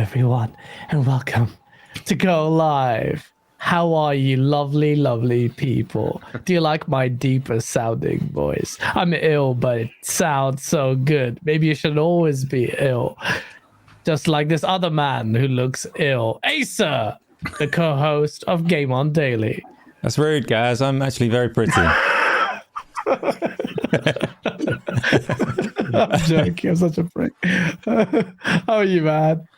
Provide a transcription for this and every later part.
everyone, and welcome to Go Live. How are you, lovely, lovely people? Do you like my deeper sounding voice? I'm ill, but it sounds so good. Maybe you should always be ill. Just like this other man who looks ill. Asa, the co-host of GameOnDaily. That's rude, guys. I'm actually very pretty. I'm joking. I'm such a prick. How are you, man?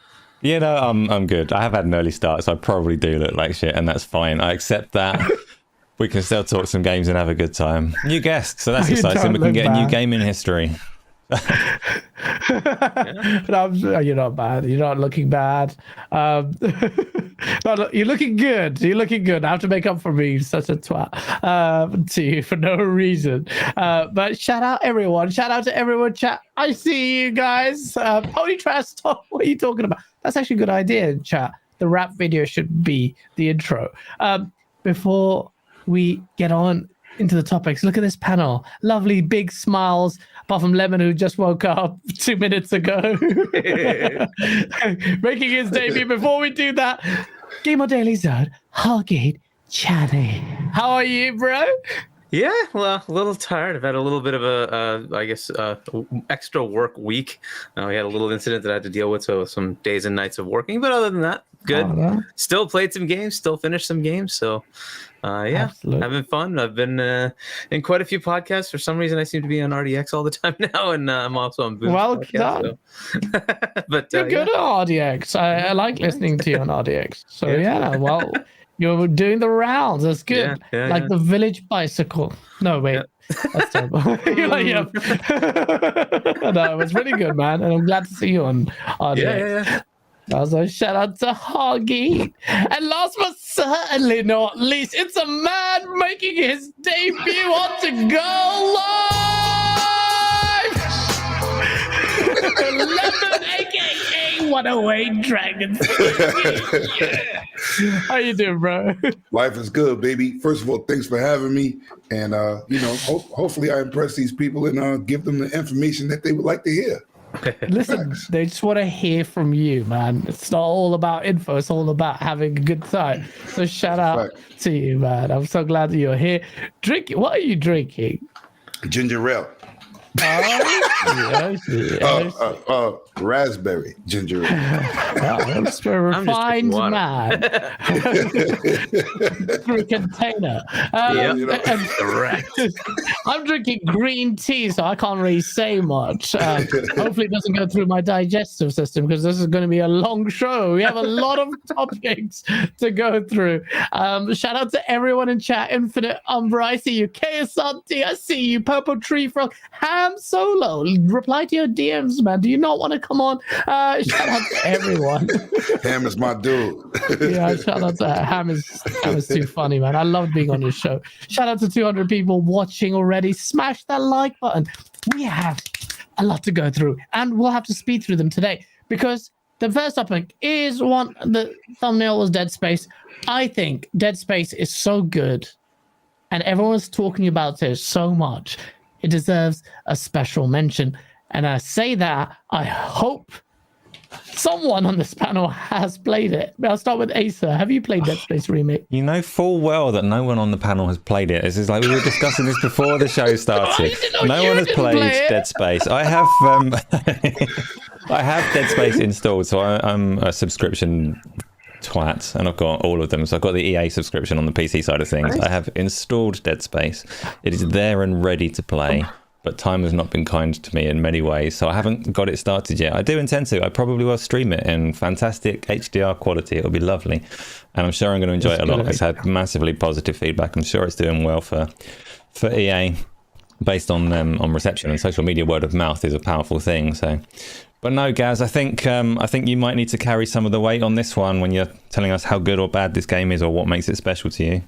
You know, I'm good. I have had an early start, so I probably do look like shit, and that's fine. I accept that. We can still talk some games and have a good time. New guest, so that's exciting. We can get a new game in history. You're not bad. You're not looking bad. You're looking good. You're looking good. I have to make up for being such a twat to you for no reason. But shout out everyone. Shout out to everyone. Chat. I see you guys. Pony Trash Talk. What are you talking about? That's actually a good idea, chat. The rap video should be the intro. Before we get on into the topics, look at this panel. Lovely big smiles. Apart from Lemon, who just woke up 2 minutes ago. Making his debut. Before we do that, GameOnDaily Zone, Hargate, Channy. How are you, bro? Yeah, well, a little tired. I've had a little bit of extra work week. We had a little incident that I had to deal with, so some days and nights of working. But other than that, good. Oh, no. Still played some games, still finished some games. So, yeah, Absolutely. Having fun. I've been in quite a few podcasts. For some reason, I seem to be on RDX all the time now, and I'm also on Boom's podcast. So. But you're good at RDX. I like listening to you on RDX. So yeah, well. You're doing the rounds. That's good. The village bicycle. No, wait. That's terrible. You're like, yeah. No, it was really good, man. And I'm glad to see you on RDX. Yeah. Also, shout out to Hoggy. And last but certainly not least, it's a man making his debut on To Go Live. 11, aka 108 Dragons. Yeah. How you doing, bro? Life is good, baby. First of all, thanks for having me. And, hopefully I impress these people and give them the information that they would like to hear. Listen, they just want to hear from you, man. It's not all about info. It's all about having a good time. So shout out to you, man. I'm so glad that you're here. Drinking. What are you drinking? Ginger ale. Raspberry ginger ale. That's a refined man. Through a container. I'm drinking green tea, so I can't really say much. Hopefully it doesn't go through my digestive system, because this is going to be a long show. We have a lot of topics to go through. Shout out to everyone in chat. Infinite Umbra, I see you. Kayasanti, I see you. Purple Tree Frog. Ham Solo, reply to your DMs, man. Do you not want to come on? Shout out to everyone. Ham is my dude. Yeah, shout out to Ham is too funny, man. I love being on your show. Shout out to 200 people watching already. Smash that like button. We have a lot to go through, and we'll have to speed through them today, because the first topic is one. The thumbnail was Dead Space. I think Dead Space is so good, and everyone's talking about it so much. It deserves a special mention. And I say that, I hope someone on this panel has played it. I'll start with Asa. Have you played Dead Space Remake? You know full well that no one on the panel has played it. This is like we were discussing this before the show started. No one has played Dead Space. I have I have Dead Space installed, so I'm a subscription twat, and I've got all of them. So I've got the EA subscription on the PC side of things. Nice. I have installed Dead Space. It is there and ready to play, but time has not been kind to me in many ways, so I haven't got it started yet. I do intend to. I probably will stream it in fantastic HDR quality. It'll be lovely, and I'm sure I'm going to enjoy it a lot. It's had massively positive feedback. I'm sure it's doing well for EA, based on reception, and social media. Word of mouth is a powerful thing. So. But no, Gaz, I think you might need to carry some of the weight on this one when you're telling us how good or bad this game is, or what makes it special to you.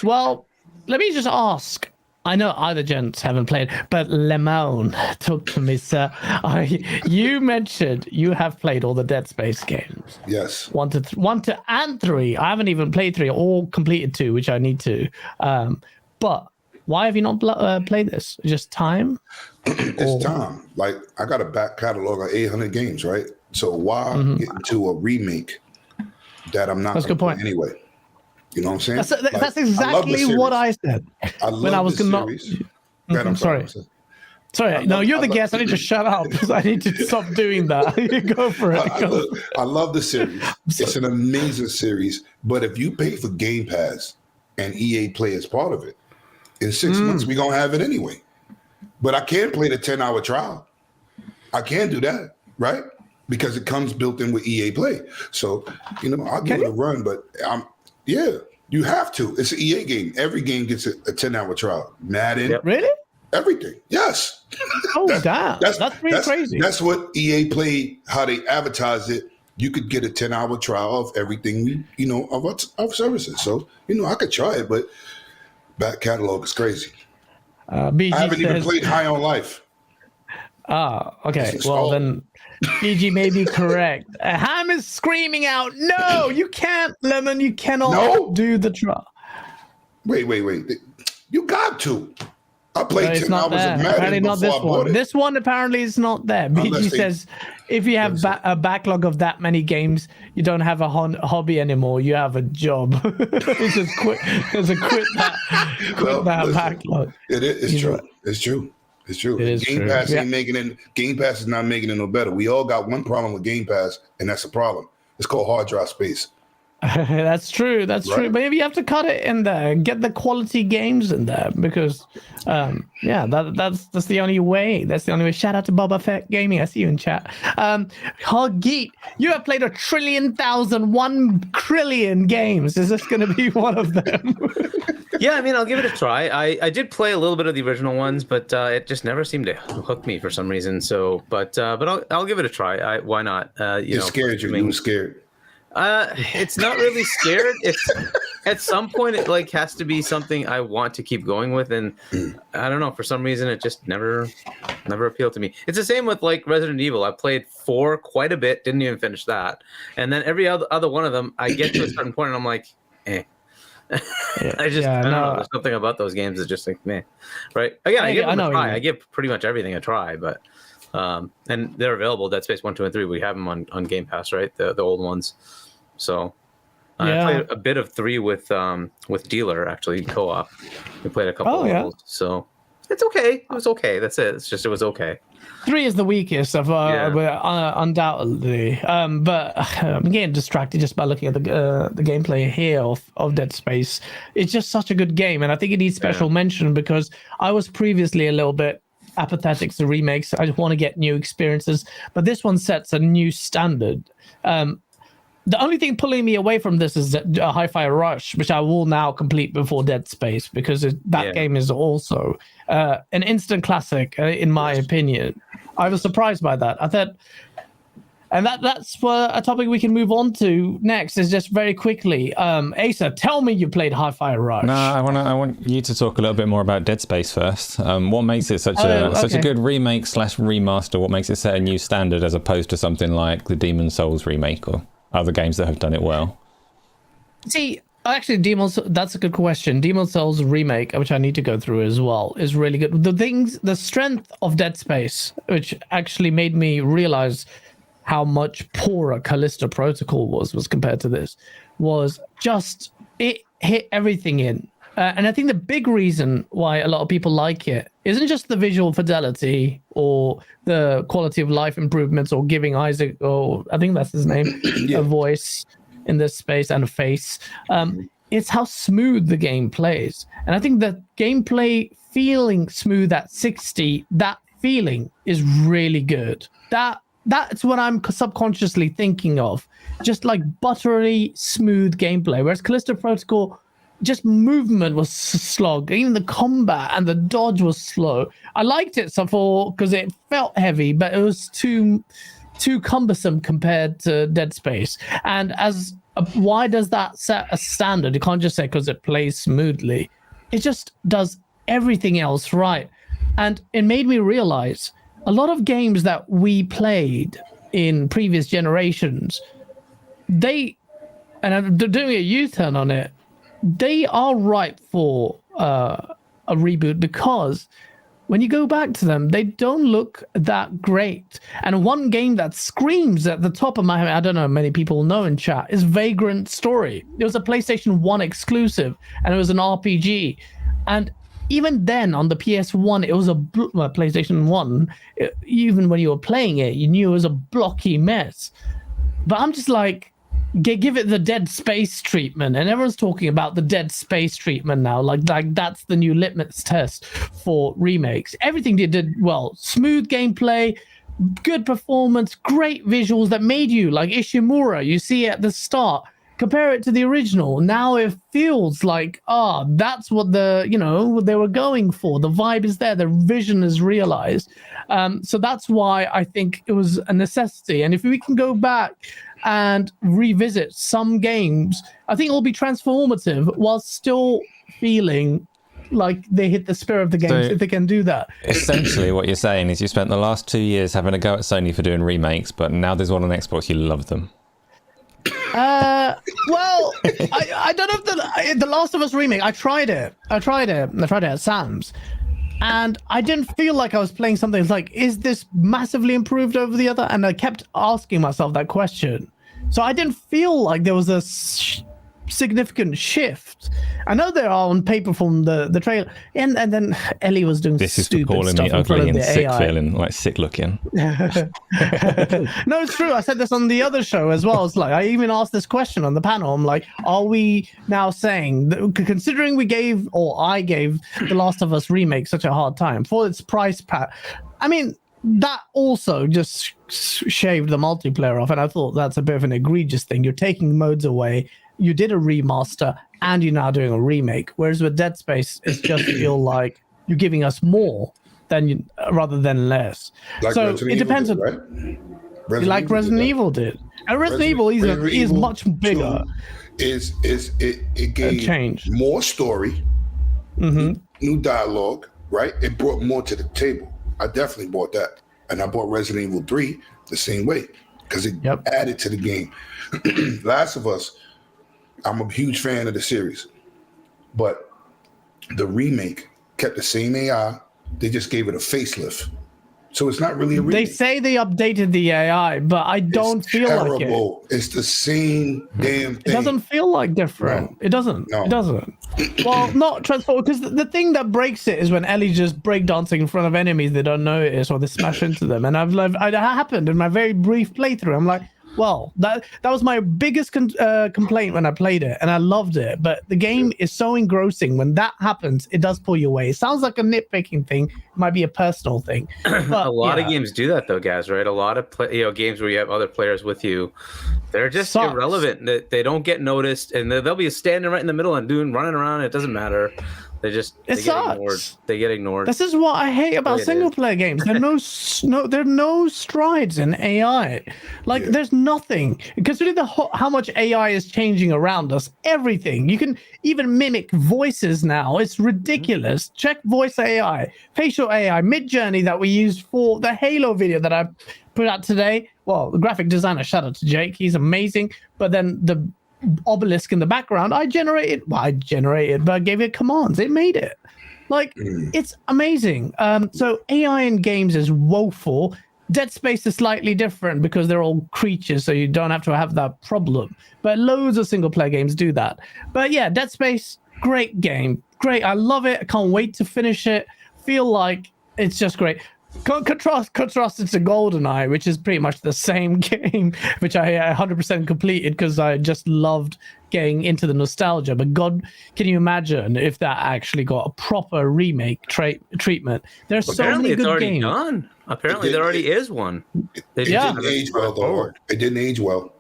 Well, let me just ask. I know other gents haven't played, but Lemon, talk to me, sir. You mentioned you have played all the Dead Space games. Yes. 1 to and 3. I haven't even played 3, or completed 2, which I need to. But why have you not played this? Just time? It's time. Like, I got a back catalog of 800 games, right? So why get into a remake that I'm not going to play anyway? You know what I'm saying? That's exactly what I said. I love the series. I'm sorry. No, you're the guest. I need to shut up. I need to stop doing that. Go for it. I love the series. It's an amazing series. But if you pay for Game Pass and EA Play as part of it, in 6 months, we're going to have it anyway. But I can't play the 10-hour trial. I can't do that, right? Because it comes built in with EA Play. So, I'll give it a run. But you have to. It's an EA game. Every game gets a 10-hour trial. Madden. Yep. Really? Everything. Yes. Oh, damn. That's pretty crazy. That's what EA Play, how they advertise it. You could get a 10-hour trial of everything, of our services. So, I could try it, but back catalog is crazy. BG I haven't even played High on Life. Okay. Well, then BG may be correct. Ham is screaming out, no, you can't, Lemon. You cannot do the trial. Wait. You got to. I played 10 hours of Madden apparently not this one. It. This one apparently is not there. BG says if you have a backlog of that many games, you don't have a hobby anymore. You have a job. It's just quit that backlog. It's true. Right. It's true. Game Pass ain't making it. Game Pass is not making it no better. We all got one problem with Game Pass, and that's a problem. It's called hard drive space. That's true. That's true. But maybe you have to cut it in there, get the quality games in there, because that's the only way. That's the only way. Shout out to Boba Fett Gaming. I see you in chat. Hoggeet, you have played 1 trillion games. Is this going to be one of them? Yeah, I mean, I'll give it a try. I did play a little bit of the original ones, but it just never seemed to hook me for some reason. So, but I'll give it a try. Why not? You scared you. You were scared. It's not really scared. It's at some point it has to be something I want to keep going with, and I don't know, for some reason it just never appealed to me. It's the same with Resident Evil. I played 4 quite a bit, didn't even finish that, and then every other one of them I get to a certain point and I'm like, eh. I don't know. There's something about those games that's just meh. Right? Again, I give them a try. I give pretty much everything a try, but and they're available. Dead Space 1, 2, and 3. We have them on Game Pass, right? The old ones. So I played a bit of 3 with Dealer, actually, co-op. We played a couple of levels. So it's okay. It was okay. That's it. It's just it was okay. 3 is the weakest of undoubtedly. But I'm getting distracted just by looking at the gameplay here of Dead Space. It's just such a good game, and I think it needs special mention because I was previously a little bit apathetic to remakes. I just want to get new experiences, but this one sets a new standard. The only thing pulling me away from this is Hi-Fi Rush, which I will now complete before Dead Space, because that game is also an instant classic, in my opinion. I was surprised by that. I thought, and that's a topic we can move on to next. Is just very quickly, Asa, tell me you played Hi-Fi Rush. No, I want you to talk a little bit more about Dead Space first. What makes it such a good remake / remaster? What makes it set a new standard as opposed to something like the Demon's Souls remake or other games that have done it well? See, actually, that's a good question. Demon's Souls remake, which I need to go through as well, is really good. The strength of Dead Space, which actually made me realize how much poorer Callisto Protocol was compared to this, was just it hit everything in. And I think the big reason why a lot of people like it isn't just the visual fidelity or the quality of life improvements or giving Isaac, or I think that's his name, a voice in this space and a face. It's how smooth the game plays. And I think the gameplay feeling smooth at 60, that feeling is really good. That's what I'm subconsciously thinking of. Just like buttery, smooth gameplay. Whereas Callisto Protocol, just movement was slog. Even the combat and the dodge was slow. I liked it because it felt heavy, but it was too cumbersome compared to Dead Space. And why does that set a standard? You can't just say because it plays smoothly. It just does everything else right. And it made me realize a lot of games that we played in previous generations, and I'm doing a U-turn on it, they are ripe for a reboot because when you go back to them, they don't look that great. And one game that screams at the top of my head, I don't know, many people know in chat, is Vagrant Story. It was a PlayStation 1 exclusive, and it was an RPG. And even then, on the PS1, it was PlayStation 1. Even when you were playing it, you knew it was a blocky mess. But I'm just like, give it the Dead Space treatment, and everyone's talking about the Dead Space treatment now. Like that's the new litmus test for remakes. Everything they did well, smooth gameplay, good performance, great visuals that made you like Ishimura. You see it at the start. Compare it to the original. Now it feels like, that's what what they were going for. The vibe is there. The vision is realized. So that's why I think it was a necessity. And if we can go back and revisit some games, I think it'll be transformative while still feeling like they hit the spirit of the games, if they can do that. Essentially, what you're saying is you spent the last 2 years having a go at Sony for doing remakes, but now there's one on Xbox, you love them. Well, I don't know if the Last of Us remake, I tried it at Sam's, and I didn't feel like I was playing something. It's like, is this massively improved over the other? And I kept asking myself that question. So I didn't feel like there was a significant shift. I know they are on paper from the trailer, and then Ellie was doing this is for stupid calling stuff me in front ugly of and the sick AI. feeling, like sick looking. No, it's true. I said this on the other show as well. It's like, I even asked this question on the panel. I'm like, are we now saying that, considering I gave The Last of Us remake such a hard time for its price pack? I mean, that also just shaved the multiplayer off, and I thought that's a bit of an egregious thing. You're taking modes away. You did a remaster, and you're now doing a remake. Whereas with Dead Space, it just feel like you're giving us more rather than less. Like so Resident it depends Evil on, right? like Resident Evil did, and Resident Evil is much bigger. It gave change, more story, new dialogue, right? It brought more to the table. I definitely bought that, and I bought Resident Evil 3 the same way because it added to the game. Last of Us, I'm a huge fan of the series, but the remake kept the same AI. They just gave it a facelift. So it's not really a remake. They say they updated the AI, but I don't feel terrible. like it. It's the same damn thing. It doesn't feel like different. No. It doesn't. No. It doesn't. Well, not transform, because the thing that breaks it is when Ellie just breakdancing in front of enemies they don't notice, or they smash into them. And it happened in my very brief playthrough. I'm like, well, that was my biggest complaint when I played it, and I loved it. But the game is so engrossing. When that happens, it does pull you away. It sounds like a nitpicking thing. It might be a personal thing. But, a lot of games do that, though, guys. Right? A lot of games where you have other players with you, they're just irrelevant. They don't get noticed, and they'll be standing right in the middle and running around. It doesn't matter. They get ignored. They get ignored. This is what I hate about single player games. There are no strides in AI. There's nothing. Considering how much AI is changing around us, everything. You can even mimic voices now. It's ridiculous. Check voice AI, facial AI, Mid-Journey that we used for the Halo video that I put out today. Well, the graphic designer, shout out to Jake. He's amazing. But then the obelisk in the background, I generated, but I gave it commands. It made it. It's amazing. So AI in games is woeful. Dead Space is slightly different because they're all creatures, so you don't have to have that problem. But loads of single player games do that. But yeah, Dead Space, great game. Great. I love it. I can't wait to finish it. Feel like it's just great. Contrast it to GoldenEye, which is pretty much the same game, which I 100% completed because I just loved getting into the nostalgia. But God, can you imagine if that actually got a proper remake treatment? There's so many good games. Done. Apparently, there already is one. It didn't age well, though. It didn't age well.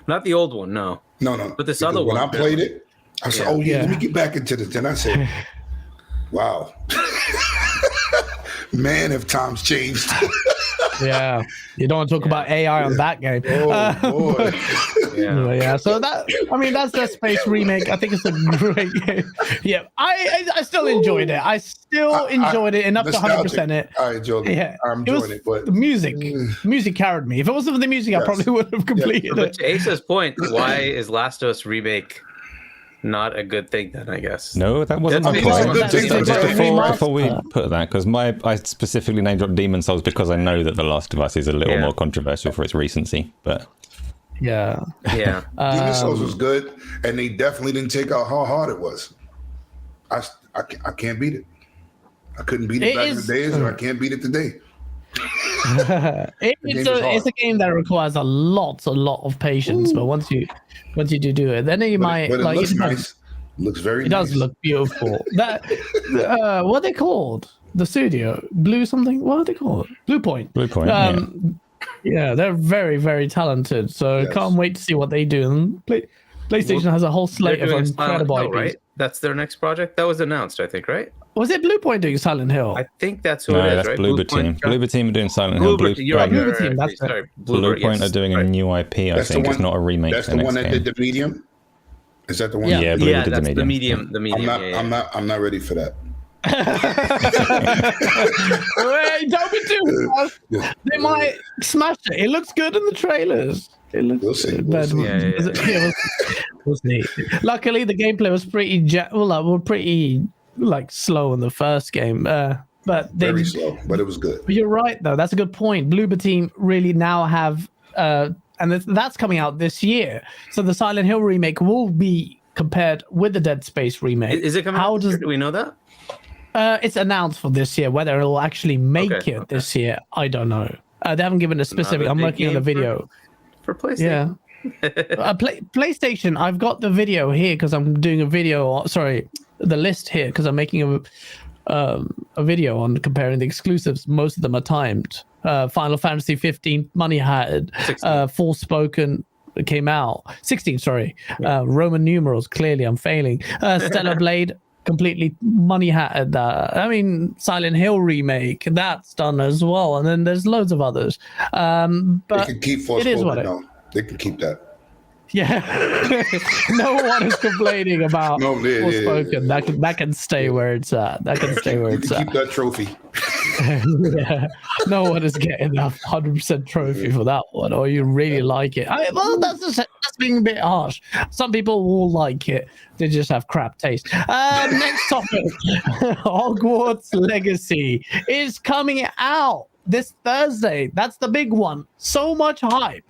Not the old one, no. No. But this other one. When I played it, I said, let me get back into this. Then I said, wow. Man, have times changed. Yeah, you don't want to talk about AI on that game. Oh boy. So that's Dead Space remake. I think it's a great game. Yeah, I still enjoyed it. I enjoyed it enough to 100% it. I enjoyed it. Yeah, I'm enjoying it, but the music carried me. If it wasn't for the music, I probably would have completed it. But to Asa's point, why is Last of Us remake not a good thing then, I guess. No, that wasn't my That's point. a good thing. Before we put that, because I specifically named dropped Demon Souls because I know that The Last of Us is a little more controversial for its recency, but yeah. Demon Souls was good, and they definitely didn't take out how hard it was. I can't beat it. I couldn't beat it back in the days, and I can't beat it today. It's a game that requires a lot of patience, but once you do it, then you might. But it like, looks nice. Looks very. It does look beautiful. That what are they called? The studio, Blue something. What are they called? Blue Point. Blue Point. Yeah, they're very, very talented. So can't wait to see what they do. And PlayStation has a whole slate of incredible IPs. Right? That's their next project. That was announced, I think, right? Was it Blue Point doing Silent Hill? I think that's who it is, that's right? Bloober Team. Bloober Team are doing Silent Hill. Blue Team. That's sorry. Blue Point are doing a new IP. I think it's not a remake. That's the one that did the Medium. Is that the one? Yeah, Bloober did that's the Medium. The Medium. I'm not ready for that. Wait, don't be too fast. They might smash it. It looks good in the trailers. It looks We'll see. good, We'll but see. we'll see. Luckily, the gameplay was pretty slow in the first game. But Very slow, but it was good. But you're right, though. That's a good point. Bloober Team really now have, and that's coming out this year. So the Silent Hill remake will be compared with the Dead Space remake. Is it coming out? Do we know that? It's announced for this year. Whether it'll actually make it this year, I don't know. They haven't given a specific. I'm looking at the video for PlayStation. Yeah, PlayStation. I've got the video here because I'm doing a video. Sorry, the list here because I'm making a video on comparing the exclusives. Most of them are timed. Final Fantasy 15, Money Hatted, Forspoken came out. 16, sorry. Roman numerals. Clearly, I'm failing. Stellar Blade. Completely money hatted. I mean, Silent Hill remake, that's done as well, and then there's loads of others. But they can keep Forspoken. They can keep that. Yeah, no one is complaining about Forspoken. That can stay where it's at. That can stay where it's at. Keep that trophy. Yeah, no one is getting that 100% trophy for that one, or you really like it. Well, that's being a bit harsh. Some people will like it. They just have crap taste. Next topic. Hogwarts Legacy is coming out this Thursday. That's the big one. So much hype.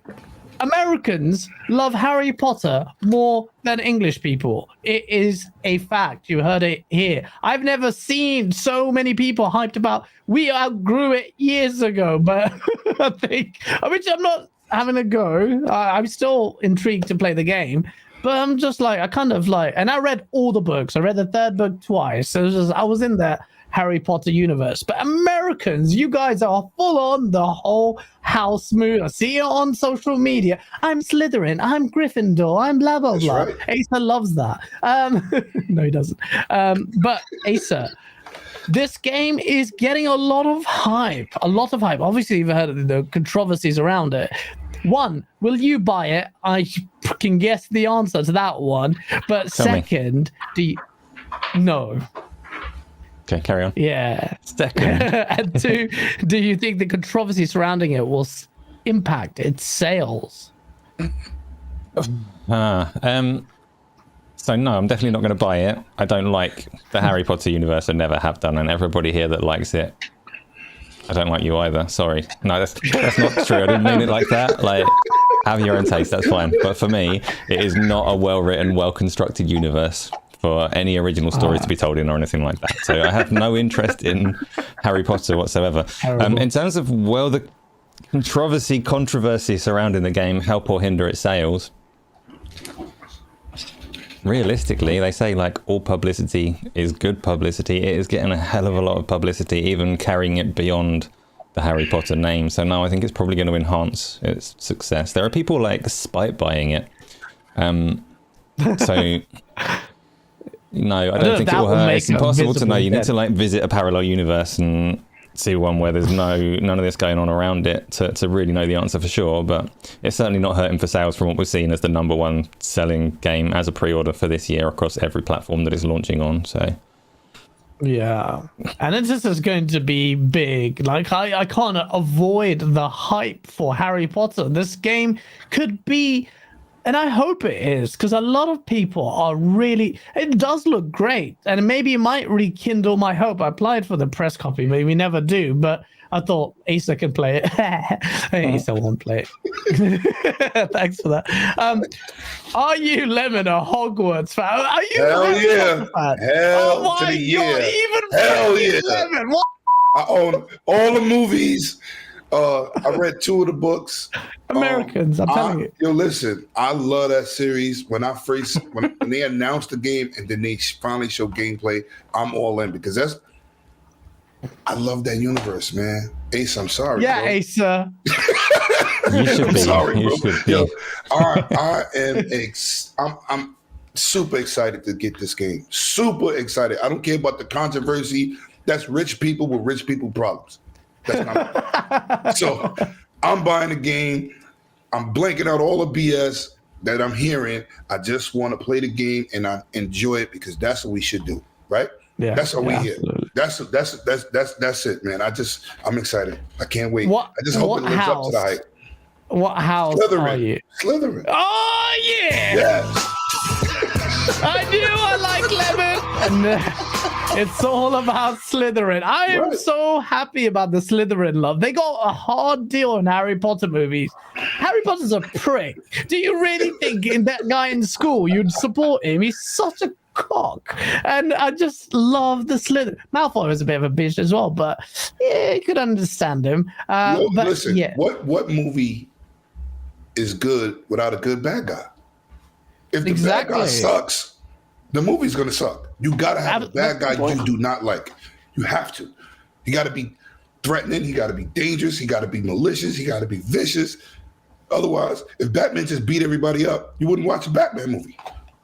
Americans love Harry Potter more than English people. It is a fact. You heard it here. I've never seen so many people hyped about. We outgrew it years ago, but which I'm not having a go. I'm still intrigued to play the game, but I'm just like, and I read all the books. I read the third book twice. So I was in the Harry Potter universe. But Americans, you guys are full on the whole house move. I see it on social media. I'm Slytherin. I'm Gryffindor. I'm blah, blah, blah. Right. Asa loves that. No, he doesn't. But Asa, this game is getting a lot of hype. Obviously, you've heard of the controversies around it. One, will you buy it? I can guess the answer to that one. But second, no. Okay, carry on. Yeah. Second. And two, do you think the controversy surrounding it will impact its sales? So no, I'm definitely not going to buy it. I don't like the Harry Potter universe. I never have done, and everybody here that likes it, I don't like you either. Sorry. No, that's not true. I didn't mean it like that. Like, have your own taste. That's fine. But for me, it is not a well-written, well-constructed universe for any original story to be told in or anything like that. So I have no interest in Harry Potter whatsoever. In terms of, the controversy surrounding the game help or hinder its sales, realistically, they say like all publicity is good publicity. It is getting a hell of a lot of publicity, even carrying it beyond the Harry Potter name. So no, I think it's probably going to enhance its success. There are people like spite buying it. So no, I don't think it will hurt. It's impossible to know. You need to like visit a parallel universe and see one where there's none of this going on around it to really know the answer for sure. But it's certainly not hurting for sales from what we're seeing as the #1 selling game as a pre-order for this year across every platform that it's launching on. So yeah, and it's just going to be big. Like I can't avoid the hype for Harry Potter. This game could be and I hope it is, because a lot of people are really. It does look great, and maybe it might rekindle my hope. I applied for the press copy, maybe we never do, but I thought Asa can play it. Asa won't play it. Thanks for that. Are you, Lemon, a Hogwarts fan? Are you Hell yeah. fan? Hell oh to my the God, yeah. even Hell yeah. Lemon, what? I own all the movies. I read 2 of the books. Americans, I'm telling you. Yo, listen, I love that series. When they announced the game and then they finally show gameplay, I'm all in because I love that universe, man. Ace, I'm sorry. Yeah, bro. Asa. You should be. Sorry, you bro. should be. Yo, I am I'm super excited to get this game. Super excited. I don't care about the controversy. That's rich people with rich people problems. That's not so I'm buying the game. I'm blanking out all the BS that I'm hearing. I just want to play the game and I enjoy it because that's what we should do, right? Yeah, that's what we hear. Absolutely. That's it, man. I'm excited. I can't wait. What, I just hope it lives up to the hype. What house Slytherin. are you? Slytherin. Oh yeah! Yes. I knew I like Lemon. And it's all about Slytherin. I am so happy about the Slytherin love. They got a hard deal on Harry Potter movies. Harry Potter's a prick. Do you really think in that guy in school you'd support him? He's such a cock. And I just love the Slytherin. Malfoy was a bit of a bitch as well, but yeah, you could understand him. But listen, yeah. what movie is good without a good bad guy? If the bad guy sucks, the movie's gonna suck. You gotta have a bad guy you do not like. You have to. He gotta be threatening, he gotta be dangerous, he gotta be malicious, he gotta be vicious. Otherwise, if Batman just beat everybody up, you wouldn't watch a Batman movie.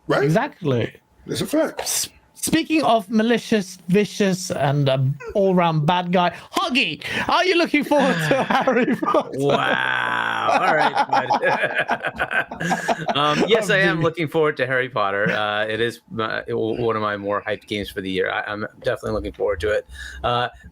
Right? Exactly. That's a fact. Speaking of malicious, vicious, and all-round bad guy, Huggy, are you looking forward to Harry Potter? Wow! All right. Yes, I am looking forward to Harry Potter. It is one of my more hyped games for the year. I'm definitely looking forward to it.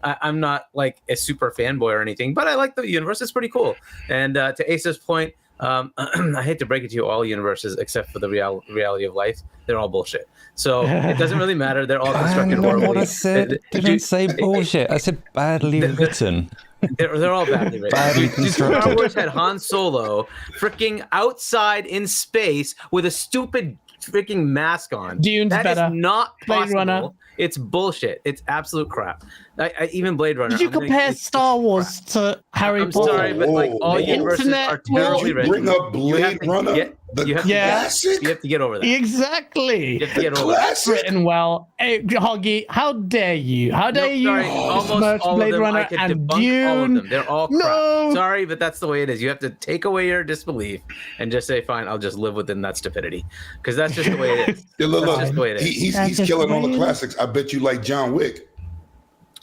I'm not like a super fanboy or anything, but I like the universe. It's pretty cool. And to Asa's point, I hate to break it to you, all universes except for the reality of life, they're all bullshit. So it doesn't really matter. They're all constructed horribly. What I said didn't say bullshit. I said badly written. They're all badly written. Badly constructed. Star Wars had Han Solo freaking outside in space with a stupid freaking mask on. Dune's that better. Is not possible. Blade Runner. It's bullshit. It's absolute crap. I even Blade Runner. Did you compare Star Wars to Harry Potter? I'm sorry, but like all universes are terribly written. Bring up Blade Runner. Classic. You have to get over that. Exactly. You have to get over That's written well. Hey, Hoggy, how dare you? How dare you almost all Blade of them, Runner I can and debunk Dune? all of them. They're all crap. No. Sorry, but that's the way it is. You have to take away your disbelief and just say, fine, I'll just live within that stupidity. Because that's just the way it is. Look, just the way it is. He's killing all the classics. I bet you like John Wick.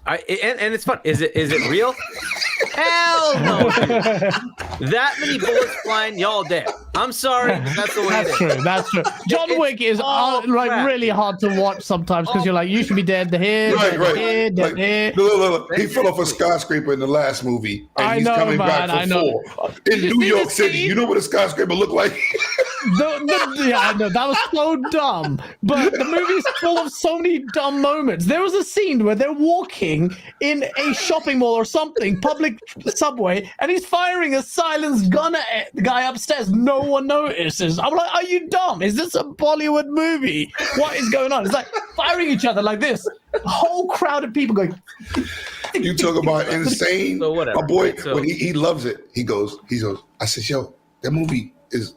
And it's fun. Is it real? Hell no. That many bullets flying, y'all dead. I'm sorry, but that's the way it is. That's true. John Wick is like really hard to watch sometimes because you're like, you should be dead here, Right. dead here. Look. He fell off a skyscraper in the last movie, and he's coming back for 4. In New York City, you know what a skyscraper looked like? Yeah, I know. That was so dumb. But the movie's full of so many dumb moments. There was a scene where they're walking in a shopping mall or something, public subway, and he's firing a silenced gun at the guy upstairs. No one notices. I'm like, are you dumb? Is this a Bollywood movie? What is going on? It's like firing each other like this. A whole crowd of people going. You talk about insane. So whatever. My boy, when he loves it, he goes. I said, yo, that movie is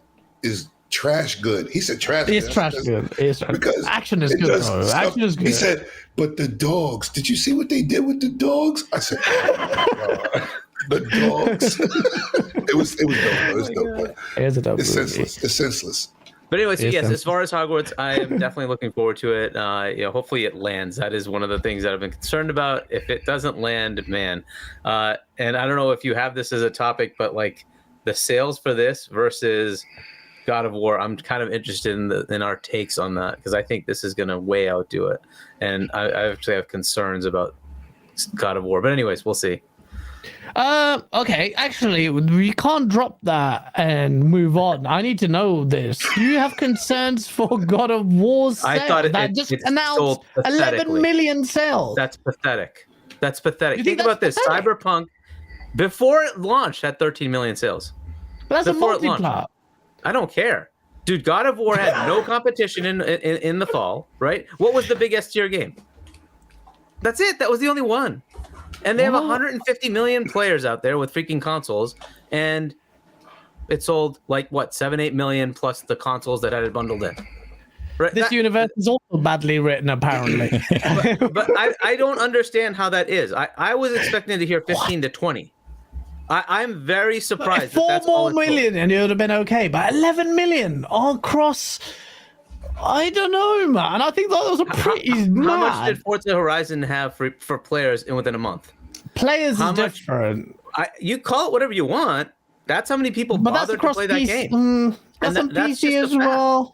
trash good. He said trash good. It's trash good. It's trash. Because action is good. Action is good. He said, but the dogs, did you see what they did with the dogs? I said, oh my God. The dogs. It was dope. It was dope. It's senseless. It's senseless. But anyway, so yes, as far as Hogwarts, I am definitely looking forward to it. Hopefully it lands. That is one of the things that I've been concerned about. If it doesn't land, man. And I don't know if you have this as a topic, but like the sales for this versus God of War, I'm kind of interested in our takes on that because I think this is going to way outdo it. And I actually have concerns about God of War. But anyways, we'll see. Okay, actually, we can't drop that and move on. I need to know this. Do you have concerns for God of War's sale? I thought that just announced sold 11 million sales. That's pathetic. That's pathetic. You Think think about this. pathetic? Cyberpunk, before it launched, had 13 million sales. But that's before a multiplayer. I don't care. Dude, God of War had no competition in the fall, right? What was the big S-tier game? That's it. That was the only one. And they have 150 million players out there with freaking consoles, and it sold like what 7-8 million plus the consoles that had it bundled in. Right? This universe is also badly written, apparently. but I don't understand how that is. I was expecting to hear 15 to 20. I'm very surprised. Four more million and it would have been okay, but 11 million across. I don't know, man. I think that was a pretty mad. How much did Forza Horizon have for players within a month? Players is different. You call it whatever you want. That's how many people bothered to play that game. That's on PC as well.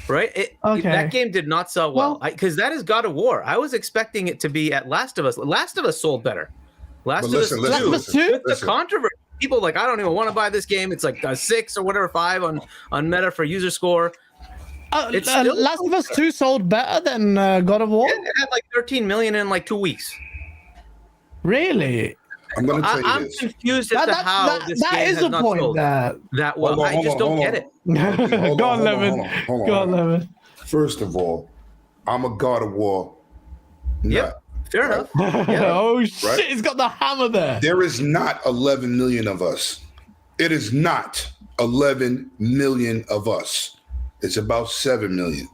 Right? That game did not sell well. Because that is God of War. I was expecting it to be at Last of Us. Last of Us sold better. Last of Us 2. The controversy. People like, I don't even want to buy this game. It's like a 6 or whatever, 5 on Meta for user score. Last of Us 2 sold better than God of War? It had like 13 million in like 2 weeks. Really? I'm going to tell you this. I'm confused as to how this game has not sold that well. I just don't get it. Go on, Lemon. Go on, Lemon. First of all, I'm a God of War. Yep. Fair enough. Oh, shit. He's got the hammer there. There is not 11 million of us. It is not 11 million of us. It's about 7 million.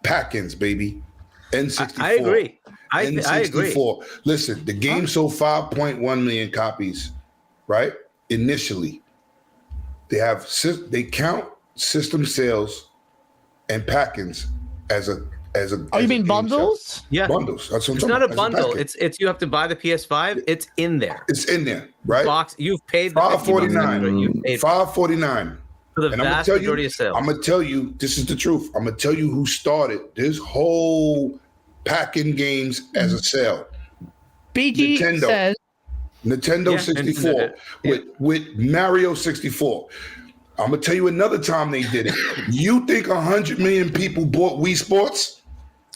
Pack-ins, baby. N64. I agree. I N64. agree. Listen, the game sold 5.1 million copies, right? Initially. They count system sales and pack-ins as a you mean bundles? Sale. Yeah. Bundles. That's what I'm it's talking not about. A bundle. It's you have to buy the PS5. It's in there. It's in there, right? Box. You've paid the $549. $549. For the vast majority of sales. I'm gonna tell you, this is the truth. I'm gonna tell you who started this whole packing games as a sale. BG says Nintendo 64 with Mario 64. I'm gonna tell you another time they did it. You think 100 million people bought Wii Sports?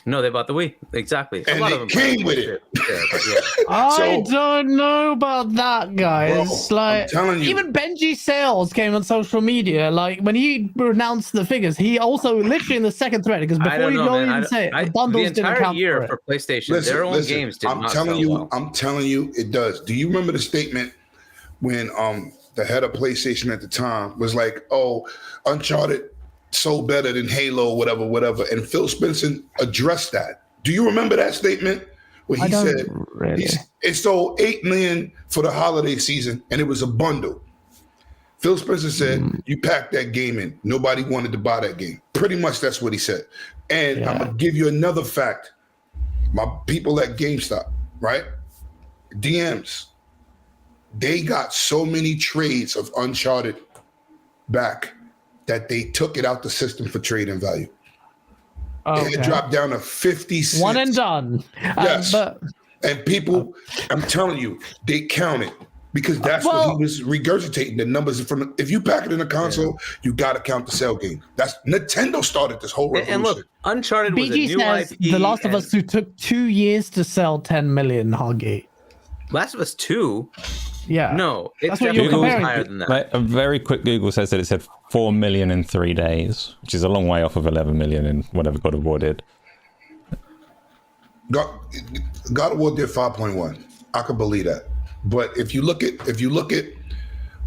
No, they bought the Wii. Exactly. And a lot they of them came with it. I don't know about that, guys. Bro, like, I'm telling you. Even Benji Sales came on social media. Like, when he announced the figures, he also literally in the second thread, because before you don't even say it, the bundles didn't count year for PlayStation, their own games did not sell well. I'm telling you, it does. Do you remember the statement when the head of PlayStation at the time was like, "Oh, Uncharted sold better than Halo, whatever," and Phil Spencer addressed that. Do you remember that statement when he said it sold 8 million for the holiday season and it was a bundle? Phil Spencer said, "You packed that game in. Nobody wanted to buy that game." Pretty much that's what he said. And I'm gonna give you another fact. My people at GameStop, right? DMs. They got so many trades of Uncharted back that they took it out the system for trade-in value. It dropped down to 50 cents. One and done. Yes. And people, I'm telling you, they count it because that's what he was regurgitating, the numbers from. If you pack it in a console, you got to count the sale game. That's Nintendo started this whole revolution. And look, Uncharted was BG a new says IP. The Last of Us 2 took 2 years to sell 10 million, Hoggy. Last of Us 2? Yeah. No, it's definitely higher than that. A very quick Google says that it said 4 million in 3 days, which is a long way off of 11 million in whatever God of War did. God of War did 5.1. I could believe that. But if you look at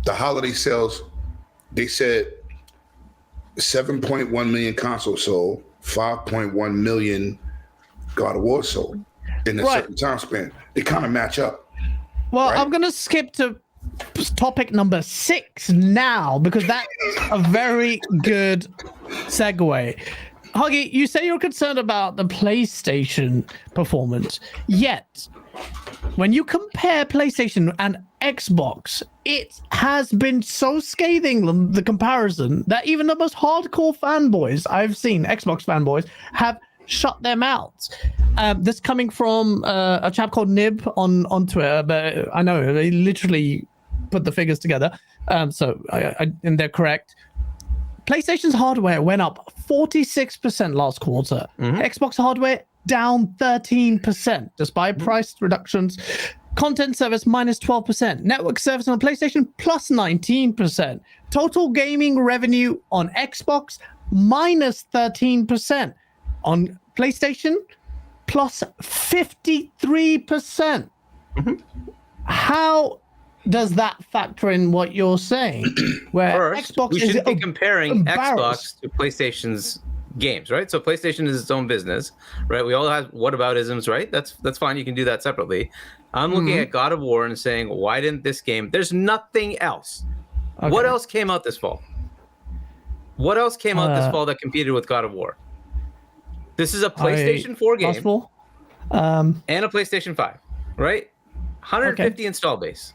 the holiday sales, they said 7.1 million consoles sold, 5.1 million God of War sold in a certain time span. They kind of match up. Well, I'm going to skip to topic number 6 now, because that's a very good segue. Huggy, you say you're concerned about the PlayStation performance, yet when you compare PlayStation and Xbox, it has been so scathing, the comparison, that even the most hardcore fanboys I've seen, Xbox fanboys, have shut their mouths. This coming from a chap called Nib on Twitter, but I know they literally put the figures together. So and they're correct. PlayStation's hardware went up 46% last quarter. Xbox hardware down 13%, despite price reductions. Content service minus 12%. Network service on PlayStation plus 19%. Total gaming revenue on Xbox minus 13%. On PlayStation plus 53%. How does that factor in what you're saying? Where First, Xbox we is should be comparing embarrassed. Xbox to PlayStation's games, right? So PlayStation is its own business, right? We all have whataboutisms, right? That's fine. You can do that separately. I'm looking at God of War and saying, why didn't this game? There's nothing else. Okay. What else came out this fall? What else came out this fall that competed with God of War? This is a PlayStation 4 game and a PlayStation 5, right? 150 install base.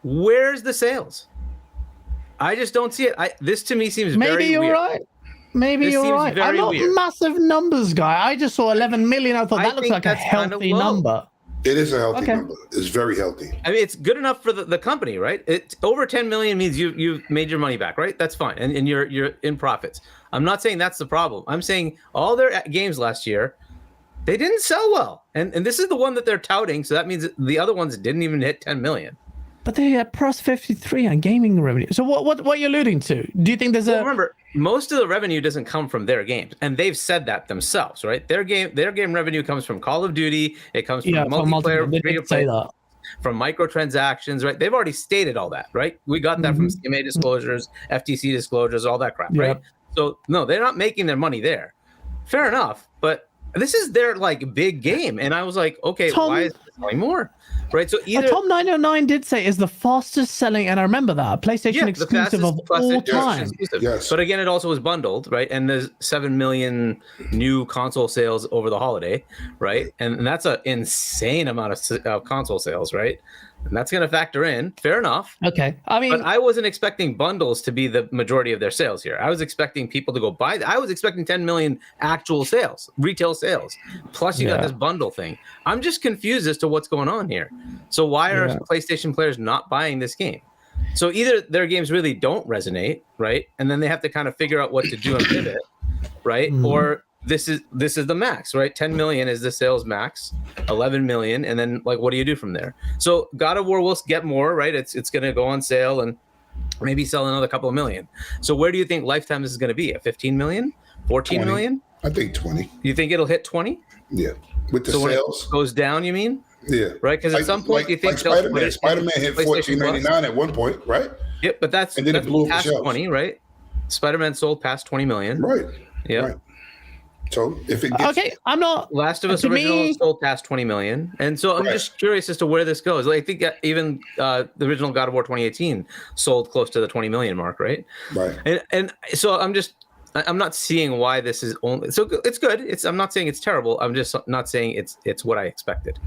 Where's the sales? I just don't see it. This to me seems very weird. Maybe you're right. Maybe you're right. I'm not a massive numbers guy. I just saw 11 million. I thought that looks like a healthy number. It is a healthy number. It's very healthy. I mean, it's good enough for the company, right? It's over 10 million means you've made your money back, right? That's fine, and you're in profits. I'm not saying that's the problem. I'm saying all their games last year, they didn't sell well, and this is the one that they're touting. So that means the other ones didn't even hit 10 million. But they are plus 53 on gaming revenue. So what are you alluding to? Do you think there's remember, most of the revenue doesn't come from their games, and they've said that themselves, right? Their game revenue comes from Call of Duty. It comes from multiplayer, from microtransactions, right? They've already stated all that, right? We got that from CMA disclosures, FTC disclosures, all that crap, right? So no, they're not making their money there. Fair enough, but this is their big game, and I was like, okay, why is this selling more? Right, so either Tom 909 did say is the fastest selling, and I remember that PlayStation exclusive of all time. Yes, but again, it also was bundled, right? And there's 7 million new console sales over the holiday, right? And that's an insane amount of console sales, right? And that's going to factor in. Fair enough. Okay, I mean, but I wasn't expecting bundles to be the majority of their sales here. I was expecting people to go buy. I was expecting 10 million actual sales, retail sales. Plus, you got this bundle thing. I'm just confused as to what's going on here. So why are PlayStation players not buying this game? So either their games really don't resonate, right? And then they have to kind of figure out what to do and pivot, right? Or this is the max, right? 10 million is the sales max, 11 million, and then what do you do from there? So God of War will get more, right? It's going to go on sale and maybe sell another couple of million. So where do you think lifetime is going to be? At 15 million, 14 20. million? I think 20. You think it'll hit 20? Yeah, with the so sales. When it goes down, you mean? Yeah, right. Because at some point, you think Spider-Man hit $14.99 at one point, right? Yep, but that's it blew past up 20, right? Spider-Man sold past 20 million. Right. Yeah. Right. So if it gets I'm not. Last of Us original sold past 20 million, and so I'm just curious as to where this goes. I think even the original God of War 2018 sold close to the 20 million mark, right? Right. And so I'm not seeing why this is only so it's good. I'm not saying it's terrible. I'm just not saying it's what I expected.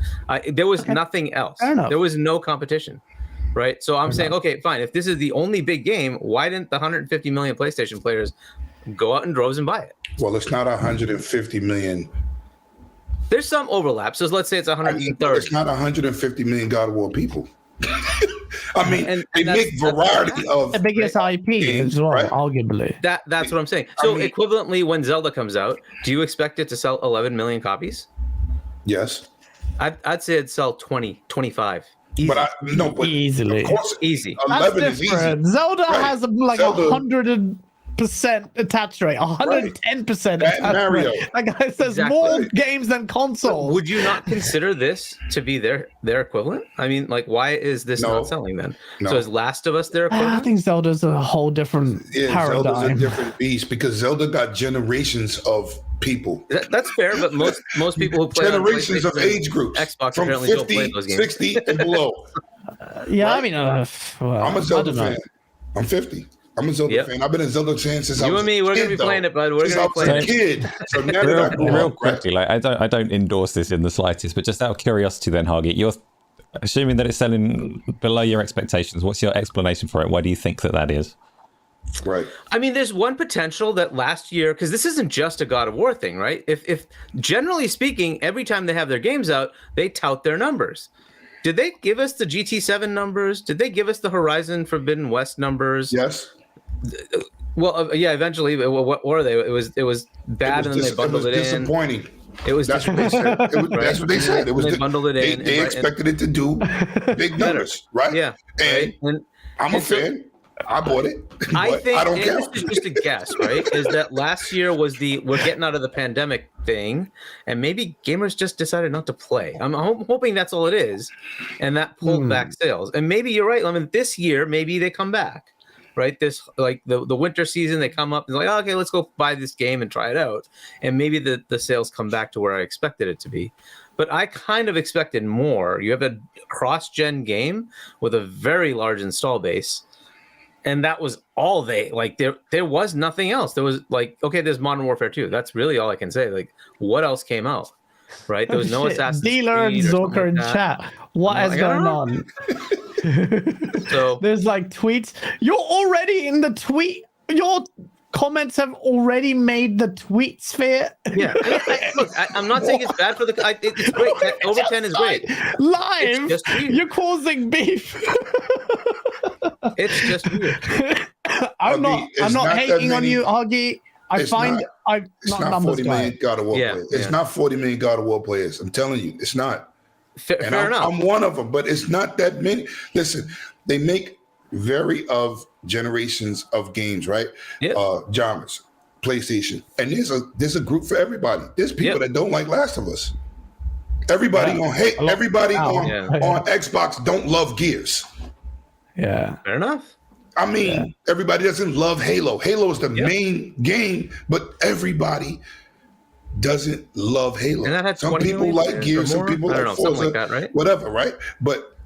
There was nothing else. There was no competition, right? So I'm saying, okay, fine. If this is the only big game, why didn't the 150 million PlayStation players go out in droves and buy it? Well, it's not 150 million. There's some overlap. So let's say it's 130. It's not 150 million God of War people. I mean, and they make variety of the biggest IP as well, arguably. That's what I'm saying. So equivalently, when Zelda comes out, do you expect it to sell 11 million copies? Yes. I'd say it'd sell 20, 25. Easy. But easily. Of course, easy. 11 is easy. Zelda has like 100% attach rate, 110% attach rate. That guy says more games than consoles. So would you not consider this to be their equivalent? I mean, why is this not selling then? No. So is Last of Us their equivalent? I think Zelda's a whole different paradigm. Zelda's a different beast because Zelda got generations of people. That's fair, but most people who play generations of age groups Xbox from apparently 50, don't play those games. 60 and below. I mean, well, I'm a Zelda fan. I'm 50. I'm a Zelda fan. I've been a Zelda fan since I was you and me. We're gonna be playing it, bud. We're gonna be playing it. Kid. So now real quickly, I don't endorse this in the slightest, but just out of curiosity, then Hagi, you're assuming that it's selling below your expectations. What's your explanation for it? Why do you think that is? Right. I mean, there's one potential that last year, because this isn't just a God of War thing, right? If generally speaking, every time they have their games out, they tout their numbers. Did they give us the GT7 numbers? Did they give us the Horizon Forbidden West numbers? Yes. Well, yeah. Eventually, what were they? It was bad, and then they bundled it in. Disappointing. It was. That's what they said. That's what they said. It was. They bundled it in. They expected it to do big numbers, right? Yeah. And I'm a fan. I bought it. I think I don't care. This is just a guess, right? Is that last year was we're getting out of the pandemic thing, and maybe gamers just decided not to play. I'm hoping that's all it is, and that pulled back sales. And maybe you're right. I mean, this year maybe they come back, right? This like the winter season, they come up and like, oh, okay, let's go buy this game and try it out, and maybe the sales come back to where I expected it to be. But I kind of expected more. You have a cross-gen game with a very large install base. And that was all they like. There was nothing else. There was like, okay, there's Modern Warfare 2. That's really all I can say. Like, what else came out? Right? There was no Assassin's Dealer and Creed Zoker in chat. What is going on? So there's like tweets. You're already in the tweet. Your comments have already made the tweet sphere. Yeah. Look, I'm not saying it's bad for the. It's great. Over 10 is great. Live. You're causing beef. It's just weird. I'm not hating on you, Hoggy. I'm not 40 million God of War players. It's not 40 million God of War players. I'm telling you, it's not. Fair enough. I'm one of them, but it's not that many. Listen, they make very of generations of games, right? Yeah. Genres, PlayStation, and there's a group for everybody. There's people that don't like Last of Us. Everybody on Xbox don't love Gears. Yeah. Fair enough. I mean, everybody doesn't love Halo. Halo is the main game, but everybody doesn't love Halo. And that had some people like Gears, some people like Forza, something like that, right? Whatever, right? But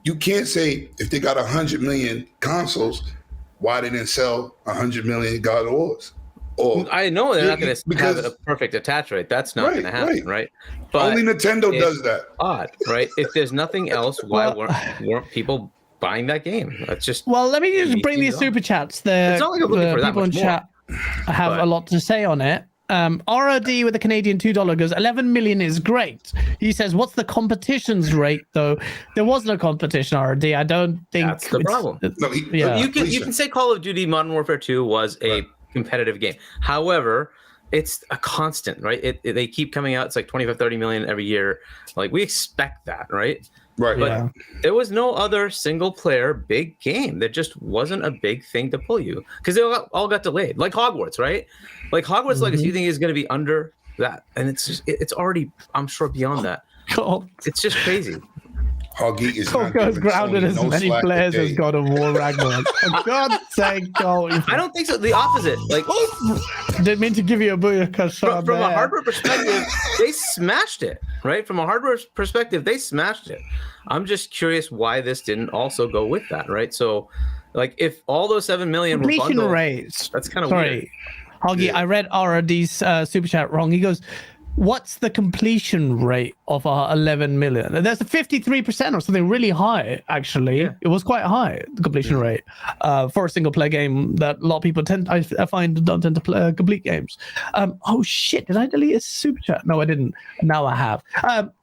you can't say if they got 100 million consoles, why they didn't sell 100 million God of Wars? Or I know they're not going to have a perfect attach rate. That's not going to happen, right? But only Nintendo does that. Odd, right? If there's nothing else, why weren't people buying that game? That's just let me just bring these super chats. The people in chat have a lot to say on it. ROD with a Canadian $2 goes, 11 million is great. He says, what's the competition's rate though? There was no competition, ROD. I don't think that's the problem. You can say Call of Duty Modern Warfare 2 was a competitive game. However, it's a constant, right? They keep coming out. It's like 25, 30 million every year. Like we expect that, right? Right. But there was no other single player big game. There just wasn't a big thing to pull you because they all got delayed. Like Hogwarts, right? Like Hogwarts Legacy, you think is going to be under that, and it's already, I'm sure, beyond that. It's just crazy. Hoggy is Coco's grounded as many players as God of War Ragnarok. For God's sake, Cole. I don't think so. The opposite. Like, didn't mean to give you a booyaka. From a hardware perspective, they smashed it. Right? From a hardware perspective, they smashed it. I'm just curious why this didn't also go with that. Right? So, like, if all those 7 million were bundled, rates. That's kind of weird. Hoggy, I read ROD's super chat wrong. He goes, what's the completion rate of our 11 million? And that's a 53% or something really high, actually. Yeah. It was quite high, the completion rate, for a single player game that a lot of people I find don't tend to play complete games. Oh shit, did I delete a super chat? No, I didn't. Now I have.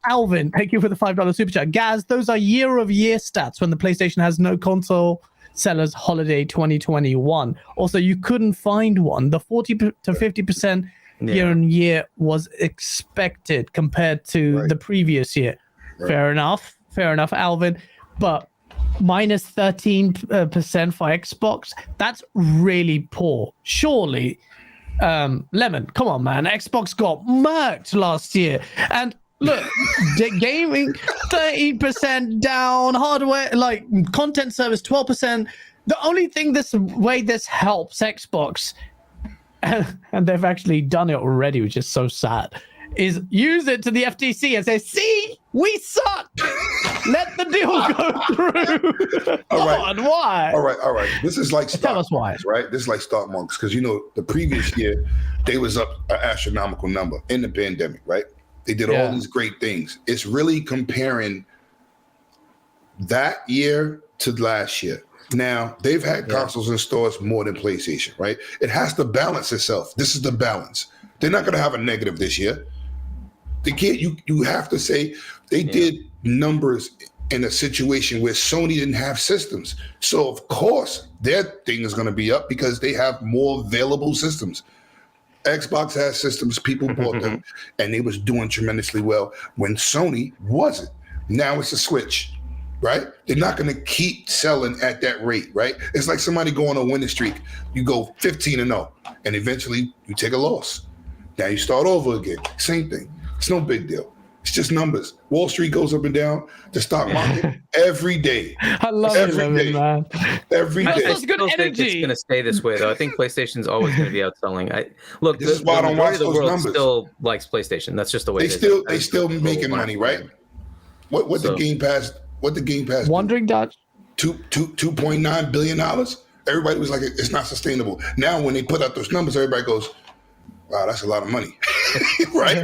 Alvin, thank you for the $5 super chat. GAAS, those are year-of-year stats when the PlayStation has no console sellers holiday 2021. Also, you couldn't find one. The 40 to 50% year on year was expected compared to the previous year. Fair enough, Alvin. But minus 13% for Xbox, that's really poor. Surely, Lemon, come on, man. Xbox got murked last year. And look, gaming 13% down, hardware, like content service 12%. The only thing this helps Xbox, and they've actually done it already, which is so sad, is use it to the FTC and say, see, we suck. Let the deal go through. Why? All right. This is like Tell us why. Right? This is like stock markets, because the previous year they was up an astronomical number in the pandemic, right? They did all these great things. It's really comparing that year to last year. Now, they've had consoles in stores more than PlayStation, right? It has to balance itself. This is the balance. They're not going to have a negative this year. They can't. You have to say they did numbers in a situation where Sony didn't have systems. So, of course, their thing is going to be up because they have more available systems. Xbox has systems, people bought them, and they was doing tremendously well when Sony wasn't. Now it's a switch, right? They're not going to keep selling at that rate, right? It's like somebody going on a winning streak. You go 15-0, and eventually you take a loss. Now you start over again. Same thing. It's no big deal. It's just numbers. Wall Street goes up and down. The stock market every day. I love it, man. Every day. That's good energy. It's going to stay this way, though. I think PlayStation's always going to be outselling. Look, this is why I don't watch those numbers. Still likes PlayStation. That's just the way they still making money, right? What the Game Pass? What the Game Pass? Wandering Dutch. $2.9 billion. Everybody was like, it's not sustainable. Now, when they put out those numbers, everybody goes, wow, that's a lot of money, right?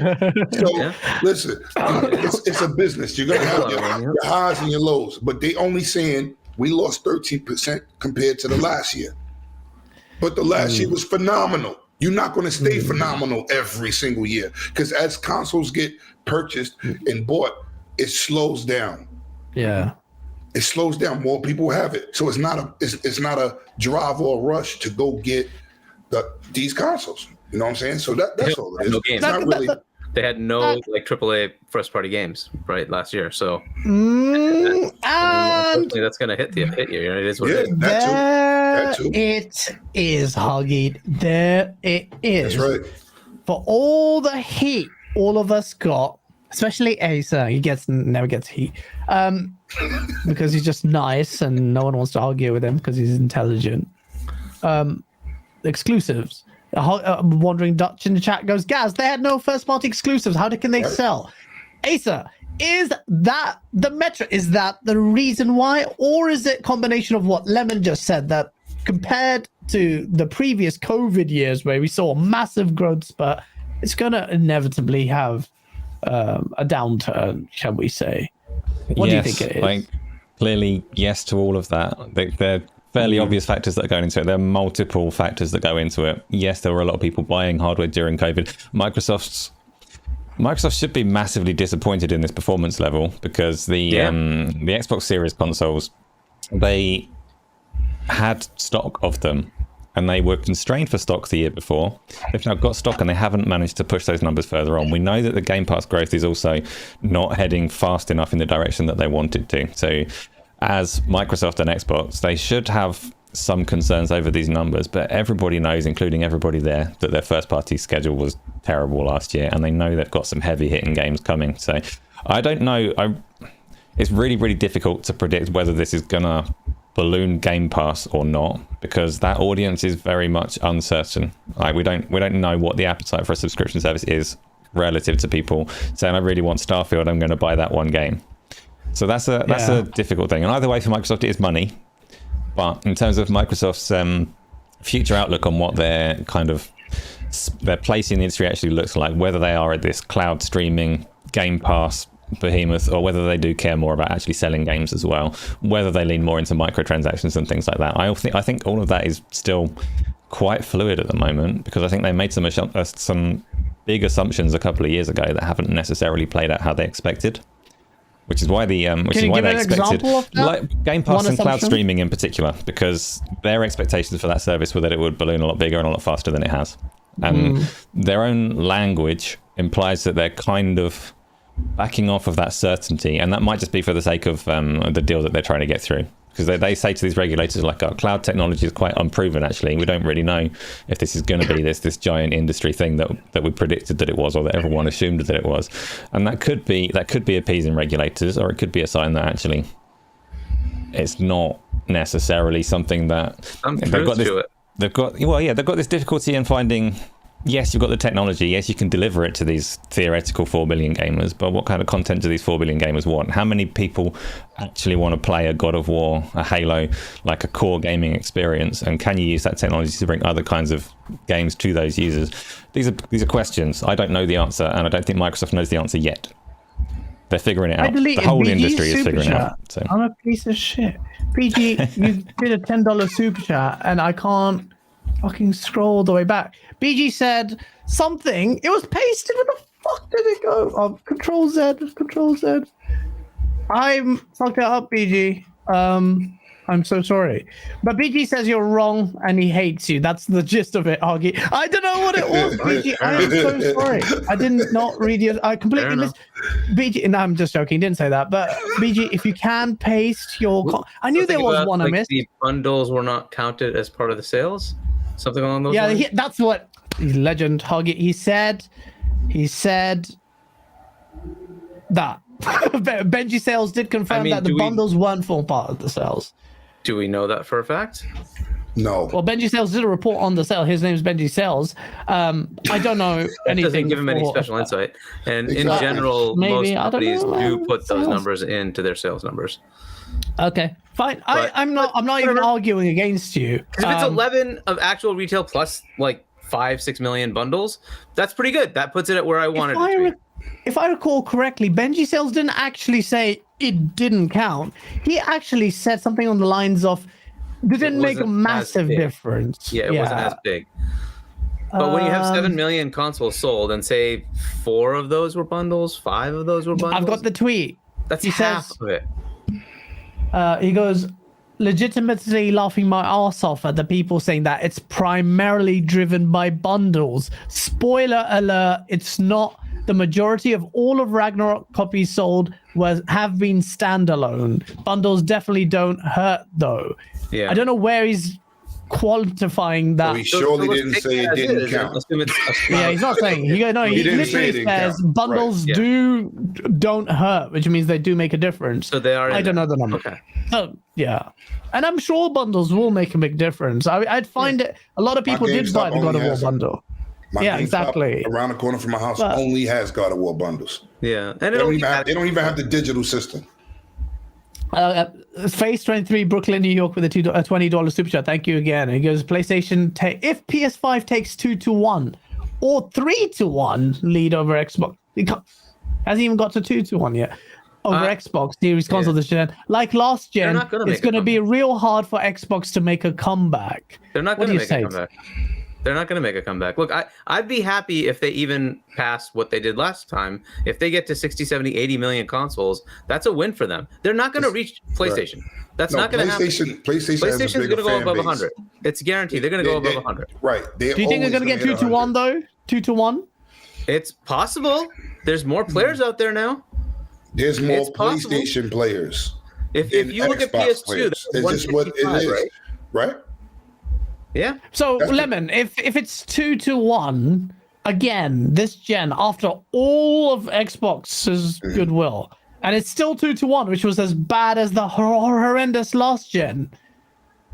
So listen, it's a business. You're gonna have your highs and your lows, but they only saying we lost 13% compared to the last year. But the last year was phenomenal. You're not going to stay phenomenal every single year because as consoles get purchased and bought, it slows down. Yeah, it slows down. More people have it, so it's not a drive or a rush to go get these consoles. You know what I'm saying? So that's all it is. No games. Not really. They had no like AAA first-party games right last year, so unfortunately, that's going to hit you. It is what it is. That too. It is, Hoggy. There it is. That's right. For all the heat all of us got, especially Asa, he never gets heat, because he's just nice and no one wants to argue with him because he's intelligent. Exclusives. Wandering Dutch in the chat goes, GAAS, they had no first-party exclusives. How can they sell? Asa, is that the metric? Is that the reason why? Or is it a combination of what Lemon just said, that compared to the previous COVID years where we saw a massive growth spurt, it's going to inevitably have a downturn, shall we say? What do you think it is? Clearly, yes to all of that. They're fairly obvious factors that are going into it. There are multiple factors that go into it. Yes, there were a lot of people buying hardware during COVID. Microsoft should be massively disappointed in this performance level because the Xbox Series consoles, they had stock of them and they were constrained for stock the year before. They've now got stock and they haven't managed to push those numbers further on. We know that the Game Pass growth is also not heading fast enough in the direction that they wanted to. So as Microsoft and Xbox, they should have some concerns over these numbers, but everybody knows, including everybody there, that their first-party schedule was terrible last year, and they know they've got some heavy-hitting games coming. So I don't know. It's really, really difficult to predict whether this is going to balloon Game Pass or not, because that audience is very much uncertain. We don't know what the appetite for a subscription service is relative to people saying, I really want Starfield, I'm going to buy that one game. So that's a difficult thing. And either way for Microsoft, it is money. But in terms of Microsoft's future outlook on what their place in the industry actually looks like, whether they are at this cloud streaming Game Pass behemoth, or whether they do care more about actually selling games as well, whether they lean more into microtransactions and things like that. I think all of that is still quite fluid at the moment, because I think they made some big assumptions a couple of years ago that haven't necessarily played out how they expected. Which is why they expected Game Pass and cloud streaming in particular, because their expectations for that service were that it would balloon a lot bigger and a lot faster than it has. And their own language implies that they're kind of backing off of that certainty, and that might just be for the sake of the deal that they're trying to get through. Because they say to these regulators, like, our cloud technology is quite unproven, actually. We don't really know if this is going to be this giant industry thing that we predicted that it was, or that everyone assumed that it was. And that could be appeasing regulators, or it could be a sign that actually it's not necessarily something that they've got this difficulty in finding. Yes, you've got the technology. Yes, you can deliver it to these theoretical 4 billion gamers. But what kind of content do these 4 billion gamers want? How many people actually want to play a God of War, a Halo, like a core gaming experience? And can you use that technology to bring other kinds of games to those users? These are questions. I don't know the answer, and I don't think Microsoft knows the answer yet. They're figuring it I out. The deleted whole BG industry is super figuring it chat. out. So. I'm a piece of shit. BG, you did a $10 super chat, and I can't fucking scroll all the way back. BG said something. It was pasted. Where the fuck did it go? Oh, Control Z. Control Z. I'm fucked it up, BG. I'm so sorry. But BG says you're wrong and he hates you. That's the gist of it, Augie. I don't know what it was, BG. I am so sorry. I did not read you. I completely missed. BG, no, I'm just joking. Didn't say that. But BG, if you can paste your... I knew there was one I missed. The bundles were not counted as part of the sales? Something along those lines? Yeah, that's what... He's legend, Augie. He said that. Benji Sales did confirm that the bundles weren't full part of the sales. Do we know that for a fact? No. Well, Benji Sales did a report on the sale. His name's Benji Sales. I don't know anything. Doesn't give him any special insight. And in general, most companies do put those numbers into their sales numbers. Okay, fine. I'm not even arguing against you. If it's 11 of actual retail plus like 5-6 million bundles, that's pretty good. That puts it at where I wanted it to be. If I recall correctly, Benji Sales didn't actually say it didn't count. He actually said something on the lines of, "It didn't make a massive difference." Yeah, it wasn't as big. But when you have 7 million consoles sold, and say 4 of those were bundles, 5 of those were bundles, I've got the tweet. That's half of it. He goes, legitimately laughing my ass off at the people saying that it's primarily driven by bundles. Spoiler alert, it's not. The majority of all of Ragnarok copies sold have been standalone. Bundles definitely don't hurt though. Yeah. I don't know where he's quantifying that. So he surely didn't say it didn't count. Yeah, he's not saying. He literally says bundles don't hurt, which means they do make a difference. So they are. I don't know the number. Okay. So yeah, and I'm sure bundles will make a big difference. I'd find it. A lot of people did buy the God of War bundle. Yeah, exactly. Around the corner from my house only has God of War bundles. Yeah, and they don't even have the digital system. Phase 23, Brooklyn, New York, with a $20 super chat. Thank you again. He goes, PlayStation, if PS5 takes 2-1 or 3-1 lead over Xbox, hasn't even got to 2-1 yet over Xbox Series console this gen. Like last gen, it's going to be real hard for Xbox to make a comeback. They're not going to make a comeback. They're not going to make a comeback. Look, I'd be happy if they even passed what they did last time. If they get to 60, 70, 80 million consoles, that's a win for them. They're not going to reach PlayStation. Right. That's not going to happen. PlayStation's going to go above 100. It's guaranteed. They're going to go above 100. Right. Do you think they're going to get 2-1 though? 2-1? It's possible. There's more players out there now. There's more PlayStation players. If you look at PS2, it's just what it is, right? Yeah. So Lemon, if it's 2-1 again this gen after all of Xbox's goodwill, and it's still 2-1, which was as bad as the horrendous last gen,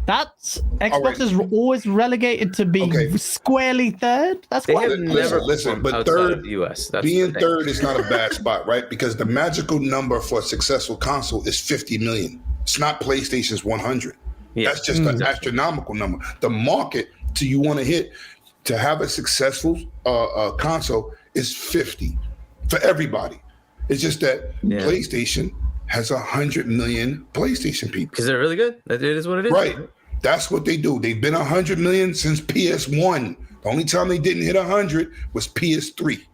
that's Xbox is always relegated to be squarely third. That's quite. Listen, but third, US, being third is not a bad spot, right? Because the magical number for a successful console is 50 million. It's not PlayStation's 100. Yeah, that's just an astronomical number. The market you want to hit to have a successful console is 50 for everybody. It's just that PlayStation has 100 million PlayStation people. Because they're really good. It is what it is. Right. That's what they do. They've been 100 million since PS1. The only time they didn't hit 100 was PS3.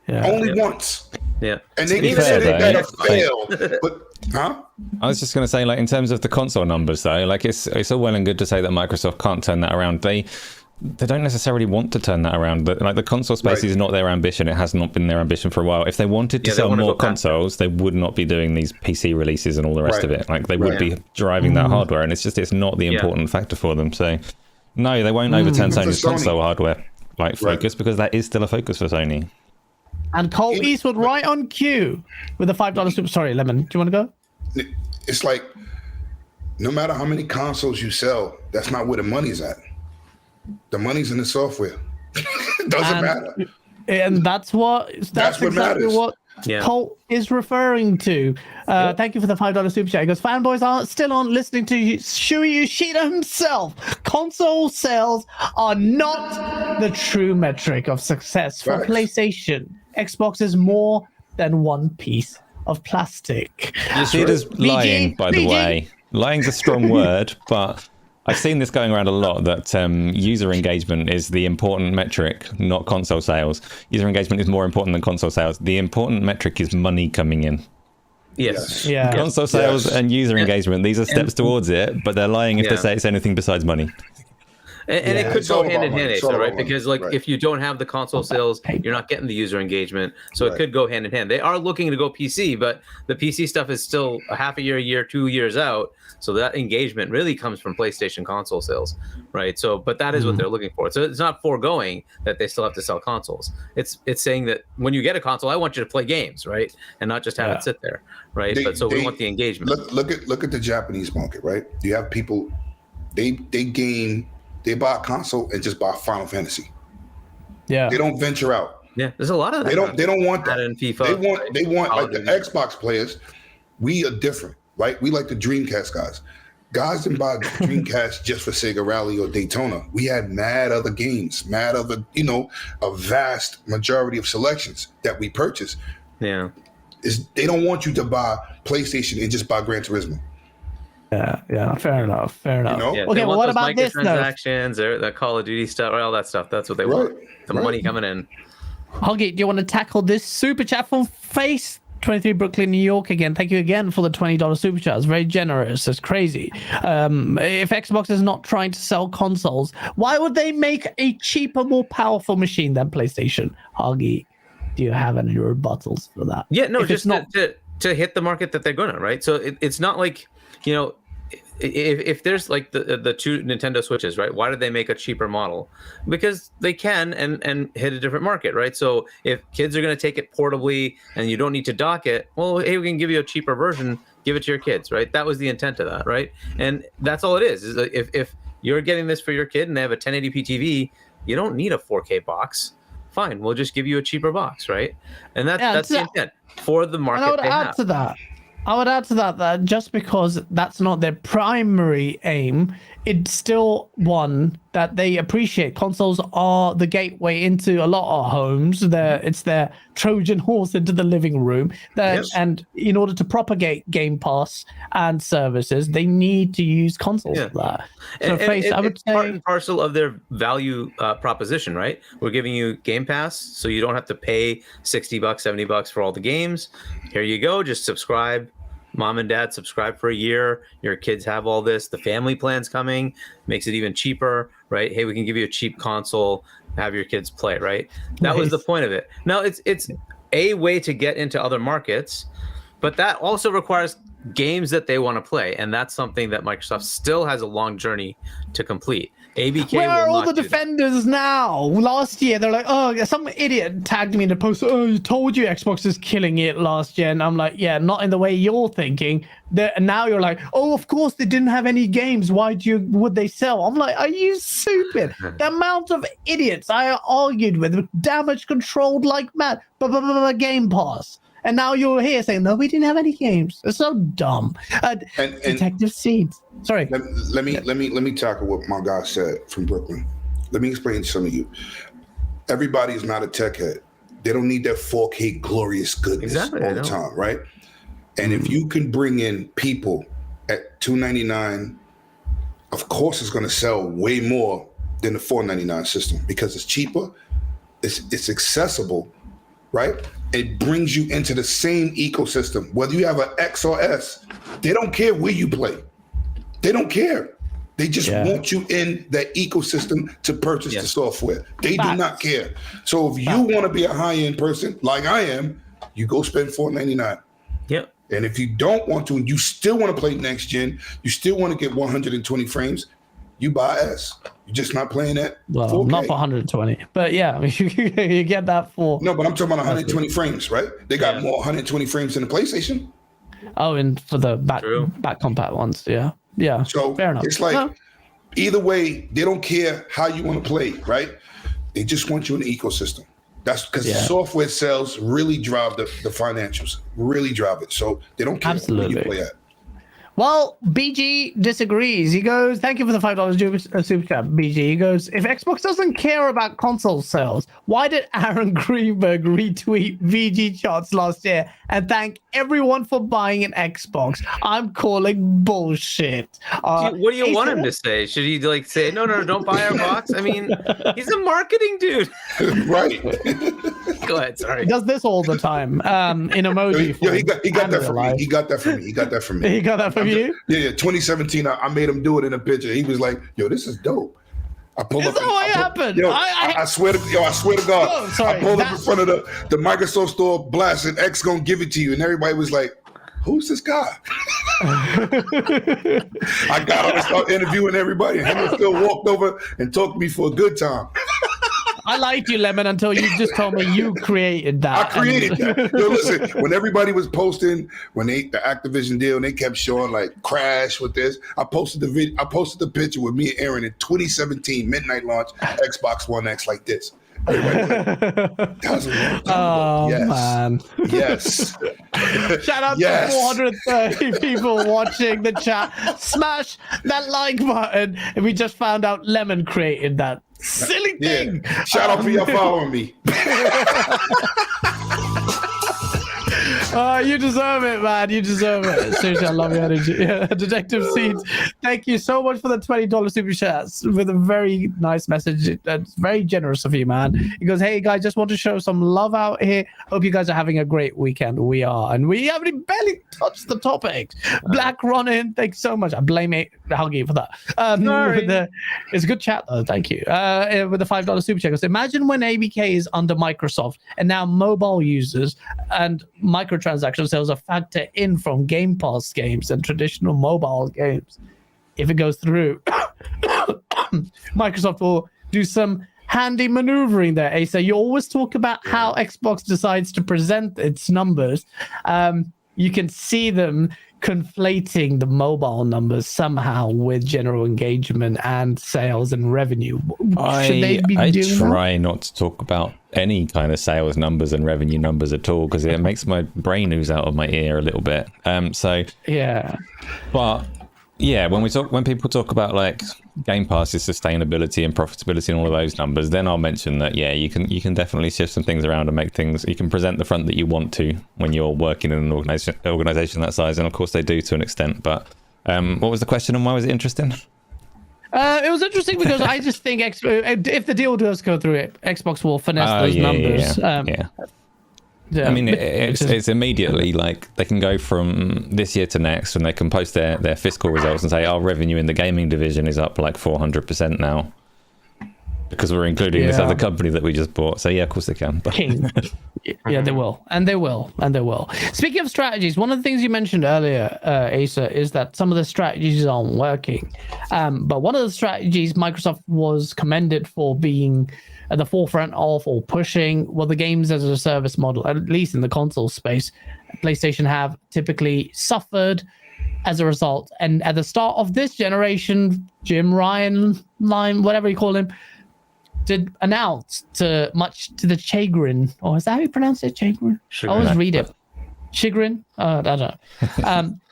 Yeah. Only once. Yeah. And they said they gotta fail. But I was just going to say, like, in terms of the console numbers, though, like it's all well and good to say that Microsoft can't turn that around. They don't necessarily want to turn that around. Like, the console space is not their ambition. It has not been their ambition for a while. If they wanted to sell more consoles, they would not be doing these PC releases and all the rest of it. Like, they would be driving that hardware, and it's not the important factor for them. So, no, they won't overturn Sony's console hardware focus because that is still a focus for Sony. And Cole Eastwood right on cue with a $5 super. Sorry, Lemon. Do you want to go? It's like, no matter how many consoles you sell, that's not where the money's at. The money's in the software. It doesn't matter. And that's exactly matters. what Colt is referring to. Thank you for the $5 super chat. He goes, fanboys aren't listening to Shuei Yoshida himself. Console sales are not the true metric of success for PlayStation. Xbox is more than one piece of plastic. You see it as lying, by the way. Lying's a strong word, but I've seen this going around a lot, that user engagement is the important metric, not console sales. User engagement is more important than console sales. The important metric is money coming in. Yes. Yeah. Console sales and user engagement, these are steps towards it, but they're lying if they say it's anything besides money. And it could go hand in hand, Asa, right? Because if you don't have the console sales, you're not getting the user engagement. So it could go hand in hand. They are looking to go PC, but the PC stuff is still a half a year, 2 years out. So that engagement really comes from PlayStation console sales, right? So, but that is what they're looking for. So it's not foregoing that they still have to sell consoles. It's saying that when you get a console, I want you to play games, right? And not just have it sit there, right? We want the engagement. Look at the Japanese market, right? You have people, they buy a console and just buy Final Fantasy. Yeah. They don't venture out. Yeah, there's a lot of that. They don't want that. And FIFA, they want like the Xbox players. We are different, right? We like the Dreamcast guys. Guys didn't buy Dreamcast just for Sega Rally or Daytona. We had mad other games, a vast majority of selections that we purchased. Yeah. They don't want you to buy PlayStation and just buy Gran Turismo. Yeah, fair enough. Yeah, okay, well, what about this transactions or the Call of Duty stuff or all that stuff? That's what they want. The money coming in. Hoggy, do you want to tackle this super chat from Face 23 Brooklyn, New York again? Thank you again for the $20 super chat. It's very generous. It's crazy. If Xbox is not trying to sell consoles, why would they make a cheaper, more powerful machine than PlayStation? Hoggy, do you have any rebuttals for that? Yeah, no, just not to hit the market that they're gonna, right? So it's not like, if there's like the two Nintendo Switches, right? Why did they make a cheaper model? Because they can and hit a different market, right? So if kids are going to take it portably and you don't need to dock it, well, hey, we can give you a cheaper version, give it to your kids, right? That was the intent of that, right? And that's all it is if you're getting this for your kid and they have a 1080p TV, you don't need a 4K box. Fine, we'll just give you a cheaper box, right? And that's the intent for the market. I would add to that just because that's not their primary aim, it's still one that they appreciate. Consoles are the gateway into a lot of homes. It's their Trojan horse into the living room. And in order to propagate Game Pass and services, they need to use consoles for that. So it's part and parcel of their value proposition, right? We're giving you Game Pass, so you don't have to pay $60, $70 for all the games. Here you go, just subscribe. Mom and dad subscribe for a year. Your kids have all this. The family plan's coming, makes it even cheaper, right? Hey, we can give you a cheap console, have your kids play, right? That was the point of it. Now, it's a way to get into other markets, but that also requires games that they want to play, and that's something that Microsoft still has a long journey to complete. ABK Where are all the defenders now? Last year, they're like, oh, some idiot tagged me in the post. Oh, you told you Xbox is killing it last year. And I'm like, yeah, not in the way you're thinking. And now you're like, oh, of course they didn't have any games. Why would they sell? I'm like, are you stupid? The amount of idiots I argued with damage controlled like mad. Game Pass. And now you're here saying, no, we didn't have any games. It's so dumb. Detective Seeds. Sorry. Let me tackle what my guy said from Brooklyn. Let me explain to some of you. Everybody is not a tech head. They don't need that 4K glorious goodness all the time, right? And if you can bring in people at $299, of course it's going to sell way more than the $499 system because it's cheaper, it's accessible, right? It brings you into the same ecosystem. Whether you have an X or S, they don't care where you play. They don't care. They just want you in that ecosystem to purchase the software. They do not care. So if you want to be a high-end person, like I am, you go spend $499. Yep. And if you don't want to, and you still want to play next gen, you still want to get 120 frames, you buy S. You're just not playing that. Well, 4K. Not for 120, but yeah, you get that for. No, but I'm talking about 120 frames, right? They got more 120 frames in the PlayStation. Oh, and for the back compact ones, yeah. So fair enough. It's like either way, they don't care how you want to play, right? They just want you in the ecosystem. That's because the software sales really drive the financials, really drive it. So they don't care where you play at. Well, BG disagrees. He goes, thank you for the $5 super chat, BG. He goes, if Xbox doesn't care about console sales, why did Aaron Greenberg retweet VG charts last year and thank everyone for buying an Xbox? I'm calling bullshit. What do you want him to say? Should he like say, no, don't buy our box? I mean, he's a marketing dude. Right. Go ahead, sorry. He does this all the time in emoji. He got that from me. He got that from me. He got that from me. He got that from you? Yeah. 2017, I made him do it in a picture. He was like, yo, this is dope. I pulled up. That's what happened. Yo, I swear to God. Oh, sorry, I pulled up in front of the Microsoft store blasting X gonna give it to you. And everybody was like, who's this guy? I got up and started interviewing everybody. And him and Phil walked over and talked to me for a good time. I liked you, Lemon, until you just told me you created that. I created that. Yo, listen, when everybody was posting, when the Activision deal, and they kept showing like crash with this, I posted the video. I posted the picture with me and Aaron in 2017 midnight launch Xbox One X like this. Oh, yes. man. Yes. Shout out to 430 people watching the chat. Smash that like button. And we just found out Lemon created that silly thing. Yeah. Shout out for y'all following me. You deserve it, man. You deserve it. Seriously, I love your energy. Yeah. Detective Seeds, thank you so much for the $20 super chats with a very nice message. That's very generous of you, man. He goes, hey, guys, just want to show some love out here. Hope you guys are having a great weekend. We are. And we haven't barely touched the topics. Black Ronin, thanks so much. I blame it, Huggy, for that. It's a good chat, though. Thank you. With the $5 super chat. Imagine when ABK is under Microsoft and now mobile users and microtransaction sales are factored in from Game Pass games and traditional mobile games. If it goes through, Microsoft will do some handy maneuvering there. Asa, you always talk about how Xbox decides to present its numbers. You can see them conflating the mobile numbers somehow with general engagement and sales and revenue. Should they be I doing try that? not to talk about any kind of sales numbers and revenue numbers at all because it makes my brain ooze out of my ear a little bit. Yeah. But yeah, when people talk about like Game Pass's sustainability and profitability and all of those numbers, then I'll mention that you can definitely shift some things around and make things. You can present the front that you want to when you're working in an organization that size, and of course they do to an extent. But what was the question and why was it interesting? It was interesting because I just think if the deal does go through, Xbox will finesse those numbers. I mean, it's immediately like they can go from this year to next, and they can post their fiscal results and say our revenue in the gaming division is up like 400% now because we're including this other company that we just bought. So yeah, of course they can. Yeah, they will, and they will. Speaking of strategies, one of the things you mentioned earlier, Asa, is that some of the strategies aren't working. But one of the strategies Microsoft was commended for being at the forefront of or pushing, well, the games as a service model, at least in the console space, PlayStation have typically suffered as a result. And at the start of this generation, Jim Ryan, whatever you call him, did announce much to the chagrin, or is that how you pronounce it? Chagrin? I always read it. Chagrin? I don't know.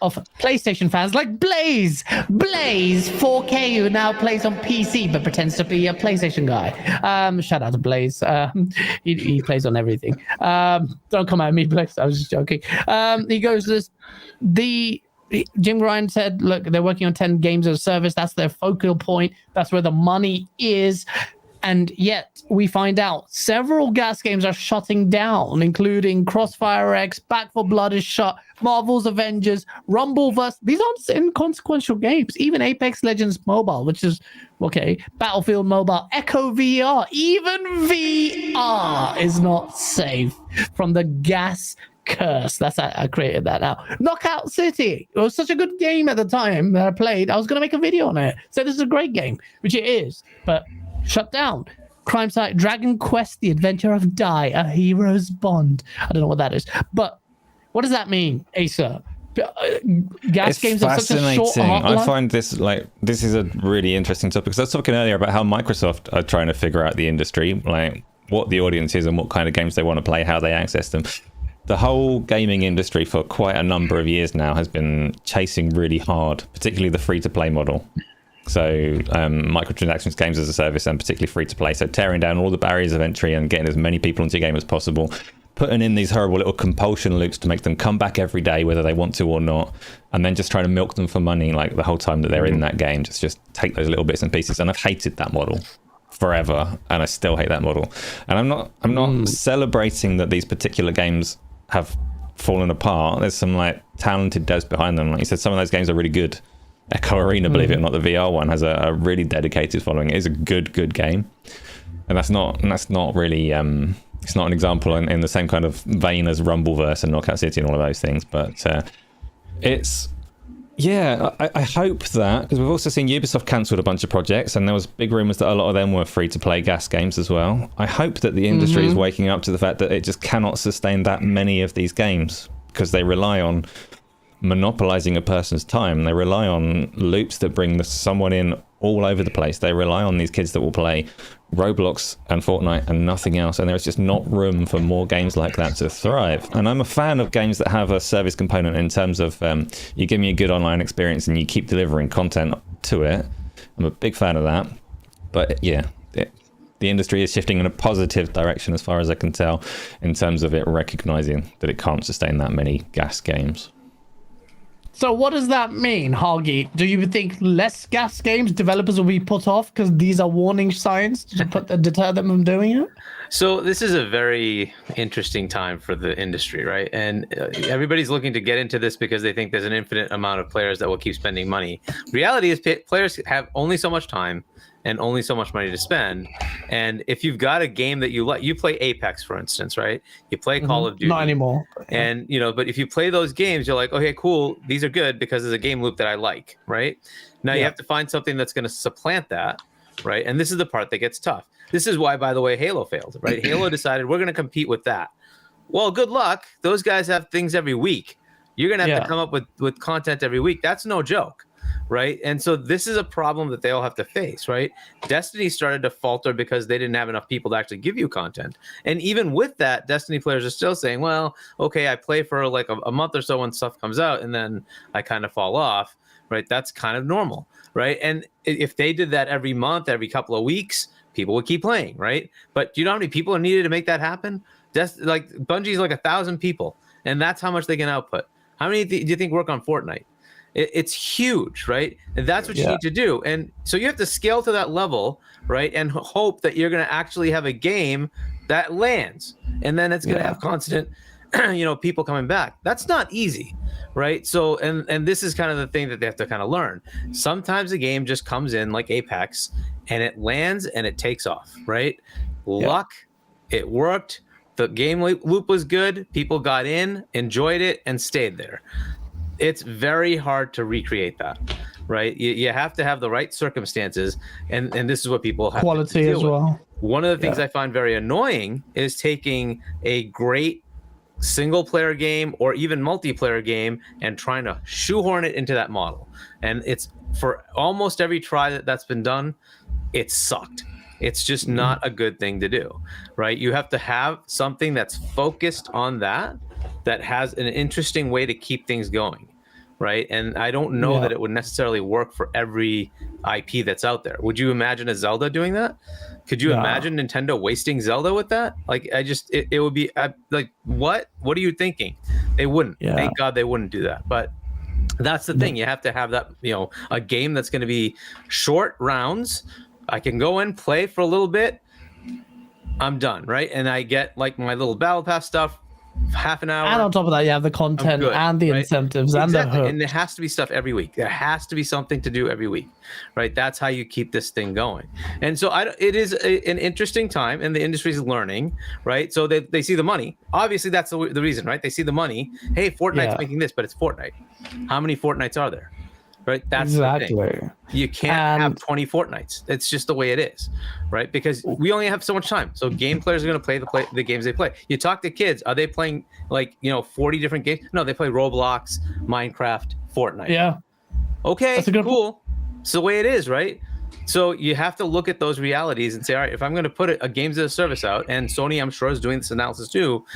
Of PlayStation fans like Blaze 4K, who now plays on PC but pretends to be a PlayStation guy. Shout out to Blaze. He plays on everything. Don't come at me, Blaze. I was just joking. He goes, Jim Ryan said, look, they're working on 10 games as a service. That's their focal point. That's where the money is. And yet we find out several GAAS games are shutting down, including Crossfire X, Back 4 Blood is shut, Marvel's Avengers, Rumbleverse. These aren't inconsequential games. Even Apex Legends Mobile, which is, okay, Battlefield Mobile, Echo VR, even VR is not safe from the GAAS curse. I created that now. Knockout City. It was such a good game at the time that I played. I was going to make a video on it. So this is a great game, which it is, but shut down. Crime site Dragon Quest: The Adventure of Dai, a hero's bond. I don't know what that is, but what does that mean, Asa? GAAS games are such a short I find this is a really interesting topic because I was talking earlier about how Microsoft are trying to figure out the industry, like what the audience is and what kind of games they want to play, how they access them. the whole gaming industry for quite a number of years now has been chasing really hard, particularly the free-to-play model. So microtransactions, games as a service, and particularly free-to-play. So tearing down all the barriers of entry and getting as many people into your game as possible, putting in these horrible little compulsion loops to make them come back every day, whether they want to or not, and then just trying to milk them for money like the whole time that they're in that game. Just take those little bits and pieces. And I've hated that model forever, and I still hate that model. And I'm not celebrating that these particular games have fallen apart. There's some like talented devs behind them. Like you said, some of those games are really good. Echo Arena, believe it or not, the VR one has a really dedicated following. It is a good game, and that's not really it's not an example in the same kind of vein as Rumbleverse and Knockout City and all of those things. But it's I hope that, because we've also seen Ubisoft cancelled a bunch of projects, and there was big rumors that a lot of them were free to play GAAS games as well. I hope that the industry is waking up to the fact that it just cannot sustain that many of these games, because they rely on monopolizing a person's time. They rely on loops that bring someone in all over the place. They rely on these kids that will play Roblox and Fortnite and nothing else, and there's just not room for more games like that to thrive. And I'm a fan of games that have a service component in terms of you give me a good online experience and you keep delivering content to it. I'm a big fan of that. But yeah, the industry is shifting in a positive direction as far as I can tell, in terms of it recognizing that it can't sustain that many GAAS games. So what does that mean, Hoggy? Do you think less GAAS games developers will be put off because these are warning signs to deter them from doing it? So this is a very interesting time for the industry, right? And everybody's looking to get into this because they think there's an infinite amount of players that will keep spending money. Reality is players have only so much time and only so much money to spend. And if you've got a game that you like, you play Apex, for instance, right? You play Call of Duty. Not anymore. And, but if you play those games, you're like, okay, cool. These are good because there's a game loop that I like, right? Now you have to find something that's going to supplant that, right? And this is the part that gets tough. This is why, by the way, Halo failed, right? Halo decided we're going to compete with that. Well, good luck. Those guys have things every week. You're going to have to come up with content every week. That's no joke. Right. And so this is a problem that they all have to face. Right. Destiny started to falter because they didn't have enough people to actually give you content. And even with that, Destiny players are still saying, well, OK, I play for like a month or so when stuff comes out and then I kind of fall off. Right. That's kind of normal. Right. And if they did that every month, every couple of weeks, people would keep playing. Right. But do you know how many people are needed to make that happen? Like Bungie's like 1,000 people, and that's how much they can output. How many do you think work on Fortnite? It's huge, right? And that's what you need to do. And so you have to scale to that level, right? And hope that you're going to actually have a game that lands. And then it's going to have constant, people coming back. That's not easy, right? So, and this is kind of the thing that they have to kind of learn. Sometimes a game just comes in like Apex and it lands and it takes off, right? Luck, it worked. The game loop was good. People got in, enjoyed it, and stayed there. It's very hard to recreate that, right? You have to have the right circumstances, and this is what people have quality to deal as well. With. One of the things I find very annoying is taking a great single player game or even multiplayer game and trying to shoehorn it into that model. And it's for almost every try that's been done, it sucked. It's just not a good thing to do, right? You have to have something that's focused on that has an interesting way to keep things going, right? And I don't know that it would necessarily work for every IP that's out there. Would you imagine a Zelda doing that? Could you imagine Nintendo wasting Zelda with that? Like, it would be like, what are you thinking? They wouldn't. Thank God they wouldn't do that. But that's the thing. You have to have that, a game that's going to be short rounds. I can go in, play for a little bit. I'm done, right? And I get like my little Battle Pass stuff, half an hour. And on top of that, you have the content and the incentives and the hook. And there has to be stuff every week. There has to be something to do every week, right? That's how you keep this thing going. And so it is an interesting time, and the industry is learning, right? So they see the money. Obviously, that's the reason, right? They see the money. Hey, Fortnite's making this, but it's Fortnite. How many Fortnites are there? Right, that's exactly. The thing. You can't have 20 Fortnites. It's just the way it is, right? Because we only have so much time. So game players are going to play the games they play. You talk to kids, are they playing 40 different games? No, they play Roblox, Minecraft, Fortnite. Yeah. Okay, cool. It's the way it is, right? So you have to look at those realities and say, all right, if I'm going to put a games as a service out, and Sony, I'm sure, is doing this analysis too,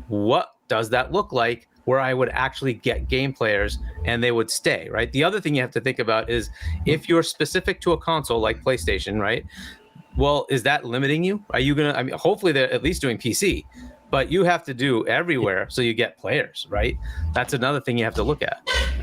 what does that look like where I would actually get game players and they would stay, right? The other thing you have to think about is if you're specific to a console like PlayStation, right? Well, is that limiting you? Are you going to, I mean, hopefully they're at least doing PC, but you have to do everywhere so you get players, right? That's another thing you have to look at.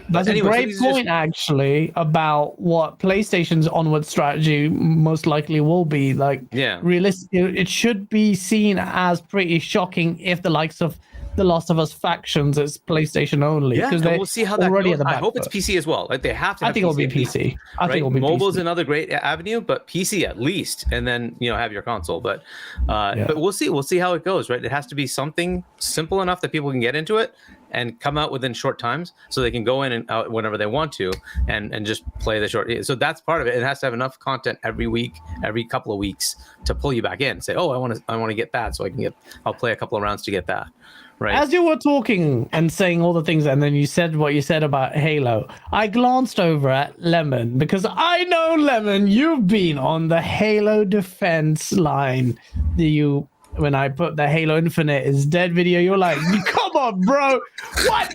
That's a great point, actually, about what PlayStation's onward strategy most likely will be. Like, realistic, it should be seen as pretty shocking if the likes of the Last of Us factions is PlayStation only. Because we'll see how that goes. I hope it's PC as well. Like they have to. I think it'll be PC. I think it'll be mobile's PC. another great avenue, but PC at least, and then have your console. But we'll see. We'll see how it goes. Right? It has to be something simple enough that people can get into it and come out within short times, so they can go in and out whenever they want to, and just play the short. So that's part of it. It has to have enough content every week, every couple of weeks to pull you back in. And say, oh, I want to get that, so I'll play a couple of rounds to get that. Right. As you were talking and saying all the things, and then you said what you said about Halo, I glanced over at Lemon because I know, Lemon, you've been on the Halo defense line. When I put the Halo Infinite is dead video, you're like, come on, bro. What?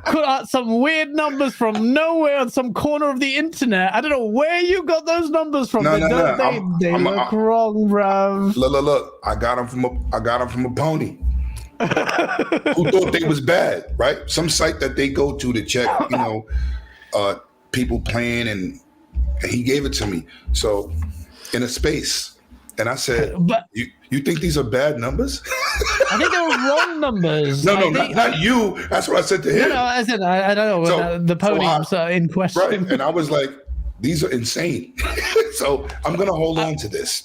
Put out some weird numbers from nowhere on some corner of the internet. I don't know where you got those numbers from. They look wrong, bro. Look. I got them from a pony. Who thought they was bad, right? Some site that they go to check, people playing, and he gave it to me. So in a space, and I said, but you think these are bad numbers? I think they were wrong numbers. Not you. That's what I said to him. No, I said I don't know the podiums in question. Right, and I was like, these are insane. So I'm gonna hold on to this.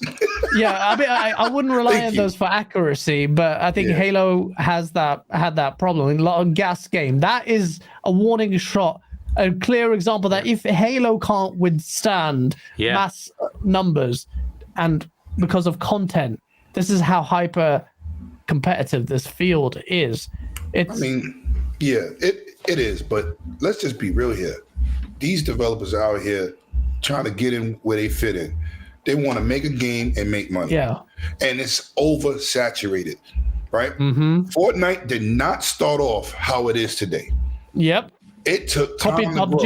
Yeah, I mean, I wouldn't rely on those for accuracy, but I think Halo had that problem in a lot of GAAS game. That is a warning shot, a clear example that if Halo can't withstand mass numbers, and because of content, this is how hyper competitive this field is. It is, but let's just be real here. These developers are out here trying to get in where they fit in. They want to make a game and make money. Yeah. And it's oversaturated, right? Mm-hmm. Fortnite did not start off how it is today. Yep. It took time to grow.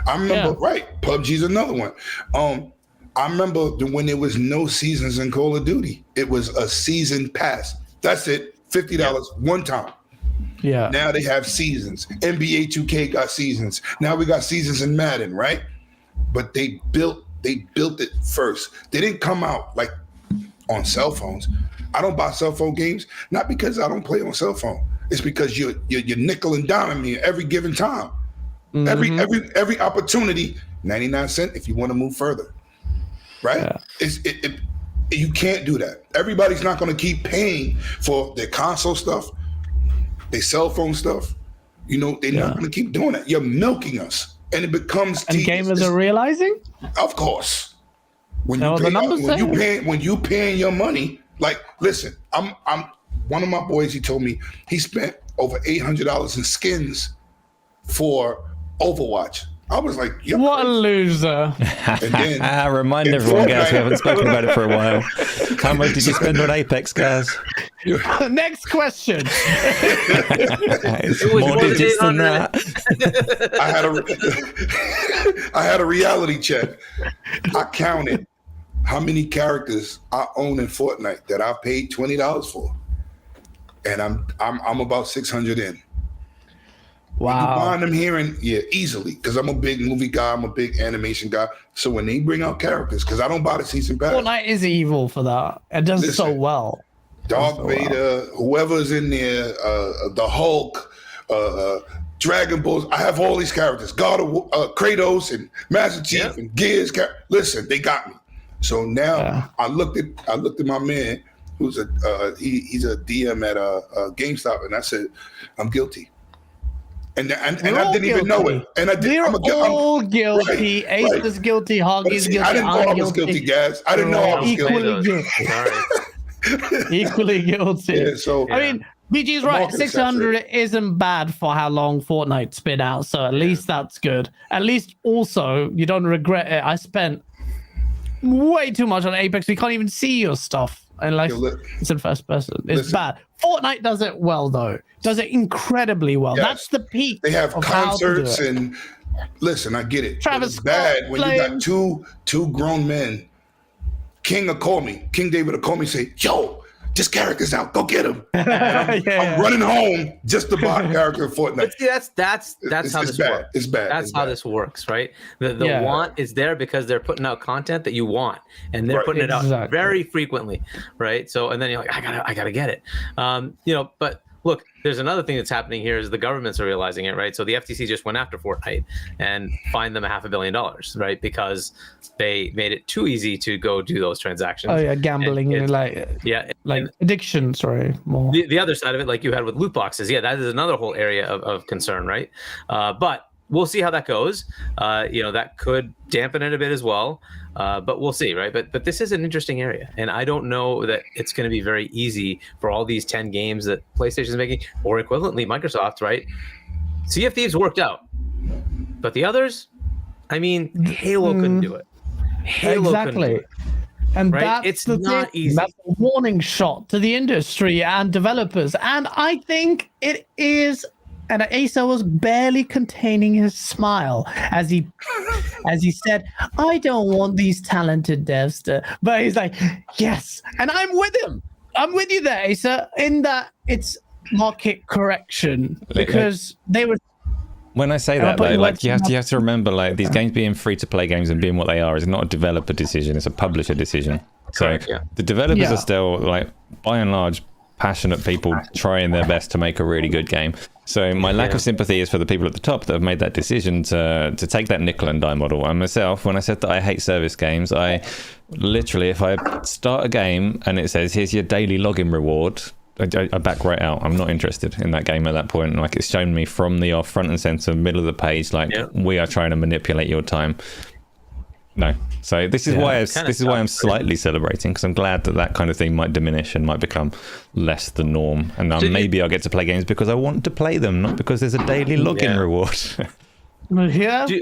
I remember, PUBG's another one. I remember when there was no seasons in Call of Duty. It was a season pass. That's it, $50 one time. Yeah. Now they have seasons. NBA 2K got seasons. Now we got seasons in Madden, right? But they built it first. They didn't come out like on cell phones. I don't buy cell phone games, not because I don't play on cell phone. It's because you're nickel and diming me every given time. Mm-hmm. Every opportunity, 99 cents if you want to move further. Right? Yeah. You can't do that. Everybody's not going to keep paying for their console stuff, their cell phone stuff. They're not going to keep doing that. You're milking us. And it becomes and gamers are realizing? Of course. When you paying your money, like, listen, I'm one of my boys, he told me he spent over $800 in skins for Overwatch. I was like, what a loser. And then, remind everyone, guys, we haven't spoken about it for a while. How much did you spend on Apex, guys? Next question. It's more digits than that. I had a reality check. I counted how many characters I own in Fortnite that I paid $20 for. And I'm about 600 in. Wow. You find them here easily, because I'm a big movie guy, I'm a big animation guy. So when they bring out characters, because I don't buy the season pass. Fortnite is evil for that. It does so well. Darth Vader, whoever's in there, the Hulk, Dragon Balls. I have all these characters. God of Kratos and Master Chief and Gears. Listen, they got me. So now I looked at my man, who's he's a DM at GameStop, and I said, I'm guilty. And I didn't even know it. And I'm all guilty. Right, Ace is guilty. Hoggy's guilty. I didn't know I was guilty, guys. I didn't know I was guilty. Equally guilty. Yeah, so I mean, BG's right. 600 isn't bad for how long Fortnite's been out. So at least that's good. At least also you don't regret it. I spent way too much on Apex. We can't even see your stuff. And like it's in first person. It's bad. Fortnite does it well though. Does it incredibly well. Yes. That's the peak. They have concerts and listen, I get it. Travis it's bad when you got two grown men. King will call me. King David will call me and say, yo, this character's out. Go get him. I'm running home just to buy a character in Fortnite. But see, that's how this works. It's bad. That's how this works, right? The want is there because they're putting out content that you want, and they're putting it out very frequently, right? So, and then you're like, I gotta get it, But look, there's another thing that's happening here is the governments are realizing it, right? So the FTC just went after Fortnite and fined them $500 million, right? Because they made it too easy to go do those transactions. Oh yeah, gambling and like addiction. Sorry, more. The other side of it, like you had with loot boxes, that is another whole area of concern, right? But we'll see how that goes. That could dampen it a bit as well. But we'll see, right? But this is an interesting area, and I don't know that it's going to be very easy for all these 10 games that PlayStation's making, or equivalently Microsoft, right? Sea of Thieves worked out, but the others, I mean, Halo couldn't do it. Exactly. And right? It's not easy. That's a warning shot to the industry and developers, and I think it is. And Asa was barely containing his smile as he said, I don't want these talented devs to, but he's like, yes. And I'm with him. I'm with you there, Asa, in that it's market correction because they were. When I say that, though, like you have to remember, like these games being free-to-play games and being what they are is not a developer decision; it's a publisher decision. So the developers are still, like, by and large, passionate people trying their best to make a really good game. So my lack of sympathy is for the people at the top that have made that decision to take that nickel and dime model. And myself, when I said that I hate service games, I literally, if I start a game and it says, here's your daily login reward, I back right out. I'm not interested in that game at that point. Like, it's shown me from the off, front and center, middle of the page, like we are trying to manipulate your time. No. So this is why I'm slightly celebrating, because I'm glad that kind of thing might diminish and might become less the norm. And maybe I'll get to play games because I want to play them, not because there's a daily login reward.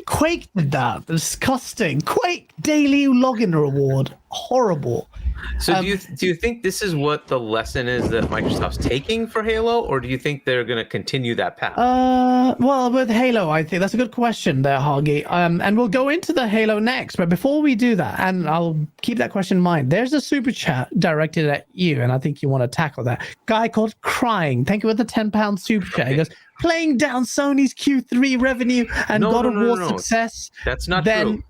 Quake did that. Disgusting. Quake daily login reward. Horrible. So do you think this is what the lesson is that Microsoft's taking for Halo, or do you think they're going to continue that path? Well, with Halo, I think that's a good question there, Hoggy. And we'll go into the Halo next, but before we do that, and I'll keep that question in mind, there's a super chat directed at you, and I think you want to tackle that. Guy called Crying. Thank you for the £10 super chat. He goes, playing down Sony's Q3 revenue and God of War success. That's not true.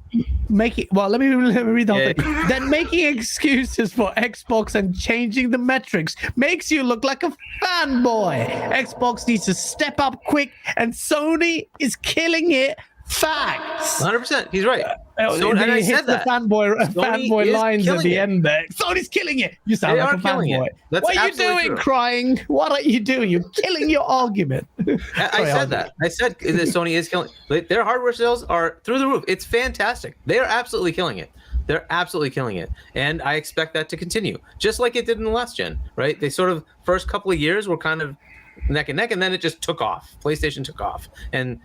Let me read the whole thing. Then making excuses for Xbox and changing the metrics makes you look like a fanboy. Xbox needs to step up quick, and Sony is killing it. Facts. 100%. He's right. And I said that. The fanboy lines at the end there. Sony's killing it. You sound like a fanboy. What are you doing, Crying? What are you doing? You're killing your argument. I said that. I said that Sony is killing it. Their hardware sales are through the roof. It's fantastic. They are absolutely killing it. They're absolutely killing it. And I expect that to continue, just like it did in the last gen, right? They sort of, first couple of years were kind of neck and neck, and then it just took off. PlayStation took off. And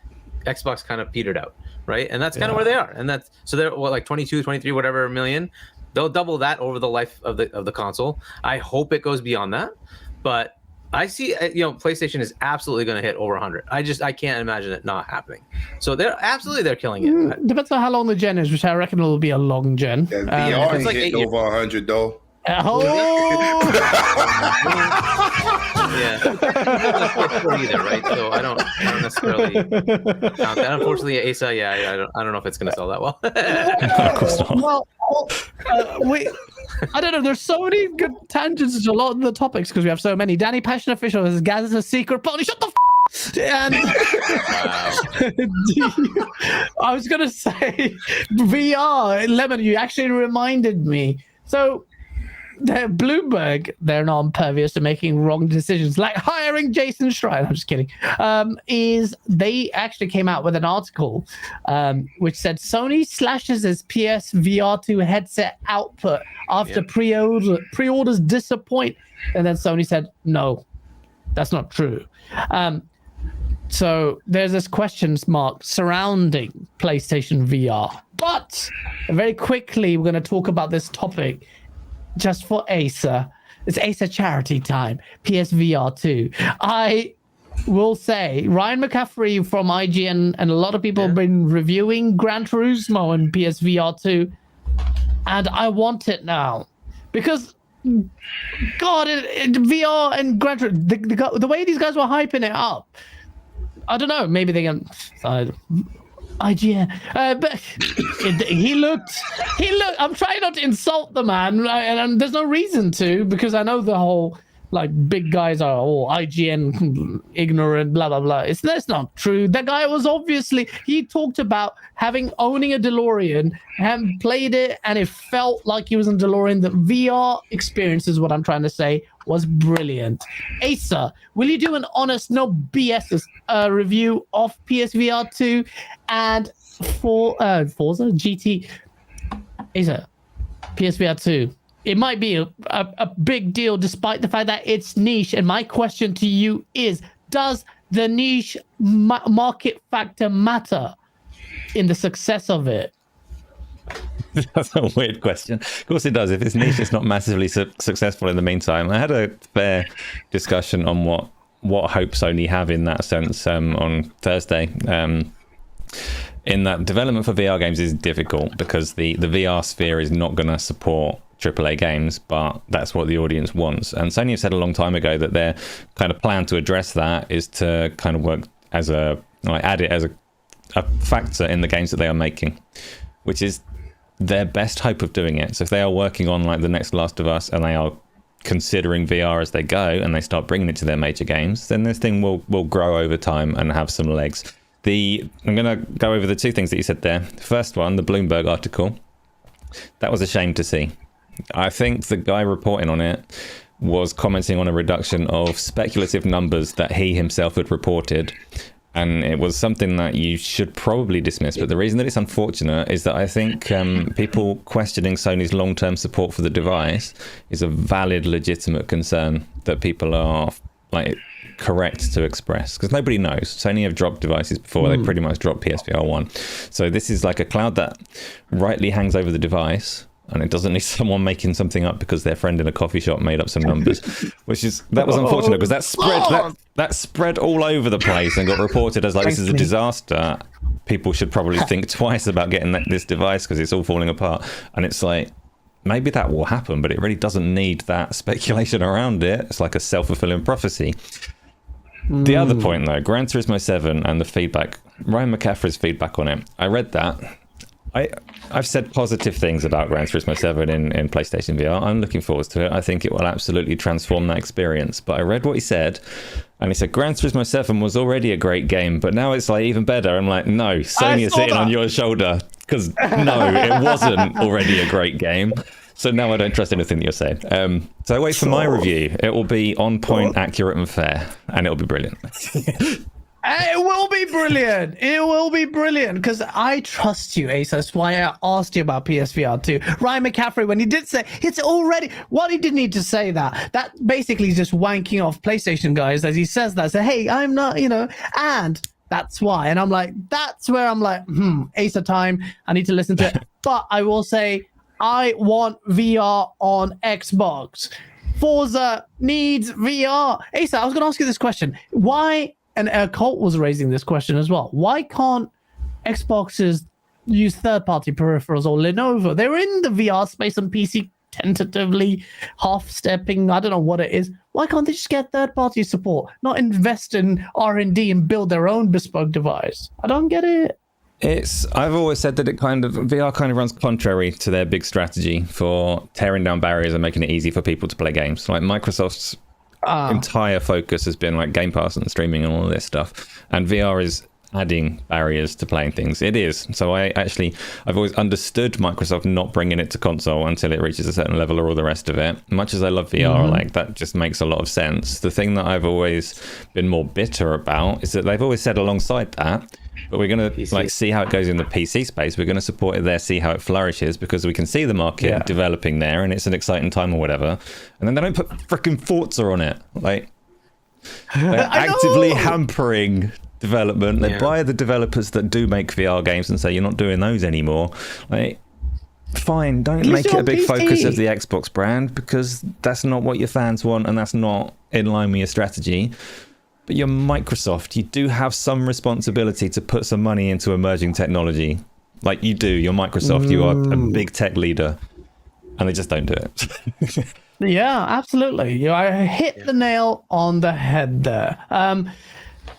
Xbox kind of petered out, right? And that's kind of where they are. And that's, so they're like 22, 23, whatever million. They'll double that over the life of the console. I hope it goes beyond that, but I see, PlayStation is absolutely going to hit over 100. I can't imagine it not happening. So they're killing it. Depends on how long the gen is, which I reckon will be a long gen. Yeah, VR like hitting over 100 though. Oh! Either, right? So I don't necessarily count that. Unfortunately, Asa, I don't know if it's going to sell that well. Of course not. Well, I don't know. There's so many good tangents to a lot of the topics because we have so many. Danny Passion Official has GAAS a secret pony. Shut the and I was going to say VR. Lemon, you actually reminded me. So Bloomberg, they're not impervious to making wrong decisions, like hiring Jason Schreier. I'm just kidding. Is they actually came out with an article which said Sony slashes its PSVR 2 headset output after pre-orders disappoint, and then Sony said no, that's not true. So there's this question mark surrounding PlayStation VR, but very quickly we're going to talk about this topic. just for Acer. It's Acer charity time. PSVR 2. I will say Ryan McCaffrey from IGN and a lot of people have been reviewing Gran Turismo and PSVR 2, and I want it now because God, VR and Gran Turismo, the way these guys were hyping it up, I don't know. Maybe they can. IGN, but he looked. I'm trying not to insult the man, and there's no reason to, because I know the whole like big guys are all IGN ignorant, blah blah blah. That's not true. That guy was obviously, he talked about owning a DeLorean and played it, and it felt like he was in DeLorean. The VR experience is what I'm trying to say was brilliant. Acer, will you do an honest, no BS review of PSVR 2 and Forza GT? Acer, PSVR 2. It might be a big deal despite the fact that it's niche. And my question to you is, does the niche market factor matter in the success of it? That's a weird question. Of course it does. If it's niche, it's not massively successful in the meantime. I had a fair discussion on what hope Sony have in that sense on Thursday. In that development for VR games is difficult because the VR sphere is not going to support AAA games, but that's what the audience wants. And Sony have said a long time ago that their kind of plan to address that is to kind of work as add it as a factor in the games that they are making, which is their best hope of doing it. So if they are working on like the next Last of Us and they are considering VR as they go and they start bringing it to their major games, then this thing will grow over time and have some legs. I'm going to go over the two things that you said there. First one, the Bloomberg article. That was a shame to see. I think the guy reporting on it was commenting on a reduction of speculative numbers that he himself had reported. And it was something that you should probably dismiss. But the reason that it's unfortunate is that I think people questioning Sony's long-term support for the device is a valid, legitimate concern that people are like correct to express, because nobody knows. Sony have dropped devices before. They pretty much dropped PSVR 1. So this is like a cloud that rightly hangs over the device, and it doesn't need someone making something up because their friend in a coffee shop made up some numbers, that was unfortunate because that spread all over the place and got reported as like this is a disaster. People should probably think twice about getting this device because it's all falling apart. And it's like, maybe that will happen, but it really doesn't need that speculation around it. It's like a self-fulfilling prophecy. The other point though, Gran Turismo 7 and the feedback, Ryan McCaffrey's feedback on it, I read that. I've said positive things about Gran Turismo 7 in PlayStation VR. I'm looking forward to it. I think it will absolutely transform that experience. But I read what he said, and he said Gran Turismo 7 was already a great game, but now it's like even better. I'm like, no, Sony is sitting on your shoulder, because no, it wasn't already a great game. So now I don't trust anything that you're saying. So wait for my review. It will be on point, accurate, and fair, and it'll be brilliant. It will be brilliant. It will be brilliant because I trust you, Ace. That's why I asked you about PSVR 2. Ryan McCaffrey, when he did say it's already, well, he didn't need to say that. That basically is just wanking off PlayStation guys as he says that. Say, hey, I'm not, and that's why. And I'm like, that's where I'm like, Ace of time. I need to listen to it. But I will say, I want VR on Xbox. Forza needs VR. Ace, I was going to ask you this question. Why? And Colt was raising this question as well. Why can't Xboxes use third-party peripherals or Lenovo? They're in the VR space and PC tentatively half-stepping. I don't know what it is. Why can't they just get third-party support? Not invest in R&D and build their own bespoke device? I don't get it. I've always said that VR kind of runs contrary to their big strategy for tearing down barriers and making it easy for people to play games. Like Microsoft's entire focus has been like Game Pass and streaming and all this stuff, and VR is adding barriers to playing things. It is. So I've always understood Microsoft not bringing it to console until it reaches a certain level or all the rest of it. Much as I love VR, like that just makes a lot of sense. The thing that I've always been more bitter about is that they've always said alongside that, but we're going to see how it goes in the PC space. We're going to support it there, see how it flourishes, because we can see the market developing there and it's an exciting time or whatever. And then they don't put freaking Forza on it. Like, they're actively hampering development. They buy the developers that do make VR games and say, you're not doing those anymore. Like, fine, don't make it a big focus of the Xbox brand, because that's not what your fans want, and that's not in line with your strategy. But you're Microsoft. You do have some responsibility to put some money into emerging technology. Like you do. You're Microsoft. You are a big tech leader. And they just don't do it. Yeah, absolutely. I hit the nail on the head there.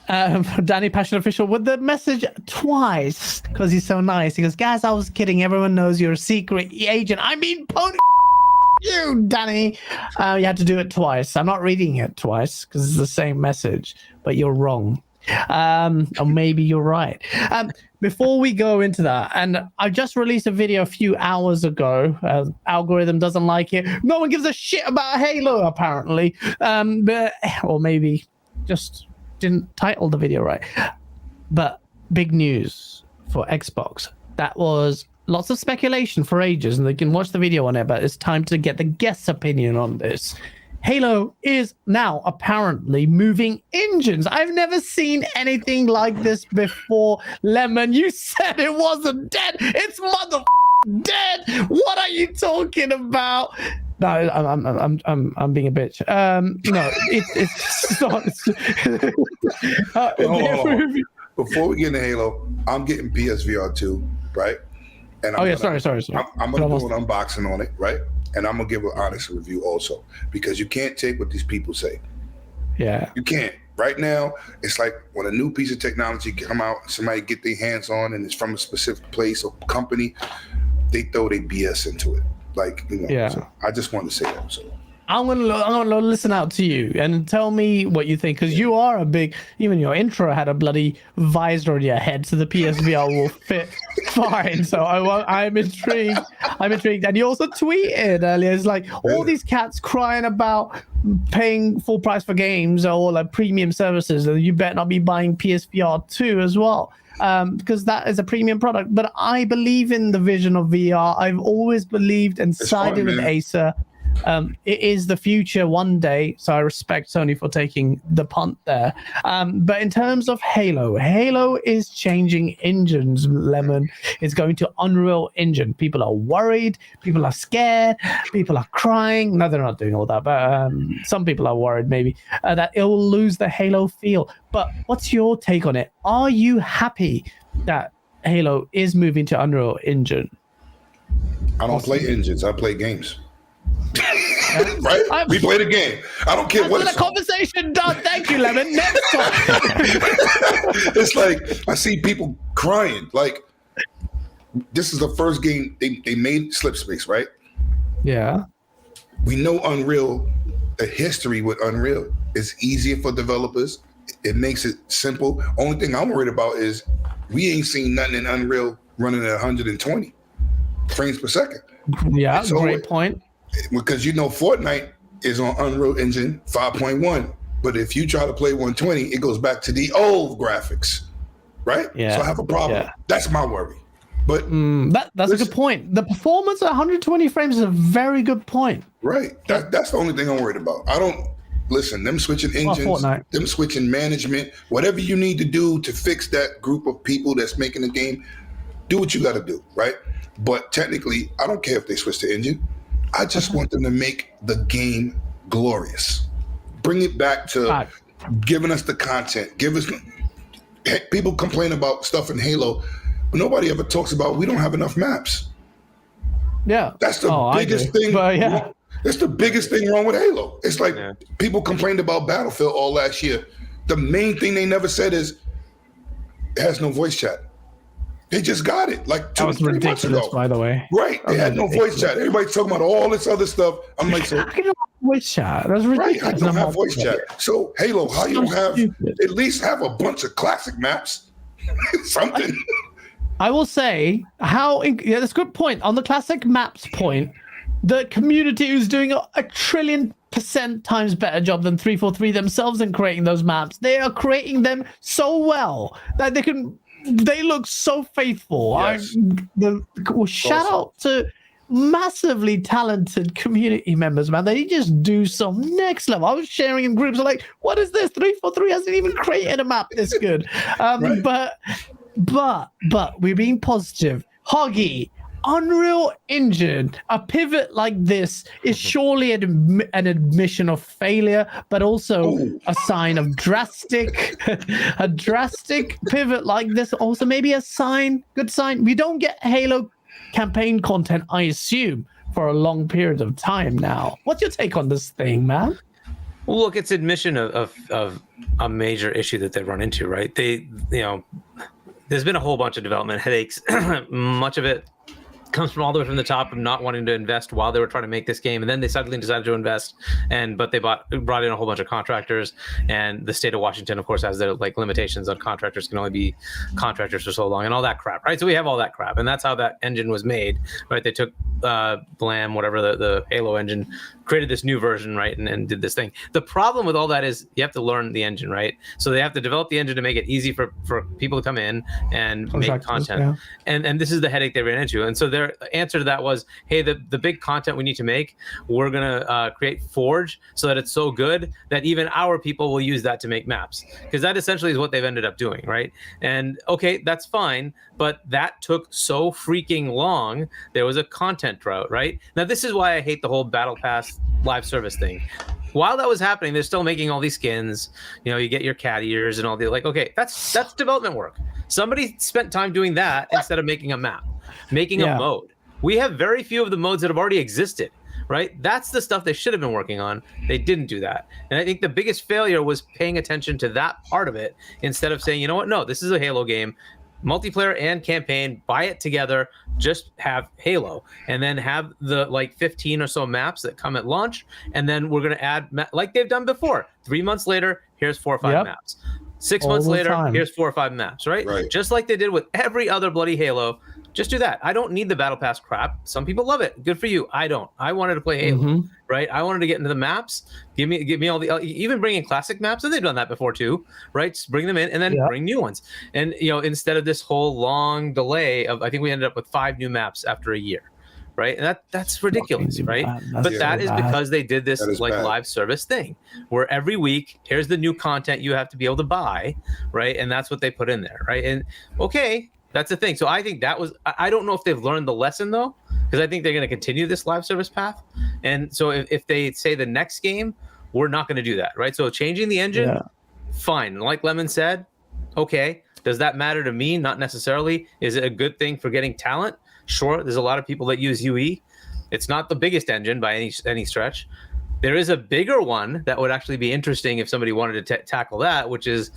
Danny Passion Official with the message twice because he's so nice. He goes, guys, I was kidding. Everyone knows you're a secret agent. I mean, you, Danny. You had to do it twice. I'm not reading it twice because it's the same message, but you're wrong. Or maybe you're right. Before we go into that, and I just released a video a few hours ago. Algorithm doesn't like it. No one gives a shit about Halo, apparently. Or maybe just didn't title the video right. But big news for Xbox. That was lots of speculation for ages, and they can watch the video on it, but it's time to get the guest's opinion on this. Halo is now apparently moving engines. I've never seen anything like this before. Lemon, you said it wasn't dead. It's dead. What are you talking about? No, I'm being a bitch. No, it's not. Before we get into Halo, I'm getting PSVR 2, right? And sorry. I'm gonna do an unboxing on it, right? And I'm gonna give an honest review also, because you can't take what these people say. Yeah, you can't. Right now, it's like when a new piece of technology come out, somebody get their hands on, and it's from a specific place or company, they throw their BS into it. Like, yeah. So I just wanted to say that. So I'm gonna listen out to you and tell me what you think, because you are a big. Even your intro had a bloody visor on your head, so the PSVR will fit fine. So I'm intrigued. And you also tweeted earlier, it's like all these cats crying about paying full price for games or like premium services, and you better not be buying PSVR 2 as well. Because that is a premium product. But I believe in the vision of VR. I've always believed and sided with Acer. It is the future one day, so I respect Sony for taking the punt there. But in terms of Halo is changing engines, Lemon. It's going to Unreal Engine. People are worried, people are scared, people are crying. No, they're not doing all that, but some people are worried maybe that it will lose the Halo feel. But what's your take on it? Are you happy that Halo is moving to Unreal Engine? I don't play engines, I play games. Right? We play the game. I don't care what it's conversation done. Thank you, Lemon. Next time. It's like I see people crying. Like, this is the first game they made Slipspace, right? Yeah. We know Unreal, the history with Unreal is easier for developers. It makes it simple. Only thing I'm worried about is we ain't seen nothing in Unreal running at 120 frames per second. Yeah, so great point. Because Fortnite is on Unreal Engine 5.1, but if you try to play 120, it goes back to the old graphics, right? Yeah. So I have a problem. Yeah. That's my worry. But that's a good point. The performance at 120 frames is a very good point. Right. That's the only thing I'm worried about. I don't listen. Them switching engines, them switching management, whatever you need to do to fix that group of people that's making the game, do what you got to do, right? But technically, I don't care if they switch the engine. I just want them to make the game glorious. Bring it back to giving us the content. People complain about stuff in Halo, but nobody ever talks about we don't have enough maps. Yeah. That's the biggest thing. Yeah. That's the biggest thing wrong with Halo. It's like people complained about Battlefield all last year. The main thing they never said is it has no voice chat. They just got it like 2 or 3 months ago. By the way, right? They had no voice chat. Everybody's talking about all this other stuff. I'm like, so I don't have voice chat. That's ridiculous. Right, I don't have voice chat. So Halo, how you don't have at least have a bunch of classic maps? Something. I will say that's a good point on the classic maps point. The community is doing a 1,000,000,000% times better job than 343 themselves in creating those maps. They are creating them so well that they look so faithful. Yes. Shout out to massively talented community members, man. They just do some next level. I was sharing in groups like, what is this? 343 hasn't even created a map this good. Right. But we're being positive. Hoggy, Unreal Engine, a pivot like this is surely an admission of failure, but also a sign of a drastic pivot like this. Also, maybe a good sign. We don't get Halo campaign content, I assume, for a long period of time now. What's your take on this thing, man? Well, look, it's admission of a major issue that they run into, right? There's been a whole bunch of development headaches. Much of it comes from all the way from the top of not wanting to invest while they were trying to make this game, and then they suddenly decided to invest, but they brought in a whole bunch of contractors, and the state of Washington, of course, has their limitations on contractors, can only be contractors for so long, and all that crap, right? So we have all that crap, and that's how that engine was made, right? They took Blam, whatever the Halo engine, created this new version, right, and did this thing. The problem with all that is you have to learn the engine, right? So they have to develop the engine to make it easy for people to come in and make content, and this is the headache they ran into, and so their answer to that was, hey, the big content we need to make, we're gonna create Forge so that it's so good that even our people will use that to make maps, because that essentially is what they've ended up doing, right? And okay, that's fine, but that took so freaking long. There was a content drought, right? Now this is why I hate the whole Battle Pass live service thing. While that was happening, they're still making all these skins. You get your cat ears and all the okay, that's development work. Somebody spent time doing that instead of making a map, making a mode. We have very few of the modes that have already existed, right? That's the stuff they should have been working on. They didn't do that. And I think the biggest failure was paying attention to that part of it instead of saying, you know what? No, this is a Halo game. Multiplayer and campaign, buy it together, just have Halo, and then have the 15 or so maps that come at launch, and then we're going to add, like they've done before. 3 months later, here's 4 or 5 maps. 6 months later, here's 4 or 5 maps, right? Just like they did with every other bloody Halo. Just do that. I don't need the Battle Pass crap. Some people love it. Good for you. I don't. I wanted to play Halo, right? I wanted to get into the maps. Give me all the, even bring in classic maps, and they've done that before too, right? Just bring them in and then bring new ones. And instead of this whole long delay of, I think we ended up with 5 new maps after a year, right? And that's ridiculous, right? But that is because they did this live service thing, where every week, here's the new content you have to be able to buy, right? And that's what they put in there, right? And okay. That's the thing. So I think that was, I don't know if they've learned the lesson though, because I think they're going to continue this live service path. And so if they say the next game, we're not going to do that, right? So changing the engine, fine. Like Lemon said, okay. Does that matter to me? Not necessarily. Is it a good thing for getting talent? Sure. There's a lot of people that use UE. It's not the biggest engine by any stretch. There is a bigger one that would actually be interesting if somebody wanted to tackle that, which is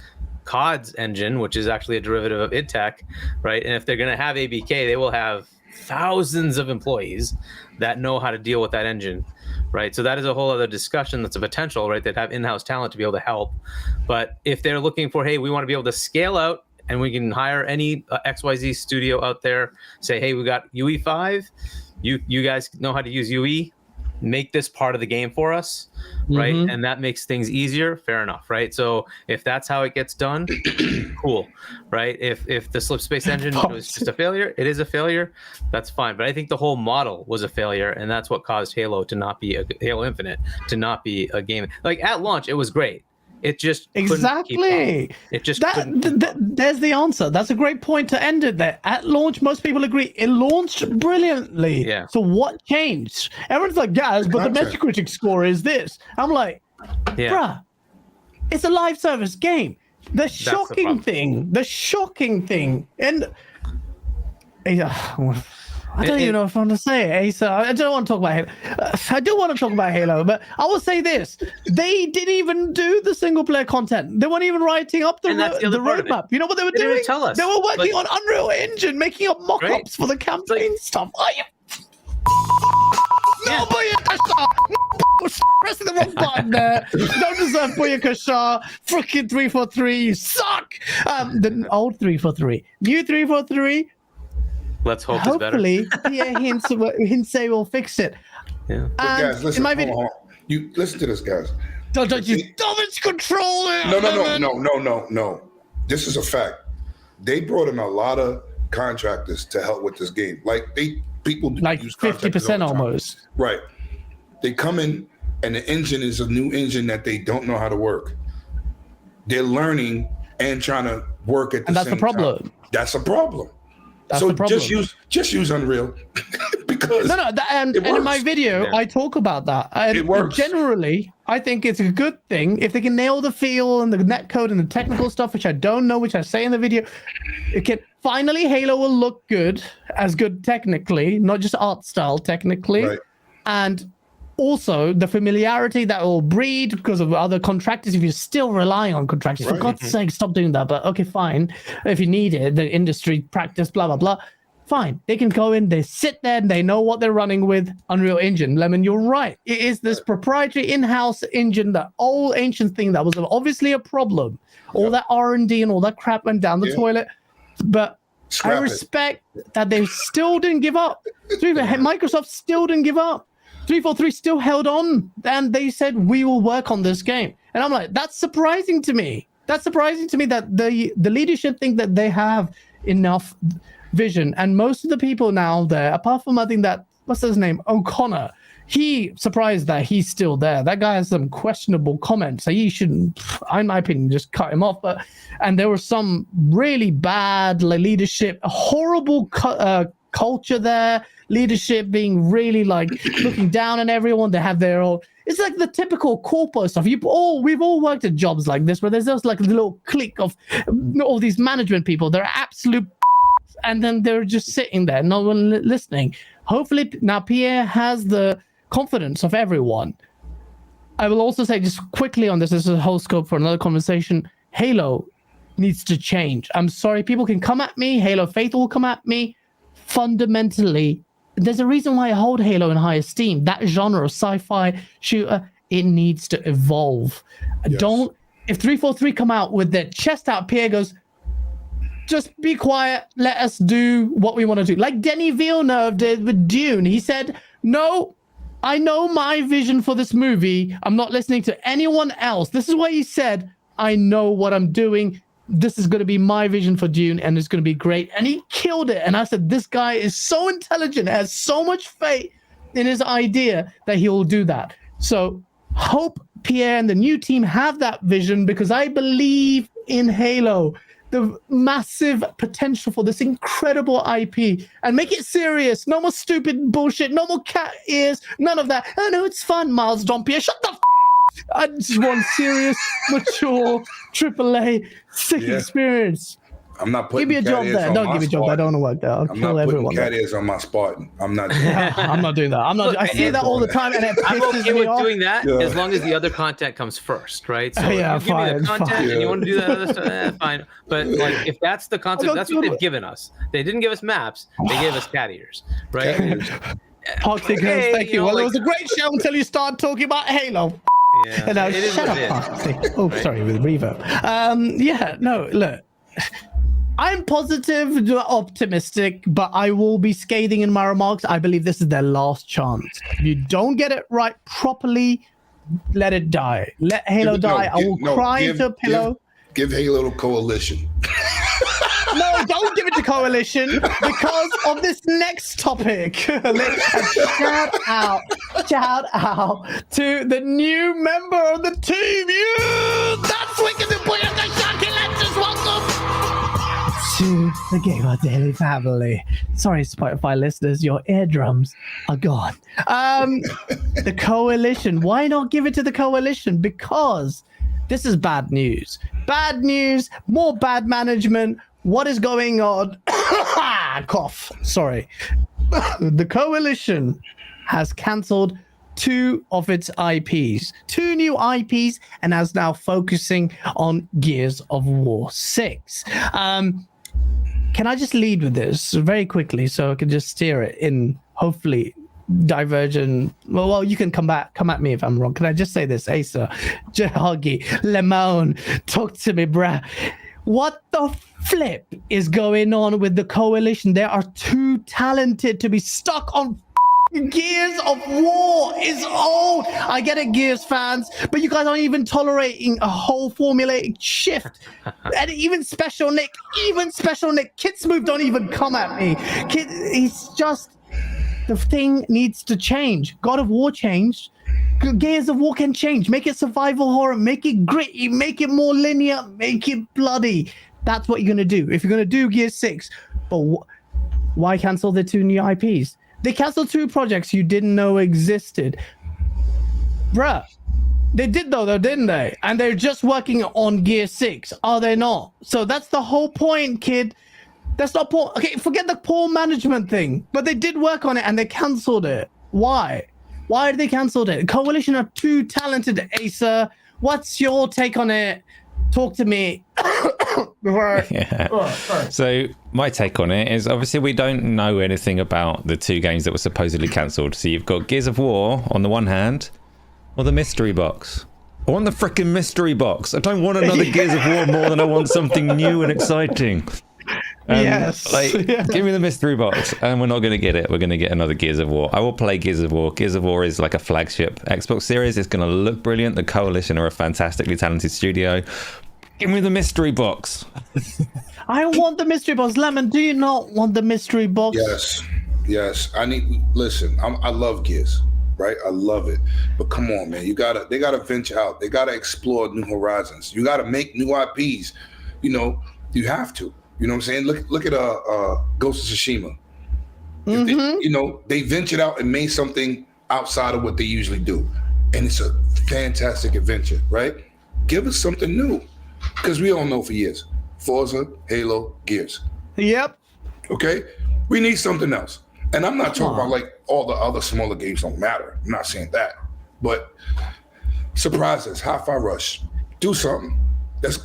COD's engine, which is actually a derivative of idTech, right? And if they're going to have ABK, they will have thousands of employees that know how to deal with that engine, right? So that is a whole other discussion that's a potential, right? That have in-house talent to be able to help. But if they're looking for, hey, we want to be able to scale out and we can hire any XYZ studio out there, say, hey, we got UE5, you guys know how to use UE, make this part of the game for us, right? And that makes things easier. Fair enough, right? So if that's how it gets done, cool, right? If the Slip Space engine was just a failure, it is a failure. That's fine. But I think the whole model was a failure, and that's what caused Halo Infinite to not be a game. At launch, it was great. It just exactly. It just there's the answer. That's a great point to end it there. At launch, most people agree it launched brilliantly. Yeah. So what changed? Everyone's like, guys, but the Metacritic score is this. I'm like, bruh, it's a live service game. The shocking thing, and I don't even know if I want to say it. So I don't want to talk about Halo. I do want to talk about Halo, but I will say this. They didn't even do the single player content. They weren't even writing up the roadmap. You know what they were doing? Tell us. They were working on Unreal Engine, making up mock-ups for the campaign stuff. No, Booyakasha! No, pressing the wrong button there. You don't deserve Booyakasha. Freaking 343, you suck! The old 343. New 343. Let's hope it's better. Hopefully, Hinsei will fix it. Yeah. Guys, listen, hold on. You listen to this, guys. Don't you damage control it. No. This is a fact. They brought in a lot of contractors to help with this game. People use 50% almost. Right. They come in and the engine is a new engine that they don't know how to work. They're learning and trying to work at the same time. And that's the problem. That's a problem. That's so the problem. just use Unreal because and in my video I talk about that. It works. Generally, I think it's a good thing if they can nail the feel and the netcode and the technical stuff, which I don't know, which I say in the video. It can finally Halo will look good technically, not just art style technically, right. And also the familiarity that will breed because of other contractors. If you're still relying on contractors, for God's sake, stop doing that. But okay, fine. If you need it, the industry practice, blah blah blah. Fine, they can go in, they sit there, and they know what they're running with. Unreal Engine. Lemon, you're right. It is this proprietary in-house engine, that old ancient thing that was obviously a problem. All that R&D and all that crap went down the toilet. But I respect that they still didn't give up. Microsoft still didn't give up. 343 still held on, and they said, we will work on this game. And I'm like, that's surprising to me. That's surprising to me that the leadership think that they have enough vision. And most of the people now there, apart from I think that, what's his name, O'Connor, he surprised that he's still there. That guy has some questionable comments. So he shouldn't, in my opinion, just cut him off. And there was some really bad leadership, horrible culture there. Leadership being really like looking down on everyone. They have their own. It's like the typical corporate stuff. We've all worked at jobs like this where there's just like a little clique of all these management people. They're absolute. And then they're just sitting there, no one listening. Hopefully now Pierre has the confidence of everyone. I will also say just quickly on this is a whole scope for another conversation. Halo needs to change. I'm sorry, people can come at me. Halo Faith will come at me. Fundamentally, there's a reason why I hold Halo in high esteem. That genre of sci-fi shooter, it needs to evolve. Yes. If 343 come out with their chest out, Pierre goes, just be quiet. Let us do what we want to do. Like Denis Villeneuve did with Dune. He said, no, I know my vision for this movie. I'm not listening to anyone else. This is what he said. I know what I'm doing. This is going to be my vision for Dune, and it's going to be great. And he killed it. And I said, this guy is so intelligent, has so much faith in his idea that he will do that. So hope Pierre and the new team have that vision, because I believe in Halo. The massive potential for this incredible IP, and make it serious. No more stupid bullshit. No more cat ears. None of that. Oh no, it's fun. Miles Dompier, shut the. I just want serious, mature, AAA, sick experience. I'm not putting. Give me a job there. Don't give me a job. I don't want to work there. I'll kill everyone. Cat ears on my Spartan. I'm not doing that. I'm not doing that. I'm not. I see that all the time, and it I'm pisses okay me with off. doing that as long as the other content comes first, right? So Yeah, if you give me the content fine. and you want to do that other stuff, fine. But like, if that's the concept, that's what they've given us. They didn't give us maps. They gave us cat ears, right? Toxic Hey, thank you. know, Well, like- it was a great show until you started talking about Halo. Yeah, And now it is shut what up, it is. Toxic. Oh, Right. sorry, with reverb. Yeah, no, look. I'm positive, optimistic, but I will be scathing in my remarks. I believe this is their last chance. If you don't get it right properly, let it die. Let Halo die. I will cry into a pillow. Give Halo to Coalition. No, don't give it to Coalition because of this next topic. Shout out to the new member of the team. That's wicked. Let's just welcome to the GameOnDaily family. Sorry, Spotify listeners, your eardrums are gone. The Coalition. Why not give it to the Coalition? Because this is bad news. Bad news, more bad management. What is going on? Cough. Sorry. The Coalition has cancelled 2 of its IPs, 2 new IPs, and is now focusing on Gears of War 6. Can I just lead with this very quickly so I can just steer it in, hopefully, divergent? Well, you can come at me if I'm wrong. Can I just say this? Asa, Jahagi, Lemon, talk to me, bruh. What the flip is going on with the Coalition? They are too talented to be stuck on Gears of War. Is old. I get it, Gears fans, but you guys aren't even tolerating a whole formulaic shift. And even Special Nick, Kid Smooth don't even come at me. He's just, the thing needs to change. God of War changed. Gears of War can change. Make it survival horror. Make it gritty. Make it more linear. Make it bloody. That's what you're going to do. If you're going to do Gears 6, but Why cancel the 2 new IPs? They canceled 2 projects you didn't know existed. Bruh, they did though, didn't they? And they're just working on Gear 6, are they not? So that's the whole point, kid. That's not poor. Okay, forget the poor management thing, but they did work on it and they cancelled it. Why? Why did they cancel it? Coalition are too talented, Acer. What's your take on it? Talk to me. So my take on it is obviously we don't know anything about the 2 games that were supposedly cancelled. So you've got Gears of War on the one hand, or the mystery box. I want the freaking mystery box. I don't want another Gears of War more than I want something new and exciting. Yes. Give me the mystery box, and we're not going to get it. We're going to get another Gears of War. I will play Gears of War. Gears of War is like a flagship Xbox series. It's going to look brilliant. The Coalition are a fantastically talented studio. Give me the mystery box. I want the mystery box. Lemon, do you not want the mystery box? Yes. Listen, I love Gears, right? I love it. But come on, man. They gotta venture out. They gotta explore new horizons. You gotta make new IPs. You have to. You know what I'm saying? Look at Ghost of Tsushima. They ventured out and made something outside of what they usually do. And it's a fantastic adventure, right? Give us something new. Because we all know for years. Forza, Halo, Gears. Yep. Okay? We need something else. And I'm not talking about like all the other smaller games don't matter. I'm not saying that. But surprise us. Hi-Fi Rush. Do something. That's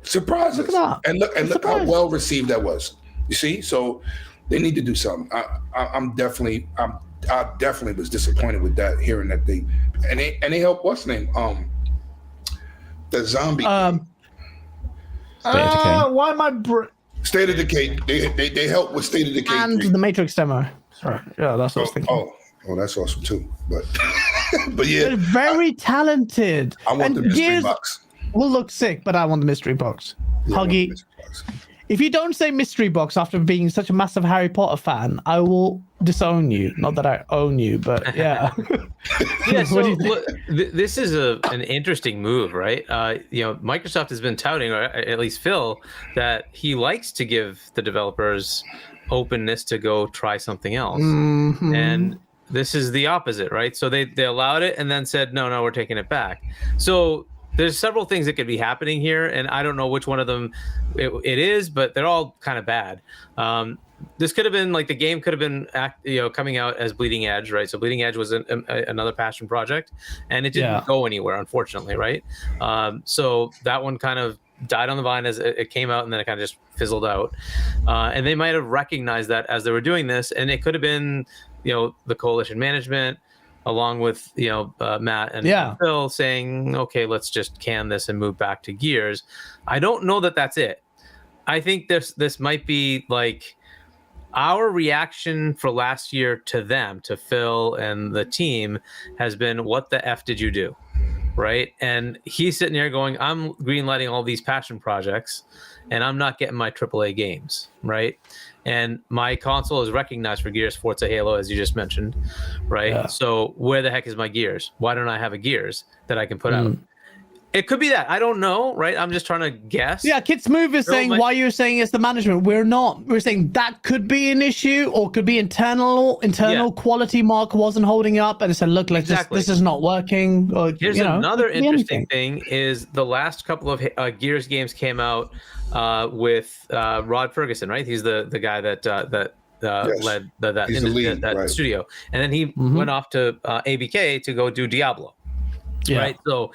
surprise us. And look how well received that was. You see? So they need to do something. I definitely was disappointed with that, hearing that they helped what's the name? The zombie. Why am I State of Decay. They helped with State of Decay and 3. the Matrix demo. Sorry. Yeah, that's what I was thinking. Oh, that's awesome too. But but yeah, they're very talented. I want the mystery box. Will look sick, but I want the mystery box. Huggy, if you don't say mystery box after being such a massive Harry Potter fan, I will disown you. Not that I own you, but yeah. Yeah. So look, this is an interesting move, right? Microsoft has been touting, or at least Phil, that he likes to give the developers openness to go try something else, and this is the opposite, right? So they allowed it and then said, no, we're taking it back. So there's several things that could be happening here, and I don't know which one of them it is, but they're all kind of bad. This could have been like the game could have been coming out as Bleeding Edge, right? So Bleeding Edge was another passion project, and it didn't go anywhere, unfortunately, right? So that one kind of died on the vine as it came out, and then it kind of just fizzled out. And they might have recognized that as they were doing this, and it could have been the Coalition management, along with Matt and Phil saying, okay, let's just can this and move back to Gears. I don't know that that's it. I think this might be like our reaction for last year to them, to Phil and the team, has been, what the F did you do? Right? And he's sitting here going, I'm greenlighting all these passion projects and I'm not getting my AAA games, right? And my console is recognized for Gears, Forza, Halo, as you just mentioned, right? Yeah. So where the heck is my Gears? Why don't I have a Gears that I can put out? It could be that. I don't know, right? I'm just trying to guess. Yeah, Kit's Move is saying why you're saying it's the management. We're not. We're saying that could be an issue, or could be internal quality mark wasn't holding up, and it said, look, this is not working. Or, here's another interesting thing is the last couple of Gears games came out with Rod Ferguson, right? He's the guy that led that studio, and then he went off to ABK to go do Diablo. Yeah. Right, so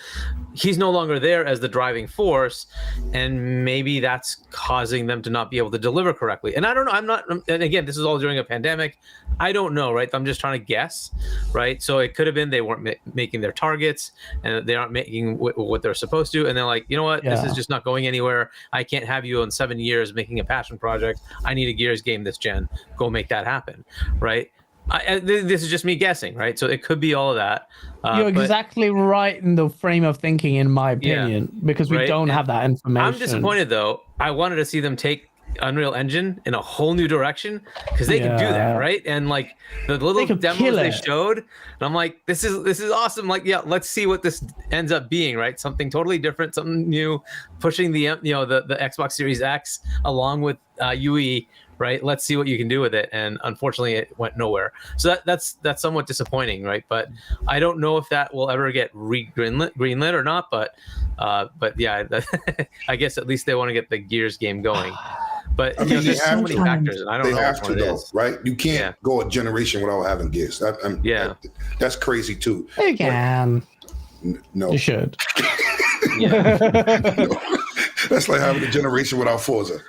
he's no longer there as the driving force, and maybe that's causing them to not be able to deliver correctly. And I don't know. And again, this is all during a pandemic. I don't know, right? I'm just trying to guess, right? So it could have been they weren't making their targets, and they aren't making what they're supposed to. And they're like, you know what? This is just not going anywhere. I can't have you in 7 years making a passion project. I need a Gears game this gen. Go make that happen, right? This is just me guessing, right? So it could be all of that. You're exactly right in the frame of thinking, in my opinion, because we don't have that information. I'm disappointed, though. I wanted to see them take Unreal Engine in a whole new direction, because they can do that, right? And like the little demos they showed, and I'm like, this is awesome. Like, yeah, let's see what this ends up being, right? Something totally different, something new, pushing the the Xbox Series X along with UE, right? Let's see what you can do with it. And unfortunately, it went nowhere. So that's somewhat disappointing, right? But I don't know if that will ever get greenlit or not. But yeah, I guess at least they want to get the Gears game going. But there's so many factors, and I don't know which one it is. Right? You can't go a generation without having Gears. That's crazy too. You can. No, you should. Yeah. No. That's like having a generation without Forza.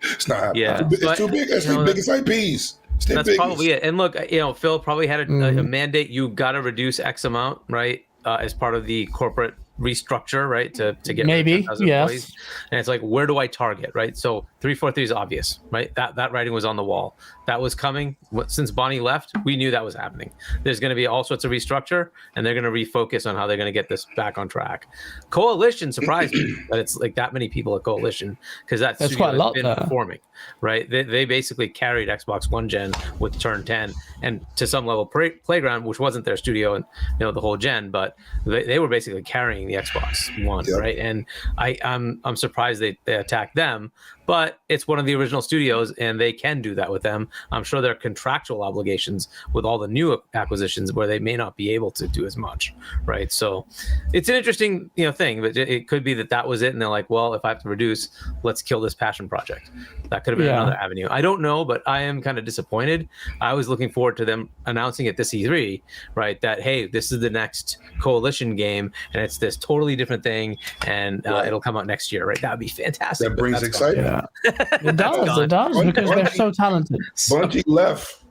It's not happening. Yeah, it's too big. That's the biggest IPs. That's probably it. And look, Phil probably had a mandate. You got to reduce X amount, right, as part of the corporate restructure, right, to get maybe yes. And it's like, where do I target, right? So 343 is obvious, right? That writing was on the wall. That was coming since Bonnie left. We knew that was happening. There's going to be all sorts of restructure, and they're going to refocus on how they're going to get this back on track. Coalition surprised me that it's like that many people at Coalition, because that's quite a lot been performing, right? They basically carried Xbox One gen with Turn 10, and to some level Playground, which wasn't their studio and the whole gen, but they were basically carrying the Xbox One, right? And I'm surprised they attacked them, but it's one of the original studios, and they can do that with them. I'm sure there are contractual obligations with all the new acquisitions where they may not be able to do as much, right? So it's an interesting thing, but it could be that was it, and they're like, well, if I have to reduce, let's kill this passion project. That could have been another avenue. I don't know, but I am kind of disappointed. I was looking forward to them announcing at this E3, right, that hey, this is the next Coalition game, and it's this totally different thing, and it'll come out next year, right? That would be fantastic. That brings excitement. It does because they're so talented. Bungie left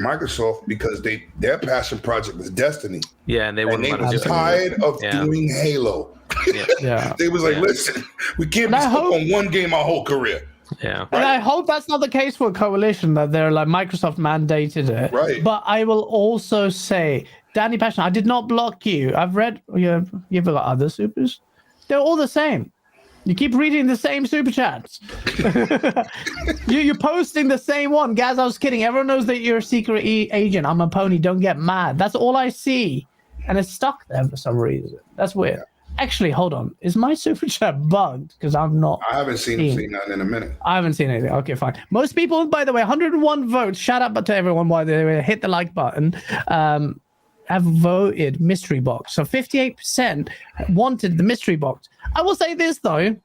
Microsoft because their passion project was Destiny. Yeah, and they were tired of doing Halo. Yeah. They was like, listen, we can't be stuck on one game our whole career. Yeah. And I hope that's not the case for Coalition, that they're like Microsoft mandated it. Right. But I will also say, Danny Passion, I did not block you. I've read you've got other supers. They're all the same. You keep reading the same super chats. You're posting the same one. Guys, I was kidding. Everyone knows that you're a secret agent. I'm a pony. Don't get mad. That's all I see. And it's stuck there for some reason. That's weird. Actually, hold on. Is my super chat bugged? Because I'm not. I haven't seen nothing in a minute. I haven't seen anything. Okay, fine. Most people, by the way, 101 votes. Shout out to everyone while they hit the like button. Have voted mystery box. So 58% wanted the mystery box. I will say this though,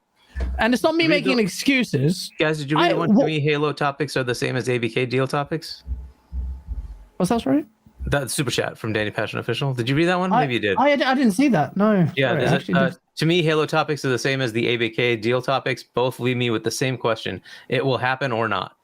and it's not me making excuses. Guys, did you read one to me? Halo topics are the same as ABK deal topics. What's that, sorry? That super chat from Danny Passion Official. Did you read that one? Maybe you did. I didn't see that. No. Yeah. To me, Halo topics are the same as the ABK deal topics. Both leave me with the same question: it will happen or not?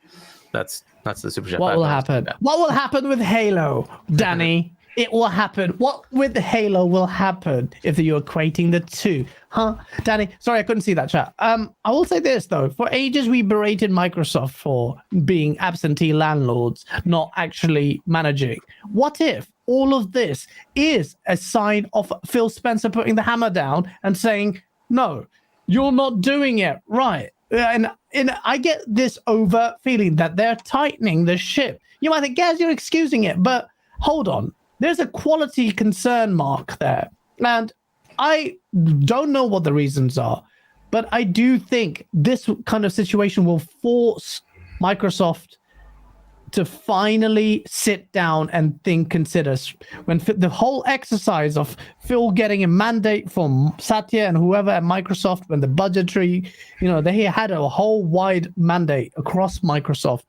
That's the super chat. What will happen? What will happen with Halo, Danny? It will happen. What with Halo will happen if you're equating the two? Huh? Danny, sorry, I couldn't see that chat. I will say this, though. For ages, we berated Microsoft for being absentee landlords, not actually managing. What if all of this is a sign of Phil Spencer putting the hammer down and saying, no, you're not doing it right? And I get this overt feeling that they're tightening the ship. You might think, guys, you're excusing it, but hold on. There's a quality concern mark there. And I don't know what the reasons are, but I do think this kind of situation will force Microsoft to finally sit down and consider when the whole exercise of Phil getting a mandate from Satya and whoever at Microsoft, when the budgetary, they had a whole wide mandate across Microsoft.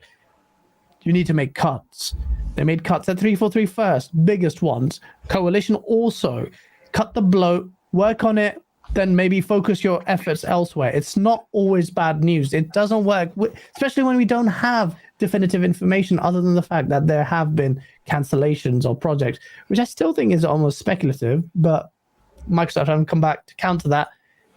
You need to make cuts. They made cuts at 343 first, biggest ones. Coalition also cut the bloat, work on it, then maybe focus your efforts elsewhere. It's not always bad news. It doesn't work, especially when we don't have definitive information other than the fact that there have been cancellations of projects, which I still think is almost speculative, but Microsoft haven't come back to counter that.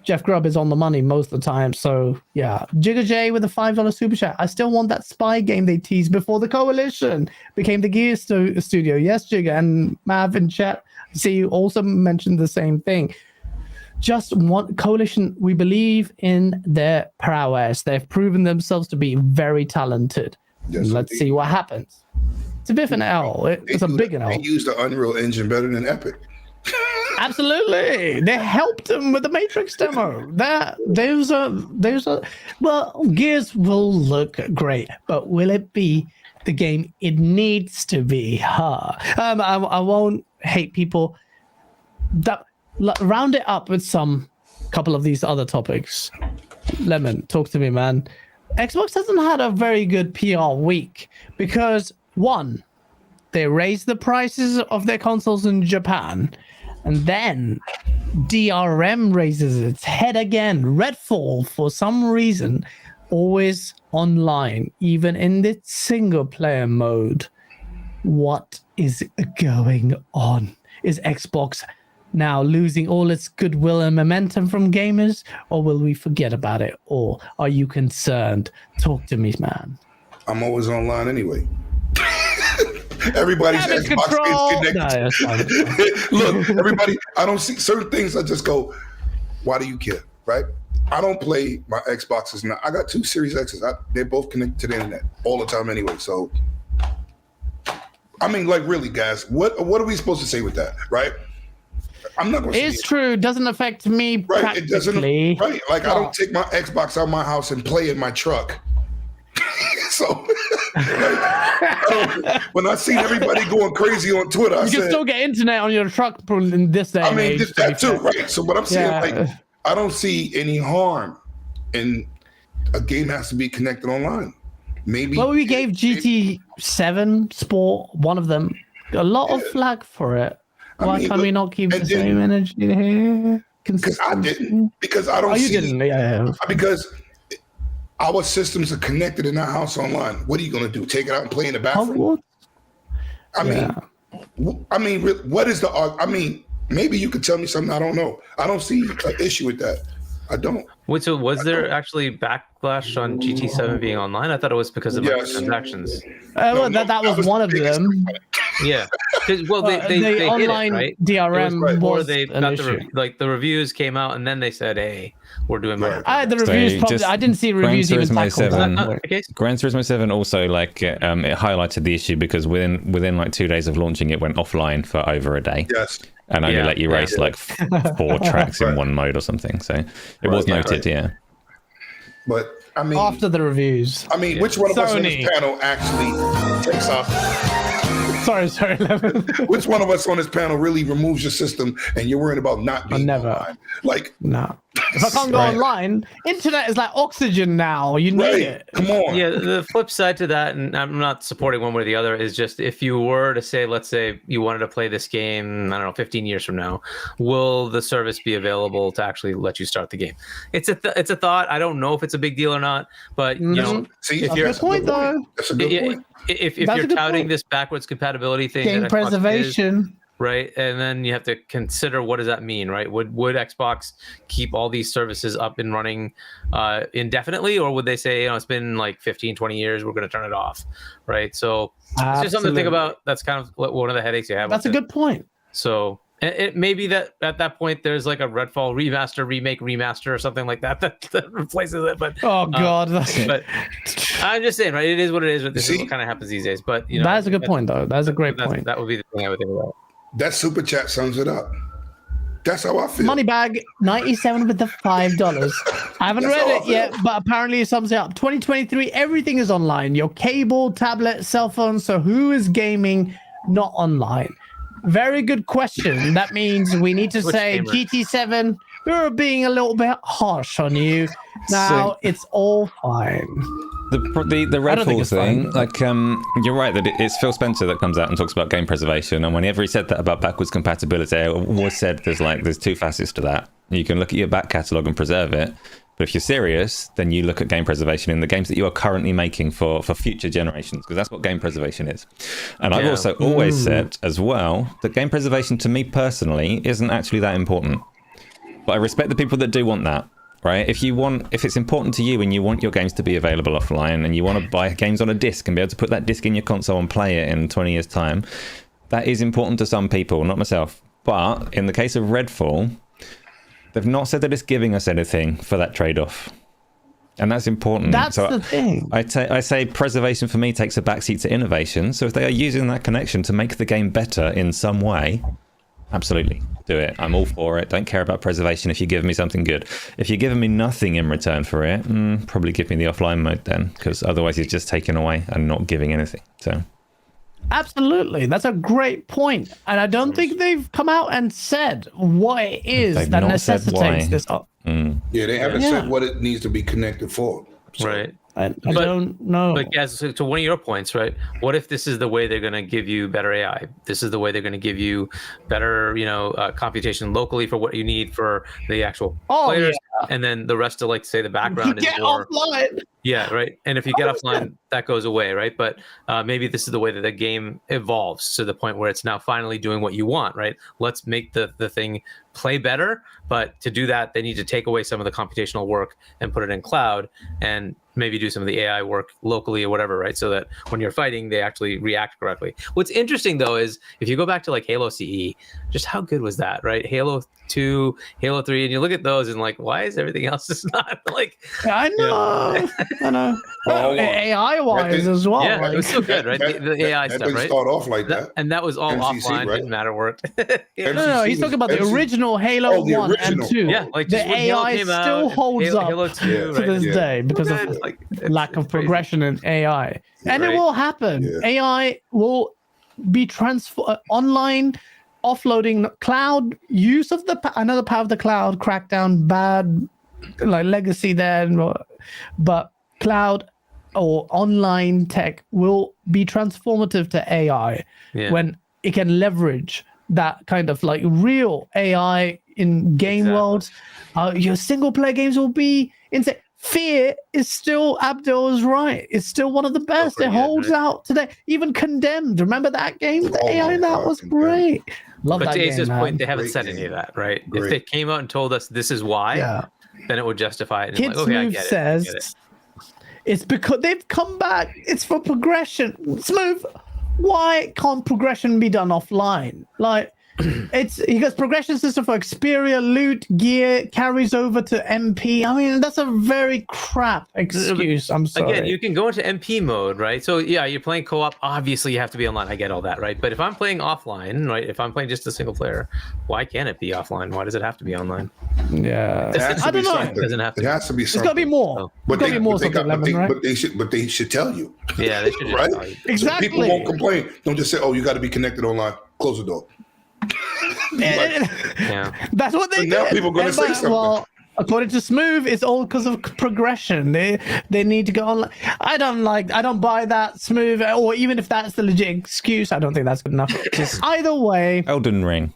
Jeff Grubb is on the money most of the time. So, yeah. Jigger J with a $5 super chat. I still want that spy game they teased before the Coalition became the Gears studio. Yes, Jigger. And Mav in chat, see you also mentioned the same thing. just want Coalition. We believe in their prowess. They've proven themselves to be very talented. Yes, let's see what happens. It's a bit of an L. It's a big L. They use the Unreal Engine better than Epic. Absolutely, they helped them with the Matrix demo. Those are. Well, Gears will look great, but will it be the game it needs to be? I won't hate people. Round it up with couple of these other topics. Lemon, talk to me, man. Xbox hasn't had a very good PR week because one, they raised the prices of their consoles in Japan. And then DRM raises its head again. Redfall, for some reason, always online, even in the single player mode. What is going on? Is Xbox now losing all its goodwill and momentum from gamers, or will we forget about it? Or are you concerned? Talk to me, man. I'm always online anyway. Everybody's Xbox is connected. Look, everybody, I don't see certain things. I just go, why do you care, right? I don't play my Xboxes now. I got 2 Series X's. They're both connected to the internet all the time anyway. So, I mean, like, really, guys, what are we supposed to say with that, right? I'm not going to say it's true. It doesn't affect me right, practically. it doesn't, right? Like, I don't take my Xbox out of my house and play in my truck. So, when I see everybody going crazy on Twitter, you can still get internet on your truck in this day. I mean, age, that too, right? So, what I'm saying, like, I don't see any harm in a game has to be connected online. Maybe. Well, we gave GT7 Sport, one of them, a lot of flag for it. Why can't we not keep the same energy here? Because I didn't. Because I don't see. You didn't. Yeah. Because our systems are connected in our house online. What are you going to do? Take it out and play in the bathroom? I mean, what is the? I mean, maybe you could tell me something I don't know. I don't see an issue with that. I don't. Wait, so was there actually backlash on GT7 being online? I thought it was because of transactions. That was one of them. Yeah, well, they online hit it, right? DRM was they got the reviews came out, and then they said, "Hey, we're doing better." The reviews probably. I didn't see reviews even tackle that. Gran Turismo 7 also it highlighted the issue because within like 2 days of launching, it went offline for over a day. Yes. And only let you race like 4 tracks in one mode or something. So it was noted, But I mean, after the reviews, I mean, which one of us on this panel actually takes off? Sorry. Which one of us on this panel really removes your system and you're worried about not being online? Like, no. If I can't go online, internet is like oxygen now. You need it. Come on. Yeah, the flip side to that, and I'm not supporting one way or the other, is just if you were to say, let's say you wanted to play this game, I don't know, 15 years from now, will the service be available to actually let you start the game? It's a thought. I don't know if it's a big deal or not, but you know, see, if you're that's a good point. That's a good point. If you're touting this backwards compatibility thing, game preservation. Right, and then you have to consider what does that mean, right? Would Xbox keep all these services up and running indefinitely, or would they say, it's been like 15, 20 years, we're going to turn it off, right? So it's just something to think about. That's kind of one of the headaches you have. That's a good point. So it may be that at that point there's like a Redfall remaster, remake, remaster, or something like that replaces it. But God, but I'm just saying, right? It is what it is. This is what kind of happens these days. But that's a good point, though. That's a great point. That would be the thing I would think about. That super chat sums it up. That's how I feel. Moneybag 97 with the $5. I haven't read it yet, but apparently it sums it up. 2023, everything is online. Your cable, tablet, cell phone. So who is gaming not online? Very good question. That means we need to say GT7, we're being a little bit harsh on you. Now it's all fine. The Redfall thing, like, you're right that it's Phil Spencer that comes out and talks about game preservation, and whenever he said that about backwards compatibility, it was said there's 2 facets to that. You can look at your back catalogue and preserve it, but if you're serious, then you look at game preservation in the games that you are currently making for future generations, because that's what game preservation is. And I've also always said as well that game preservation to me personally isn't actually that important, but I respect the people that do want that. Right? If it's important to you and you want your games to be available offline and you want to buy games on a disc and be able to put that disc in your console and play it in 20 years' time, that is important to some people, not myself. But in the case of Redfall, They've not said that it's giving us anything for that trade-off. And that's important. That's the thing. I say preservation for me takes a backseat to innovation. So if they are using that connection to make the game better in some way, absolutely do it. I'm all for it. Don't care about preservation if you give me something good. If you're giving me nothing in return for it, probably give me the offline mode then, because otherwise it's just taking away and not giving anything. So absolutely, that's a great point, and I don't think they've come out and said what it is that necessitates this. Yeah, they haven't said what it needs to be connected for. So. Right. I don't know. But as to one of your points, right? What if this is the way they're going to give you better AI? This is the way they're going to give you better, computation locally for what you need for the actual players, and then the rest of, like, say, the background is more offline. Yeah, right. And if you get offline, that goes away, right? But maybe this is the way that the game evolves to the point where it's now finally doing what you want, right? Let's make the thing play better, but to do that, they need to take away some of the computational work and put it in cloud, and maybe do some of the AI work locally or whatever, right? So that when you're fighting, they actually react correctly. What's interesting, though, is if you go back to, like, Halo CE, just how good was that, right? Halo 2, Halo 3, and you look at those and, like, why is everything else just not, like... I know. I know. AI-wise as well. Yeah, it was so good, right? The AI stuff, right? Start off like that. And that was all MCC, offline, right? Didn't matter where it... No, he's talking about the original Halo 1 and 2. Yeah, like the AI still holds up Halo 2, to this day because of lack of progression in AI. And it will happen. Yeah. AI will be online, offloading, cloud use of another power of the cloud, crackdown, bad, like legacy there, but cloud or online tech will be transformative to AI when it can leverage that kind of like real AI in game worlds. Your single player games will be insane. Fear is still, Abdul is right. It's still one of the best. It holds out today. Even Condemned. Remember that game? The AI in that was great. Love that game. But to Ace's point, they haven't said any of that, right? If they came out and told us this is why, then it would justify it. Kid Smooth says it's because they've come back. It's for progression. Smooth, why can't progression be done offline? Like, he goes, progression system for Xperia, loot, gear carries over to MP. I mean, that's a very crap excuse. I'm sorry. Again, you can go into MP mode, right? So yeah, you're playing co-op. Obviously, you have to be online. I get all that, right? But if I'm playing offline, right? If I'm playing just a single player, why can't it be offline? Why does it have to be online? Yeah, I don't know. It doesn't have to. It has to be. It's got to be more. But they should tell you. Yeah, they should. Right? Tell you. Exactly. So people won't complain. Don't just say, "Oh, you got to be connected online." Close the door. That's what they now did. People are going to say something. Well, according to Smooth, it's all because of progression. They need to go online. I don't buy that, Smooth, or even if that's the legit excuse, I don't think that's good enough. Either way, Elden Ring.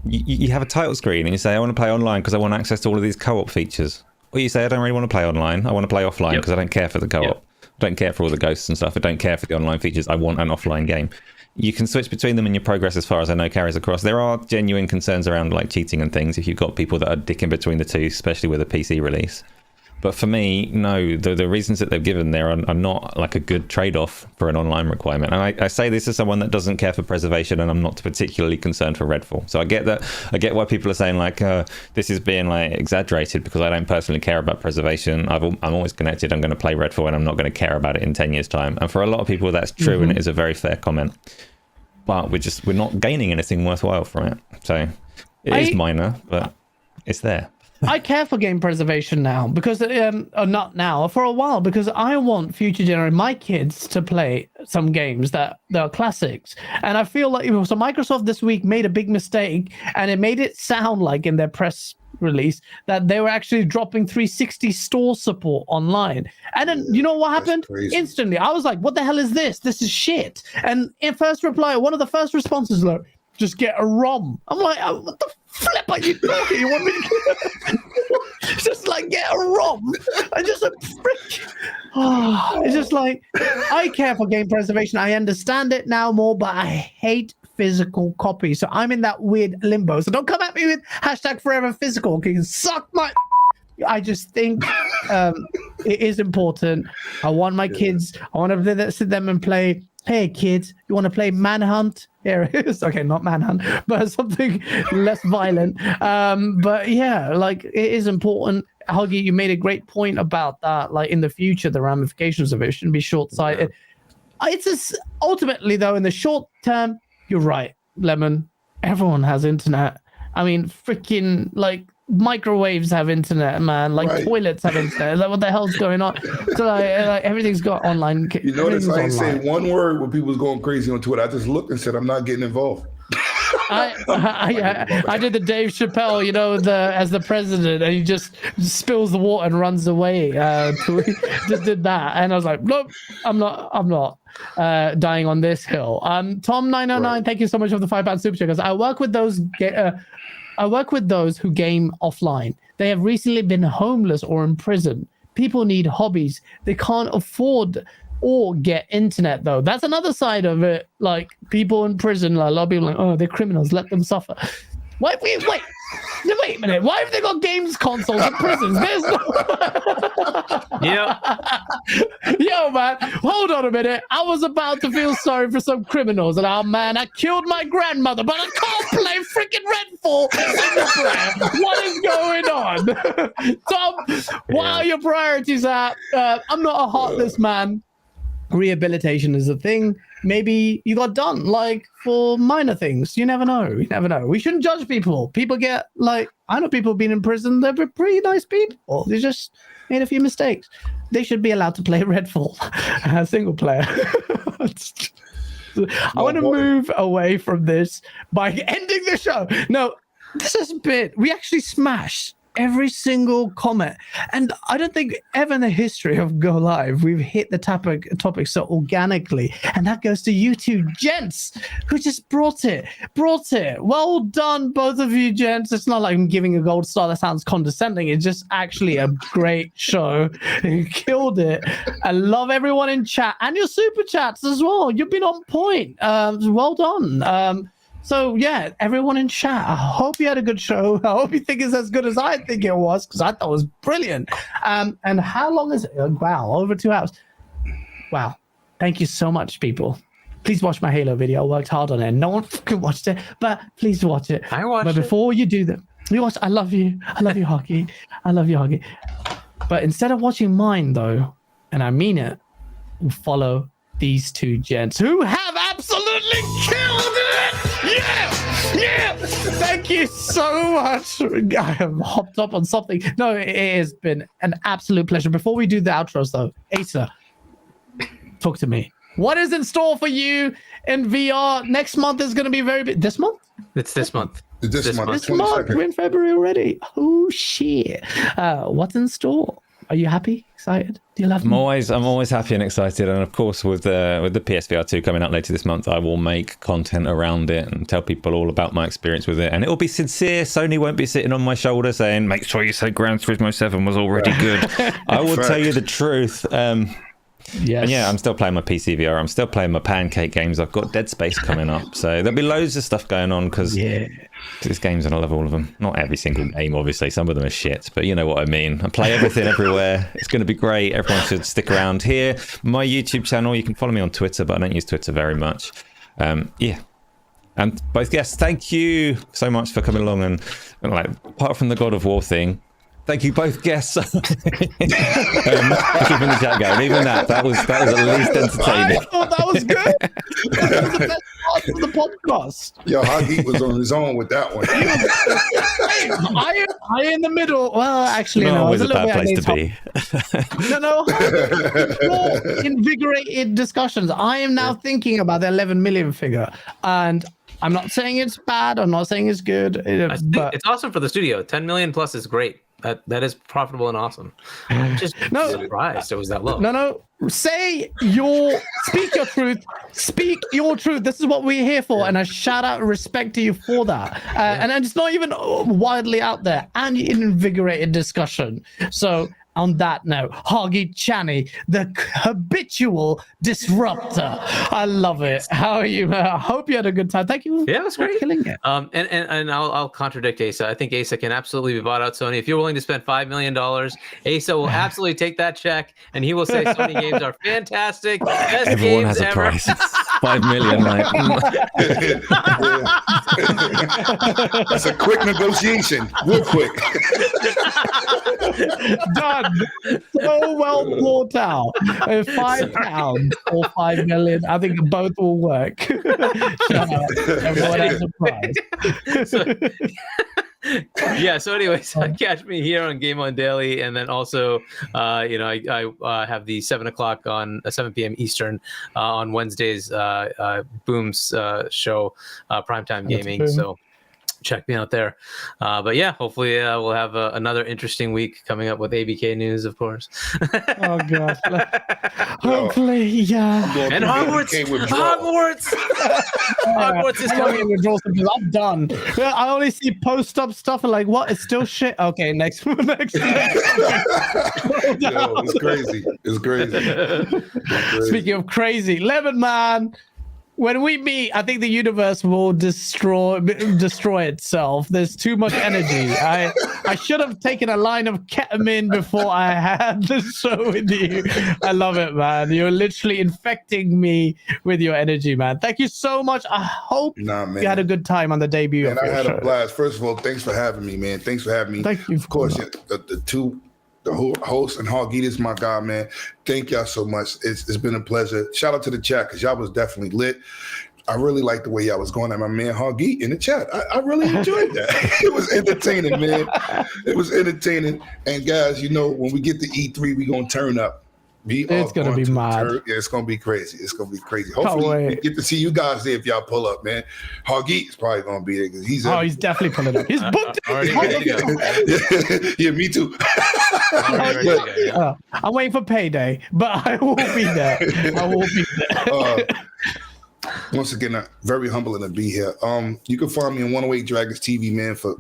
You have a title screen and you say, I want to play online because I want access to all of these co-op features. Or you say, I don't really want to play online. I want to play offline because I don't care for the co-op. I don't care for all the ghosts and stuff. I don't care for the online features. I want an offline game. You can switch between them, and your progress, as far as I know, carries across. There are genuine concerns around like cheating and things if you've got people that are dicking between the two, especially with a PC release. But for me, no, the reasons that they've given there are not like a good trade-off for an online requirement. And I say this as someone that doesn't care for preservation, and I'm not particularly concerned for Redfall. So I get that. I get why people are saying like this is being like exaggerated because I don't personally care about preservation. I'm always connected. I'm going to play Redfall, and I'm not going to care about it in 10 years' time. And for a lot of people, that's true, and it is a very fair comment. But we're not gaining anything worthwhile from it. So it is minor, but it's there. I care for game preservation now because, or not now, for a while, because I want future generation, my kids to play some games that are classics. And I feel like, so Microsoft this week made a big mistake, and it made it sound like in their press release that they were actually dropping 360 store support online. And then you know what happened? Instantly, I was like, what the hell is this? This is shit. And in first reply, one of the first responses, like, just get a ROM. I'm like, what the flip are you talking? You want me to just like get a ROM? I just it's just like, I care for game preservation. I understand it now more, but I hate physical copies. So I'm in that weird limbo. So don't come at me with #forever_physical. You can suck my. I just think it is important. I want my kids, I want to sit them and play hey kids, you want to play Manhunt? Here it is. Okay, not Manhunt, but something less violent. But yeah, like it is important. Huggy, you made a great point about that. Like in the future, the ramifications of it shouldn't be short-sighted. It's just, ultimately though, in the short term, you're right, Lemon. Everyone has internet. I mean, freaking like microwaves have internet, man. Like toilets have internet. Like, what the hell's going on? So like everything's got online. You notice I ain't saying one word when people was going crazy on Twitter. I just looked and said, I'm not getting involved. I did the Dave Chappelle, you know, as the president, and he just spills the water and runs away. Just did that, and I was like, nope, I'm not dying on this hill. Tom909, thank you so much for the £5 super chat. Because I work with those who game offline. They have recently been homeless or in prison. People need hobbies. They can't afford or get internet, though. That's another side of it. Like people in prison, like, a lot of people are like, oh, they're criminals, let them suffer. Wait a minute. Why have they got games consoles in prisons? There's no... Yo, man, hold on a minute. I was about to feel sorry for some criminals, and oh man, I killed my grandmother, but I can't play freaking Redfall. What is going on? Tom, what are your priorities at? I'm not a heartless man. Rehabilitation is a thing. Maybe you got done like for minor things. You never know. We shouldn't judge people. People get like, I know people being in prison. They're pretty nice people. They just made a few mistakes. They should be allowed to play Redfall, single player. I want to move away from this by ending the show. No, this is a bit. We actually smashed every single comment, and I don't think ever in the history of Go Live we've hit the topic so organically, and that goes to you two gents who just brought it. Well done, both of you gents. It's not like I'm giving a gold star. That sounds condescending. It's just actually a great show. You killed it. I love everyone in chat and your super chats as well. You've been on point. Well done. So yeah, everyone in chat, I hope you had a good show. I hope you think it's as good as I think it was, because I thought it was brilliant. And how long is it? Wow, over 2 hours. Wow. Thank you so much, people. Please watch my Halo video. I worked hard on it. No one fucking watched it, but please watch it. I watched it. But before you do that, you watch. I love you. I love you, Hockey. I love you, Hockey. But instead of watching mine, though, and I mean it, we'll follow these two gents who have absolutely killed it. Yeah. Thank you so much. I have hopped up on something. No, it has been an absolute pleasure. Before we do the outros, though, Asa, talk to me. What is in store for you in VR? Next month is going to be very big. This month? It's this month. This month. We're in February already. Oh shit! What's in store? Are you happy? Excited? Do you love me? I'm always happy and excited, and of course with the PSVR 2 coming out later this month, I will make content around it and tell people all about my experience with it, and it will be sincere. Sony won't be sitting on my shoulder saying, make sure you say Gran Turismo 7 was already good. I will tell you the truth. Yes. And yeah, I'm still playing my PCVR. I'm still playing my pancake games. I've got Dead Space coming up, so there'll be loads of stuff going on because this games and I love all of them. Not every single game, obviously. Some of them are shit, but you know what I mean. I play everything everywhere. It's going to be great. Everyone should stick around here. My YouTube channel. You can follow me on Twitter, but I don't use Twitter very much. Yeah. And both guests, thank you so much for coming along and like, apart from the God of War thing. Thank you, both guests. Keeping the chat going. Even that was at least entertaining. I thought that was good. That was the best part of the podcast. Yo, Hoggy was on his own with that one. I in the middle. Well, actually, no. Always a bad place to be. No. More invigorated discussions. I am now thinking about the 11 million figure, and I'm not saying it's bad. I'm not saying it's good. But it's awesome for the studio. 10 million plus is great. That is profitable and awesome. I'm just surprised it was that low. No. Speak your truth. Speak your truth. This is what we're here for. And I shout out respect to you for that. And it's not even widely out there and invigorated discussion. So on that note, Hoggy Channy, the habitual disruptor. I love it. How are you, man? I hope you had a good time. Thank you. Yeah, it was great. Killing it. And I'll contradict Asa. I think Asa can absolutely be bought out Sony. If you're willing to spend $5 million, Asa will absolutely take that check, and he will say Sony games are fantastic. Best Everyone games has a ever. price. 5 million, like. That's a quick negotiation, real quick. Done. So well thought out. £5 or 5 million. I think both will work. Shut up. Everyone has a prize. So anyways, catch me here on GameOnDaily, and then also I have the 7 p.m. Eastern on Wednesdays, Boom's show, Primetime Gaming. So check me out there. But yeah, hopefully we'll have another interesting week coming up with ABK news, of course. Oh gosh. Hopefully, yeah. And Hogwarts is coming. Because I'm done. I only see post-up stuff and like, what? It's still shit. Okay, next. Yo, it's crazy. It's crazy. Speaking of crazy, Lemon Man. When we meet, I think the universe will destroy itself. There's too much energy. I should have taken a line of ketamine before I had the show with you. I love it, man. You're literally infecting me with your energy, man. Thank you so much. I hope you had a good time on the debut of your show. I had a blast. First of all, thanks for having me, man. Thanks for having me. Thank you. Of course, the host and Hoggy is my guy, man. Thank y'all so much. It's been a pleasure. Shout out to the chat because y'all was definitely lit. I really like the way y'all was going at my man Hoggy in the chat. I really enjoyed that. It was entertaining, man. It was entertaining. And guys, when we get to E3, we gonna turn up. It's gonna be mad. Yeah, it's gonna be crazy. It's gonna be crazy. Hopefully, we get to see you guys there if y'all pull up, man. Hoggy is probably gonna be there because he's definitely pulling up. He's booked. Already ready to go. Yeah, me too. I'm waiting for payday, but I will be there. Once again, very humbling to be here. You can find me on 108 Dragons TV, man, for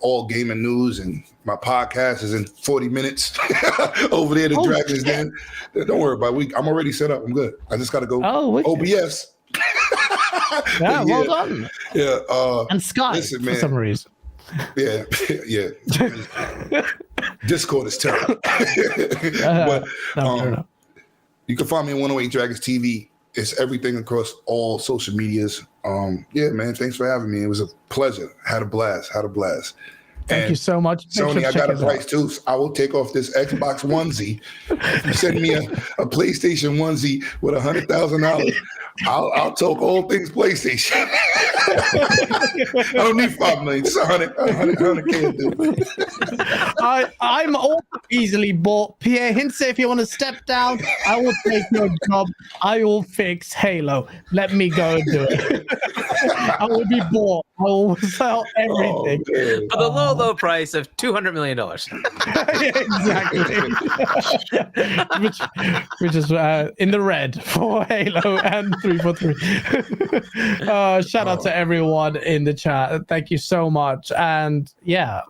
all gaming news, and my podcast is in 40 minutes over there. The Dragons Den. Don't worry about it. I'm already set up. I'm good. I just got to go OBS. Yeah, well done. Yeah. And Skype for some reason. Yeah. Discord is terrible. But you can find me on 108 Dragons TV. It's everything across all social medias. Yeah, man, thanks for having me. It was a pleasure. Had a blast. Thank you so much. Sony, I got a price too. So I will take off this Xbox onesie. If you send me a PlayStation onesie with $100,000, I'll talk all things PlayStation. I don't need $5 million. Just $100K. I'm also easily bought. Pierre Hintze, if you want to step down, I will take your job. I will fix Halo. Let me go and do it. I will be bought. I will sell everything. For the low price of $200 million. Exactly. which is in the red for Halo and 343. Shout out to everyone in the chat. Thank you so much. And yeah,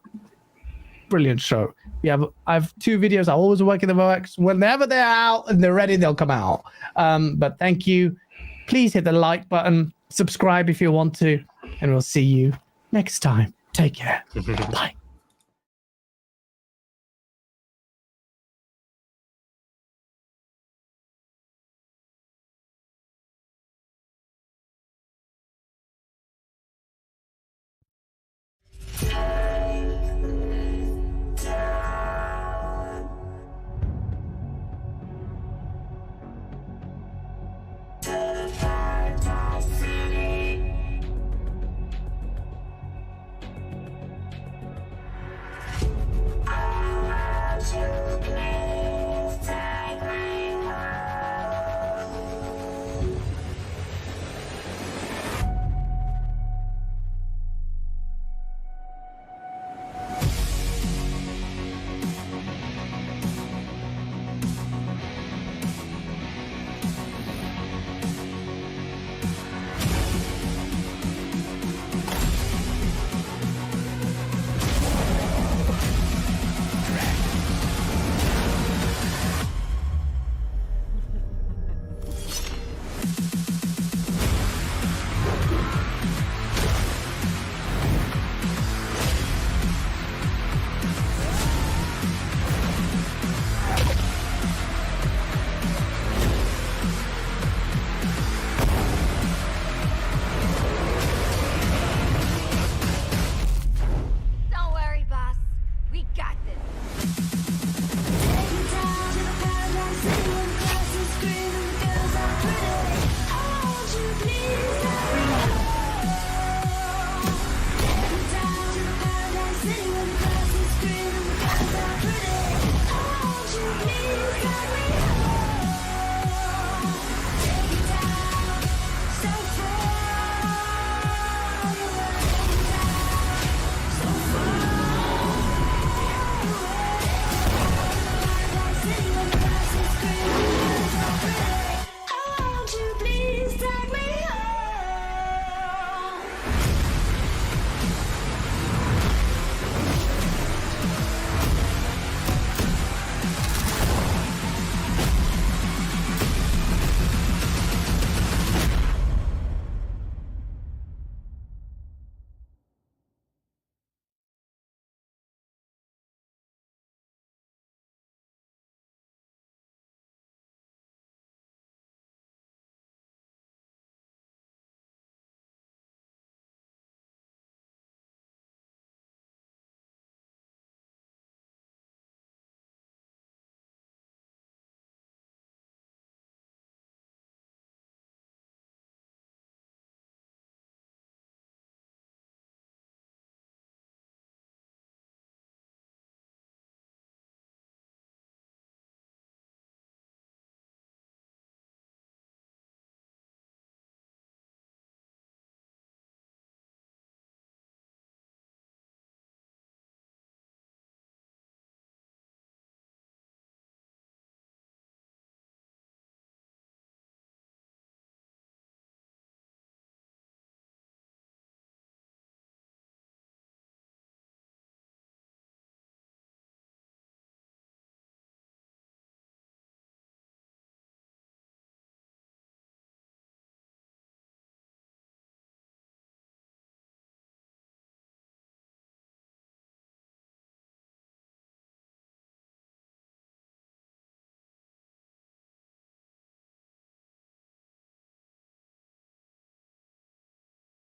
brilliant show. I have 2 videos. I always work in the works. Whenever they're out and they're ready, they'll come out. But thank you. Please hit the like button. Subscribe if you want to. And we'll see you next time. Take care. Bye.